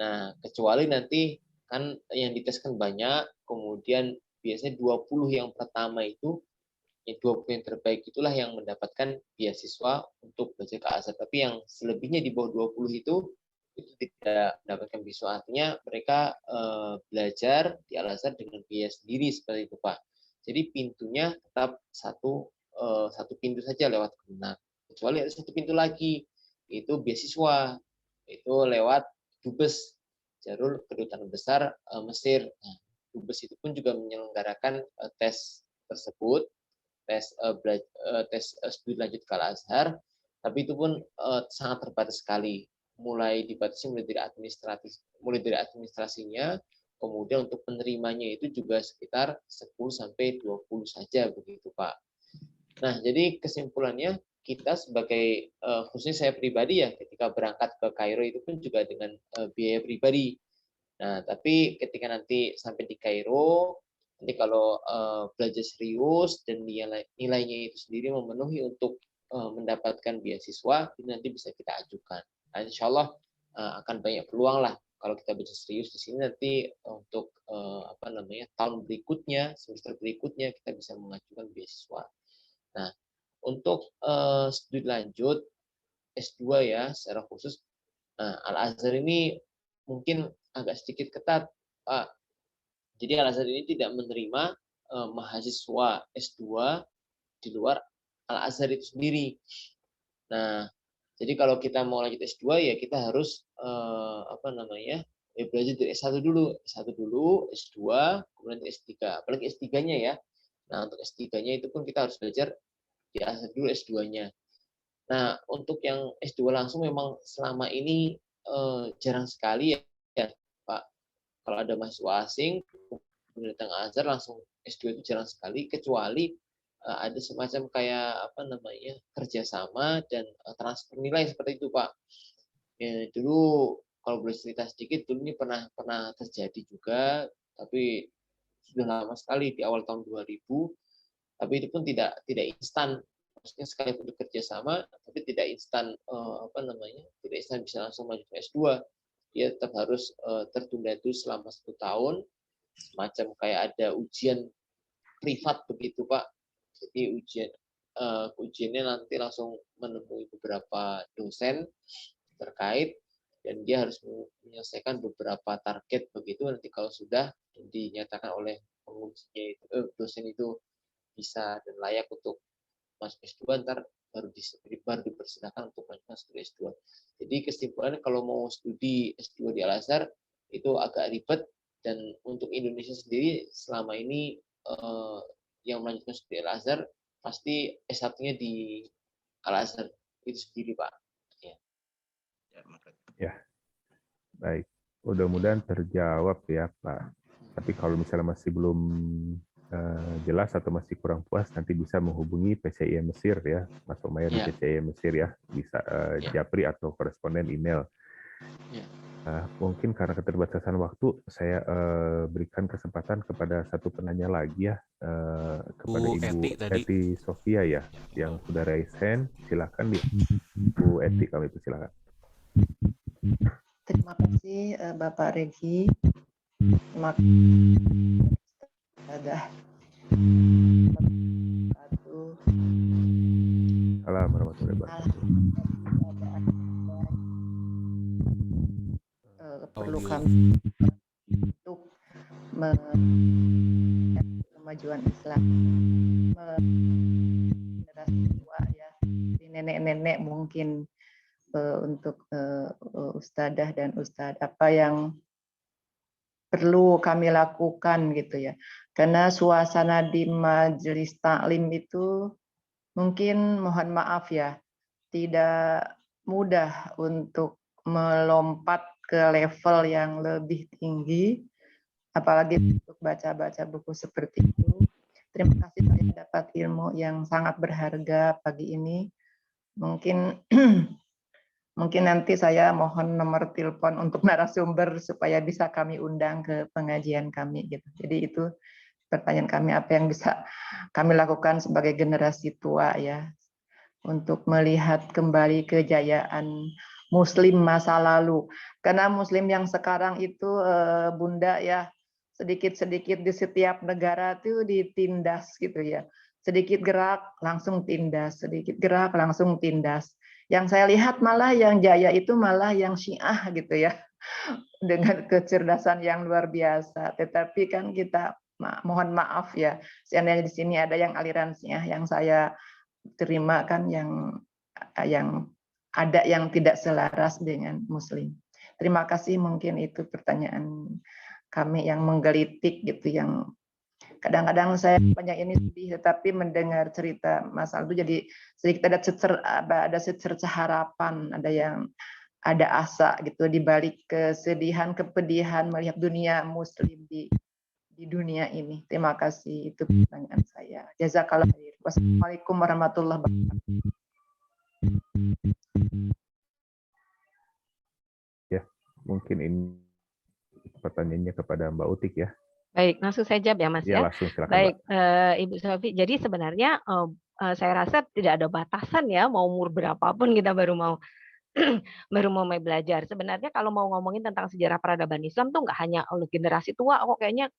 Nah, kecuali nanti kan yang dites kan banyak, kemudian biasanya 20 yang pertama itu, 20 yang terbaik itulah yang mendapatkan beasiswa untuk belajar ke Al-Azhar. Tapi yang selebihnya di bawah 20 itu tidak mendapatkan beasiswa. Artinya mereka belajar di Al-Azhar dengan biaya sendiri seperti itu, Pak. Jadi pintunya tetap satu pintu saja lewat Kemenak. Kecuali ada satu pintu lagi, itu beasiswa. Itu lewat Dubes, Jalur Kedutaan Besar Mesir. Nah, Dubes itu pun juga menyelenggarakan tes tersebut, tes studi lanjut ke Al-Azhar, tapi itu pun sangat terbatas sekali. Mulai dibatasi mulai dari administrasinya, kemudian untuk penerimanya itu juga sekitar 10-20 saja begitu, Pak. Nah, jadi kesimpulannya kita sebagai khususnya saya pribadi ya, ketika berangkat ke Kairo itu pun juga dengan biaya pribadi. Nah, tapi ketika nanti sampai di Kairo, nanti kalau belajar serius dan nilainya itu sendiri memenuhi untuk mendapatkan beasiswa, ini nanti bisa kita ajukan. Nah, insya Allah akan banyak peluang lah kalau kita belajar serius di sini nanti untuk tahun berikutnya, semester berikutnya kita bisa mengajukan beasiswa. Nah, untuk studi lanjut S2 ya secara khusus, Al-Azhar ini mungkin agak sedikit ketat, Pak. Jadi Al-Azhar ini tidak menerima mahasiswa S2 di luar Al-Azhar itu sendiri. Nah, Jadi kalau kita mau lanjut S2 ya kita harus belajar dari S1 dulu, S2, kemudian S3. Apalagi S3-nya ya. Nah, untuk S3-nya itu pun kita harus belajar di akhir dulu S2-nya. Nah, untuk yang S2 langsung memang selama ini jarang sekali ya, Pak. Kalau ada mahasiswa asing, kemudian datang Azhar langsung S2 itu jarang sekali, kecuali ada semacam kayak kerjasama dan transfer nilai seperti itu, Pak. Ya, dulu kalau boleh cerita sedikit, dulu ini pernah terjadi juga, tapi sudah lama sekali di awal tahun 2000, tapi itu pun tidak instan. Maksudnya sekali bekerja sama, tapi tidak instan tidak instan bisa langsung maju ke S2. Dia tetap harus tertunda itu selama 1 tahun, semacam kayak ada ujian privat begitu, Pak. Jadi ujiannya nanti langsung menemui beberapa dosen terkait, dan dia harus menyelesaikan beberapa target begitu. Nanti kalau sudah dinyatakan oleh pengujinya itu dosen itu bisa dan layak untuk masuk S2, ntar baru dipersilakan untuk melanjutkan studi S2. Jadi kesimpulannya kalau mau studi S2 di Al-Azhar itu agak ribet, dan untuk Indonesia sendiri selama ini yang melanjutkan studi Al-Azhar pasti S1-nya di Al-Azhar itu sendiri, Pak. Ya, baik. Mudah-mudahan terjawab ya, Pak. Tapi kalau misalnya masih belum jelas atau masih kurang puas, nanti bisa menghubungi PCI Mesir ya, Mas Umair di PCI Mesir ya, bisa japri atau koresponden email. Mungkin karena keterbatasan waktu, saya berikan kesempatan kepada satu penanya lagi ya, kepada Ibu Eti Sofia ya, yang sudah raise hand. Silakan Bu Eti, kami persilakan. Terima kasih Bapak Regi. Terima kasih ada Assalamualaikum warahmatullahi wabarakatuh. Perlu kami untuk kemajuan Islam, generasi tua ya, di nenek-nenek mungkin, untuk ustadzah dan ustadz apa yang perlu kami lakukan gitu ya, karena suasana di majelis taklim itu mungkin mohon maaf ya tidak mudah untuk melompat ke level yang lebih tinggi, apalagi untuk baca-baca buku seperti itu. Terima kasih saya dapat ilmu yang sangat berharga pagi ini. Mungkin nanti saya mohon nomor telepon untuk narasumber supaya bisa kami undang ke pengajian kami gitu. Jadi itu pertanyaan kami, apa yang bisa kami lakukan sebagai generasi tua ya untuk melihat kembali kejayaan Muslim masa lalu. Karena Muslim yang sekarang itu Bunda ya, sedikit-sedikit di setiap negara itu ditindas gitu ya. Sedikit gerak langsung tindas, sedikit gerak langsung tindas. Yang saya lihat malah yang jaya itu malah yang Syiah gitu ya, dengan kecerdasan yang luar biasa. Tetapi kan kita mohon maaf ya, seandainya di sini ada yang aliran Syiah yang saya terima kan yang ada yang tidak selaras dengan Muslim. Terima kasih, mungkin itu pertanyaan kami yang menggelitik gitu, yang kadang-kadang saya banyak ini sedih, tetapi mendengar cerita Mas Aldo jadi sedikit ada secerca harapan, ada asa gitu di balik kesedihan, kepedihan melihat dunia Muslim di dunia ini. Terima kasih, itu pertanyaan saya. Jazakallah khair. Wassalamualaikum warahmatullahi wabarakatuh. Ya, mungkin ini pertanyaannya kepada Mbak Utik ya. Baik, langsung saya jawab ya Mas ya. Langsung silakan. Baik, Ibu Sofi. Jadi sebenarnya saya rasa tidak ada batasan ya, mau umur berapapun kita baru mau mulai belajar. Sebenarnya kalau mau ngomongin tentang sejarah peradaban Islam tuh nggak hanya oleh generasi tua, kok kayaknya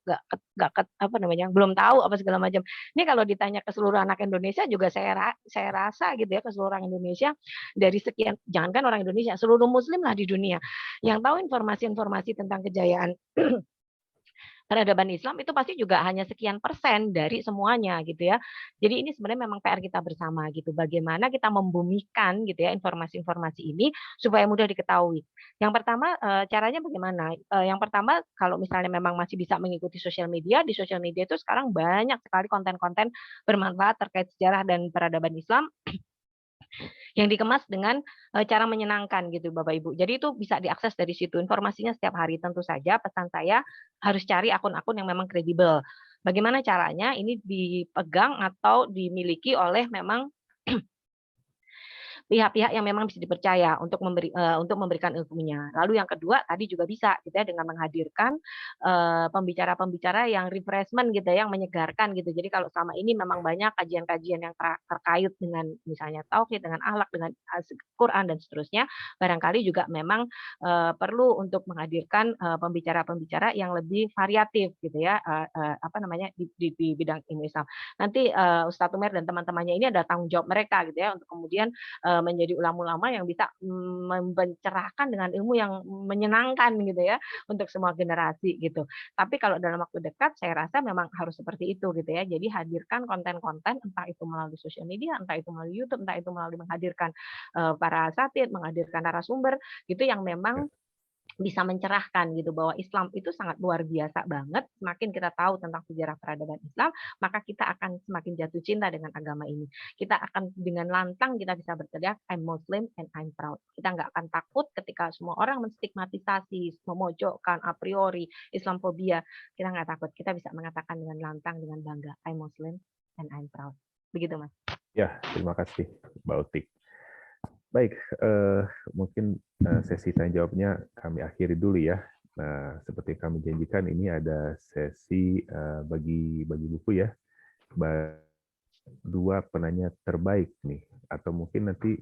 belum tahu apa segala macam. Ini kalau ditanya ke seluruh anak Indonesia juga saya rasa gitu ya, ke seluruh orang Indonesia, dari sekian, jangankan orang Indonesia, seluruh Muslim lah di dunia yang tahu informasi-informasi tentang kejayaan peradaban Islam itu pasti juga hanya sekian persen dari semuanya gitu ya. Jadi ini sebenarnya memang PR kita bersama gitu. Bagaimana kita membumikan gitu ya informasi-informasi ini supaya mudah diketahui. Yang pertama caranya bagaimana? Yang pertama kalau misalnya memang masih bisa mengikuti sosial media, di sosial media itu sekarang banyak sekali konten-konten bermanfaat terkait sejarah dan peradaban Islam yang dikemas dengan cara menyenangkan gitu Bapak Ibu. Jadi itu bisa diakses dari situ. Informasinya setiap hari. Tentu saja pesan saya harus cari akun-akun yang memang kredibel. Bagaimana caranya? Ini dipegang atau dimiliki oleh memang pihak-pihak yang memang bisa dipercaya untuk memberikan ilmunya. Lalu yang kedua tadi juga bisa gitu ya dengan menghadirkan pembicara-pembicara yang refreshment gitu ya, yang menyegarkan gitu. Jadi kalau selama ini memang banyak kajian-kajian yang terkait dengan misalnya tauhid, dengan akhlak, dengan Quran dan seterusnya, barangkali juga memang perlu untuk menghadirkan pembicara-pembicara yang lebih variatif gitu ya, apa namanya di bidang ilmu Islam. Nanti Ustadz Umair dan teman-temannya ini ada tanggung jawab mereka gitu ya untuk kemudian menjadi ulama-ulama yang bisa mencerahkan dengan ilmu yang menyenangkan gitu ya untuk semua generasi gitu. Tapi kalau dalam waktu dekat saya rasa memang harus seperti itu gitu ya. Jadi hadirkan konten-konten entah itu melalui sosial media, entah itu melalui YouTube, entah itu melalui menghadirkan para asatidz, menghadirkan narasumber gitu yang memang bisa mencerahkan gitu bahwa Islam itu sangat luar biasa banget. Semakin kita tahu tentang sejarah peradaban Islam, maka kita akan semakin jatuh cinta dengan agama ini. Kita akan dengan lantang kita bisa berteriak I'm Muslim and I'm proud. Kita nggak akan takut ketika semua orang menstigmatisasi, memojokkan a priori Islamfobia. Kita nggak takut. Kita bisa mengatakan dengan lantang, dengan bangga I'm Muslim and I'm proud. Begitu Mas. Ya, terima kasih Mbak Utik. Baik, mungkin sesi tanya jawabnya kami akhiri dulu ya. Nah, seperti kami janjikan ini ada sesi bagi buku ya. Dua penanya terbaik nih, atau mungkin nanti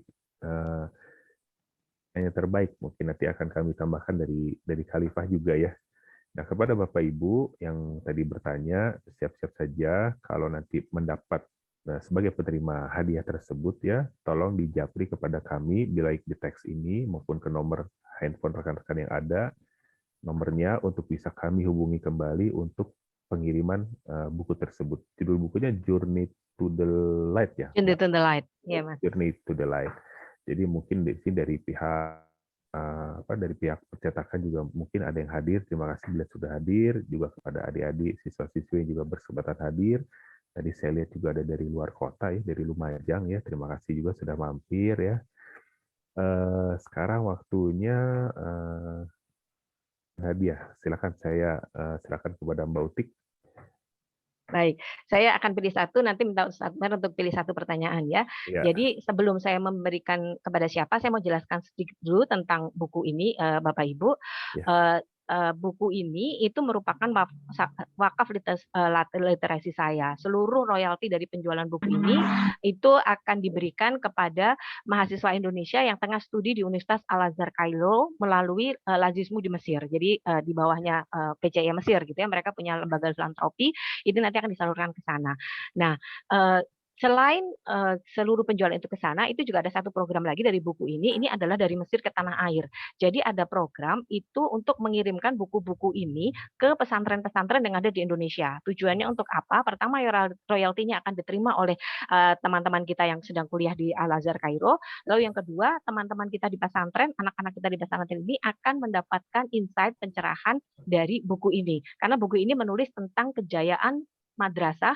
penanya terbaik mungkin nanti akan kami tambahkan dari Khalifah juga ya. Nah, kepada Bapak Ibu yang tadi bertanya, siap-siap saja kalau nanti mendapat sebagai penerima hadiah tersebut ya, tolong dijapri kepada kami baik di teks ini maupun ke nomor handphone rekan-rekan yang ada, nomornya untuk bisa kami hubungi kembali untuk pengiriman buku tersebut. Judul bukunya Journey to the Light ya. Journey to the Light, ya Mas. Journey to the Light. Jadi mungkin di sini dari pihak percetakan juga mungkin ada yang hadir. Terima kasih bila sudah hadir, juga kepada adik-adik siswa-siswi yang juga berkesempatan hadir. Tadi saya lihat juga ada dari luar kota ya, dari Lumajang ya. Terima kasih juga sudah mampir ya. Sekarang waktunya hadiah. Silakan silakan kepada Mbak Utik. Baik, saya akan pilih satu, nanti minta Ustadz Umair untuk pilih satu pertanyaan ya. Ya. Jadi sebelum saya memberikan kepada siapa, saya mau jelaskan sedikit dulu tentang buku ini, Bapak Ibu. Ya. Buku ini itu merupakan wakaf literasi saya. Seluruh royalti dari penjualan buku ini itu akan diberikan kepada mahasiswa Indonesia yang tengah studi di Universitas Al-Azhar Kairo melalui Lazismu di Mesir. Jadi di bawahnya PCI Mesir gitu ya. Mereka punya lembaga filantropi, itu nanti akan disalurkan ke sana. Nah, selain seluruh penjualan itu ke sana, itu juga ada satu program lagi dari buku ini adalah dari Mesir ke tanah air. Jadi ada program itu untuk mengirimkan buku-buku ini ke pesantren-pesantren yang ada di Indonesia. Tujuannya untuk apa? Pertama, royaltinya akan diterima oleh teman-teman kita yang sedang kuliah di Al-Azhar Kairo. Lalu yang kedua, teman-teman kita di pesantren, anak-anak kita di pesantren ini akan mendapatkan insight pencerahan dari buku ini. Karena buku ini menulis tentang kejayaan madrasah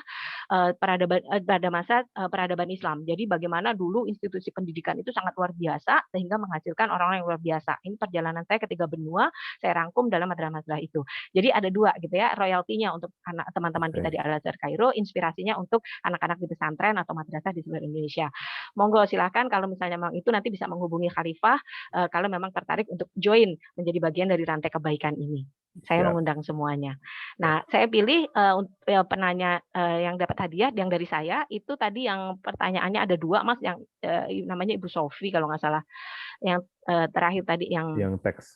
pada masa peradaban Islam. Jadi bagaimana dulu institusi pendidikan itu sangat luar biasa sehingga menghasilkan orang-orang yang luar biasa. Ini perjalanan saya ke 3 benua, saya rangkum dalam madrasah itu. Jadi ada 2 gitu ya, royaltinya untuk anak teman-teman kita di Al-Azhar Kairo, inspirasinya untuk anak-anak di pesantren atau madrasah di seluruh Indonesia. Monggo silakan kalau misalnya memang itu nanti bisa menghubungi Khalifah kalau memang tertarik untuk join menjadi bagian dari rantai kebaikan ini. Saya mengundang semuanya. Nah, saya pilih penanya yang dapat hadiah yang dari saya itu tadi yang pertanyaannya ada 2 Mas, yang namanya Ibu Sofi kalau nggak salah. Yang terakhir tadi yang teks.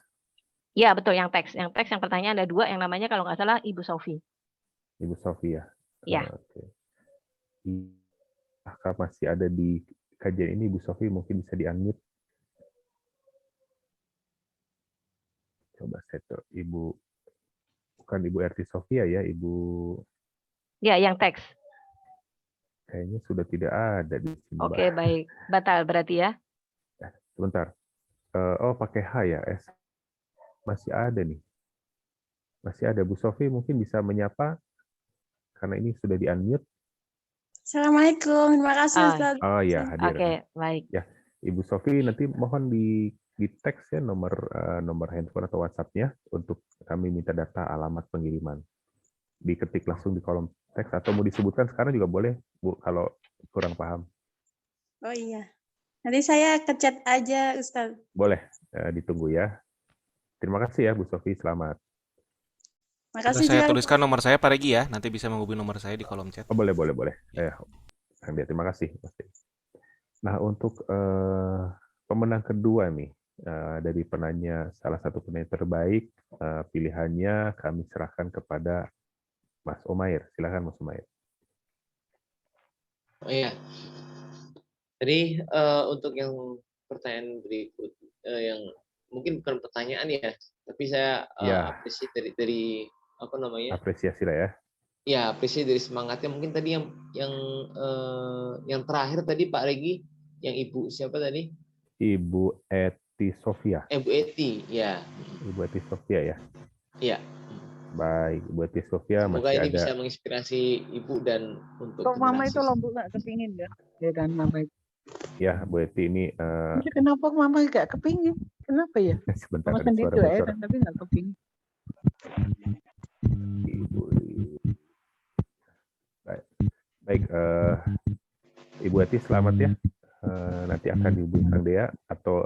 Iya betul, yang teks yang pertanyaan ada 2 yang namanya kalau nggak salah Ibu Sofi. Ibu Sofi ya. Iya. Apakah masih ada di kajian ini Ibu Sofi, mungkin bisa di-unmute. Coba saya Ibu bukan Ibu Erti Sofia ya, Ibu Ya, yang teks. kayaknya sudah tidak ada di sini, Mbak. Oke, baik. Batal berarti ya. Sebentar. Oh, pakai H ya, S. Masih ada nih. Masih ada. Bu Sofi mungkin bisa menyapa karena ini sudah di-unmute. Assalamualaikum, terima kasih Ustaz. Oh ya, hadir. Oke, baik. Ya, Ibu Sofi nanti mohon di teks ya nomor handphone atau WhatsApp-nya untuk kami minta data alamat pengiriman. Diketik langsung di kolom teks atau mau disebutkan sekarang juga boleh, Bu, kalau kurang paham. Oh iya, nanti saya ke chat aja Ustaz. Boleh, ditunggu ya. Terima kasih ya Bu Sofi, selamat. Makasih Sudah saya juga. tuliskan nomor saya Pak Regi ya, nanti bisa menghubungi nomor saya di kolom chat. Oh, boleh. Terima kasih. Nah, untuk pemenang kedua nih, dari penanya, salah satu penanya terbaik, pilihannya kami serahkan kepada Mas Umair. Silakan Mas Umair. Oh iya. Jadi untuk yang pertanyaan berikut, yang mungkin bukan pertanyaan ya, tapi saya apresiasi dari apa namanya? Apresiasi lah ya. Ya, apresiasi dari semangatnya. Mungkin tadi yang terakhir tadi Pak Regi, yang Ibu siapa tadi? Ibu Eti Sofia. Bu Eti, ya. Ibu Eti Sofia ya. Iya. Baik, Bu Eti Sofia Semoga masih ini ada. bisa menginspirasi Ibu dan untuk Kok Mama generasi itu lombok nggak kepingin ya? Ya kan Mama itu. Ya, Bu Eti ini. Kenapa Mama nggak kepingin? Kenapa ya? Sebentar, Mama ada sendiri suara tuh bocor. tapi nggak kepingin. Baik, Ibu Eti selamat ya. Nanti akan dihubungi Kang Dea atau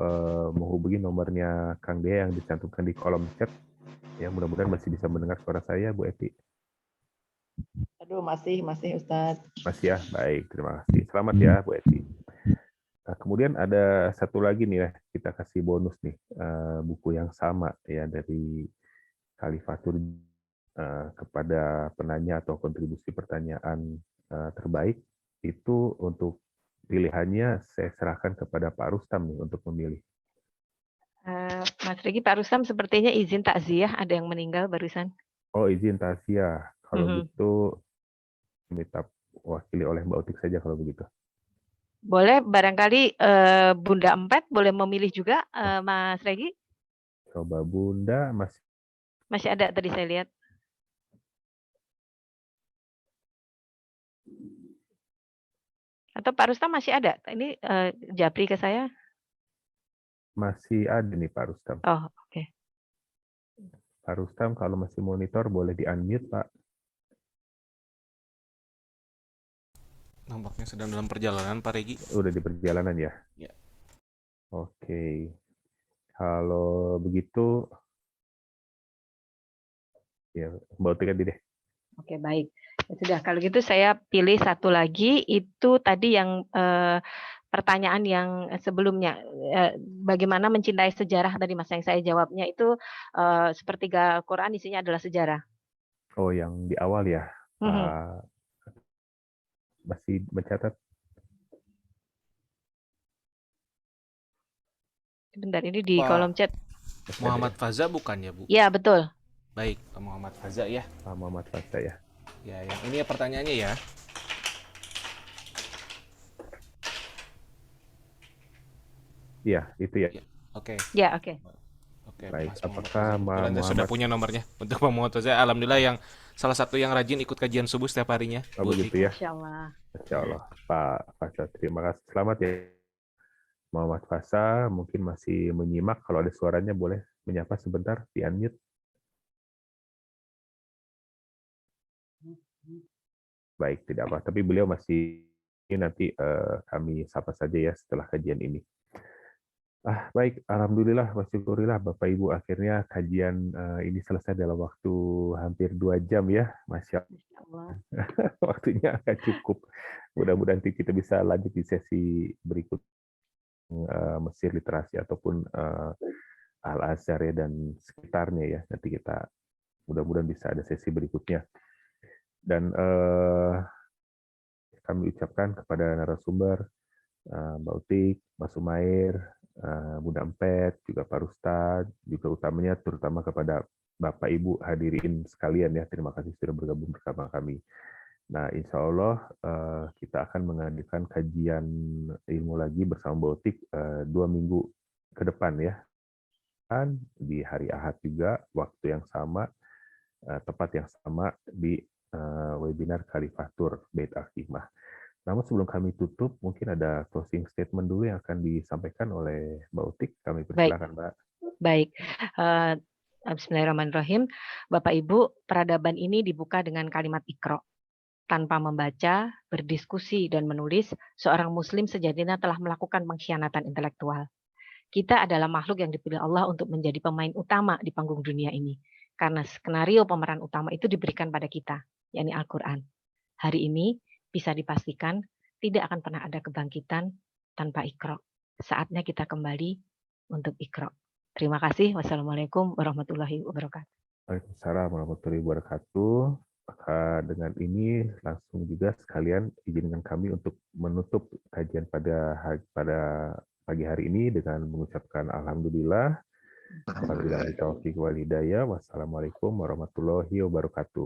menghubungi nomornya Kang Dea yang dicantumkan di kolom chat. Ya, mudah-mudahan masih bisa mendengar suara saya, Bu Eti. Aduh, masih Ustaz. Masih ya, baik, terima kasih. Selamat ya, Bu Eti. Nah, kemudian ada satu lagi nih ya, kita kasih bonus nih, buku yang sama ya dari Khalifatur kepada penanya atau kontribusi pertanyaan terbaik. Itu untuk pilihannya saya serahkan kepada Pak Rustam nih untuk memilih. Mas Regi, Pak Rustam sepertinya izin takziah, ada yang meninggal barusan. Oh, izin takziah. Kalau gitu minta wakili oleh Mbak Utik saja kalau begitu. Boleh, barangkali Bunda Empet boleh memilih juga, Mas Regi? Coba Bunda masih ada tadi saya lihat. Atau Pak Rustam masih ada? Ini japri ke saya. Masih ada nih Pak Rustam. Oh, oke. Pak Rustam kalau masih monitor boleh di-unmute, Pak. Nampaknya sedang dalam perjalanan, Pak Regi. Udah di perjalanan ya? Ya. Oke. Kalau begitu, ya Mbak Utik tadi deh. Oke, baik. Ya sudah, kalau gitu saya pilih satu lagi, itu tadi yang pertanyaan yang sebelumnya, bagaimana mencintai sejarah tadi Mas, yang saya jawabnya itu sepertiga Quran isinya adalah sejarah. Oh, yang di awal ya? Masih mencatat? Sebentar, ini di kolom chat. Muhammad Faza bukan ya, Bu? Ya, betul. Baik, Pak Muhammad Faza ya. Pak Muhammad Faza ya. Ya, yang ini ya pertanyaannya ya. Iya, itu ya. Oke. Ya, oke. Oke, baik. Mas Apakah Muhammad sudah punya nomornya untuk Pak Muhammad Faza? Alhamdulillah yang salah satu yang rajin ikut kajian subuh setiap harinya. Oh, begitu ya. Insyaallah. Insyaallah. Pak Faza, terima kasih. Selamat ya. Muhammad Faza mungkin masih menyimak, kalau ada suaranya boleh menyapa sebentar, di-unmute. Baik, tidak apa. Tapi beliau masih nanti kami sapa saja ya setelah kajian ini. Baik, alhamdulillah, wasyukurillah Bapak Ibu, akhirnya kajian ini selesai dalam waktu hampir 2 jam ya, Masya Allah. Waktunya agak cukup. Mudah-mudahan nanti kita bisa lanjut di sesi berikut. Mesir literasi ataupun Al-Azhar ya dan sekitarnya ya, nanti kita mudah-mudahan bisa ada sesi berikutnya. Dan kami ucapkan kepada narasumber Mbak Utik, Mas Umair, Bunda Empet, juga Pak Rustam, juga utamanya terutama kepada Bapak Ibu hadirin sekalian ya, terima kasih sudah bergabung bersama kami. Nah, insya Allah kita akan mengadakan kajian ilmu lagi bersama Mbak Utik 2 minggu ke depan ya. Dan di hari Ahad juga, waktu yang sama, tepat yang sama di webinar Khalifatur Bait Al-Hikmah. Namun sebelum kami tutup, mungkin ada closing statement dulu yang akan disampaikan oleh Mbak Utik. Kami persilakan, Mbak. Baik. Bismillahirrahmanirrahim. Bapak Ibu, peradaban ini dibuka dengan kalimat Iqra. Tanpa membaca, berdiskusi, dan menulis, seorang muslim sejatinya telah melakukan pengkhianatan intelektual. Kita adalah makhluk yang dipilih Allah untuk menjadi pemain utama di panggung dunia ini. Karena skenario pemeran utama itu diberikan pada kita, yakni Al-Quran. Hari ini bisa dipastikan tidak akan pernah ada kebangkitan tanpa Iqra. Saatnya kita kembali untuk Iqra. Terima kasih. Wassalamualaikum warahmatullahi wabarakatuh. Waalaikumsalam warahmatullahi wabarakatuh. Maka dengan ini langsung juga sekalian izinkan kami untuk menutup kajian pada pagi hari ini dengan mengucapkan alhamdulillah. Wabillahi taufiq wal hidayah. Wassalamualaikum warahmatullahi wabarakatuh.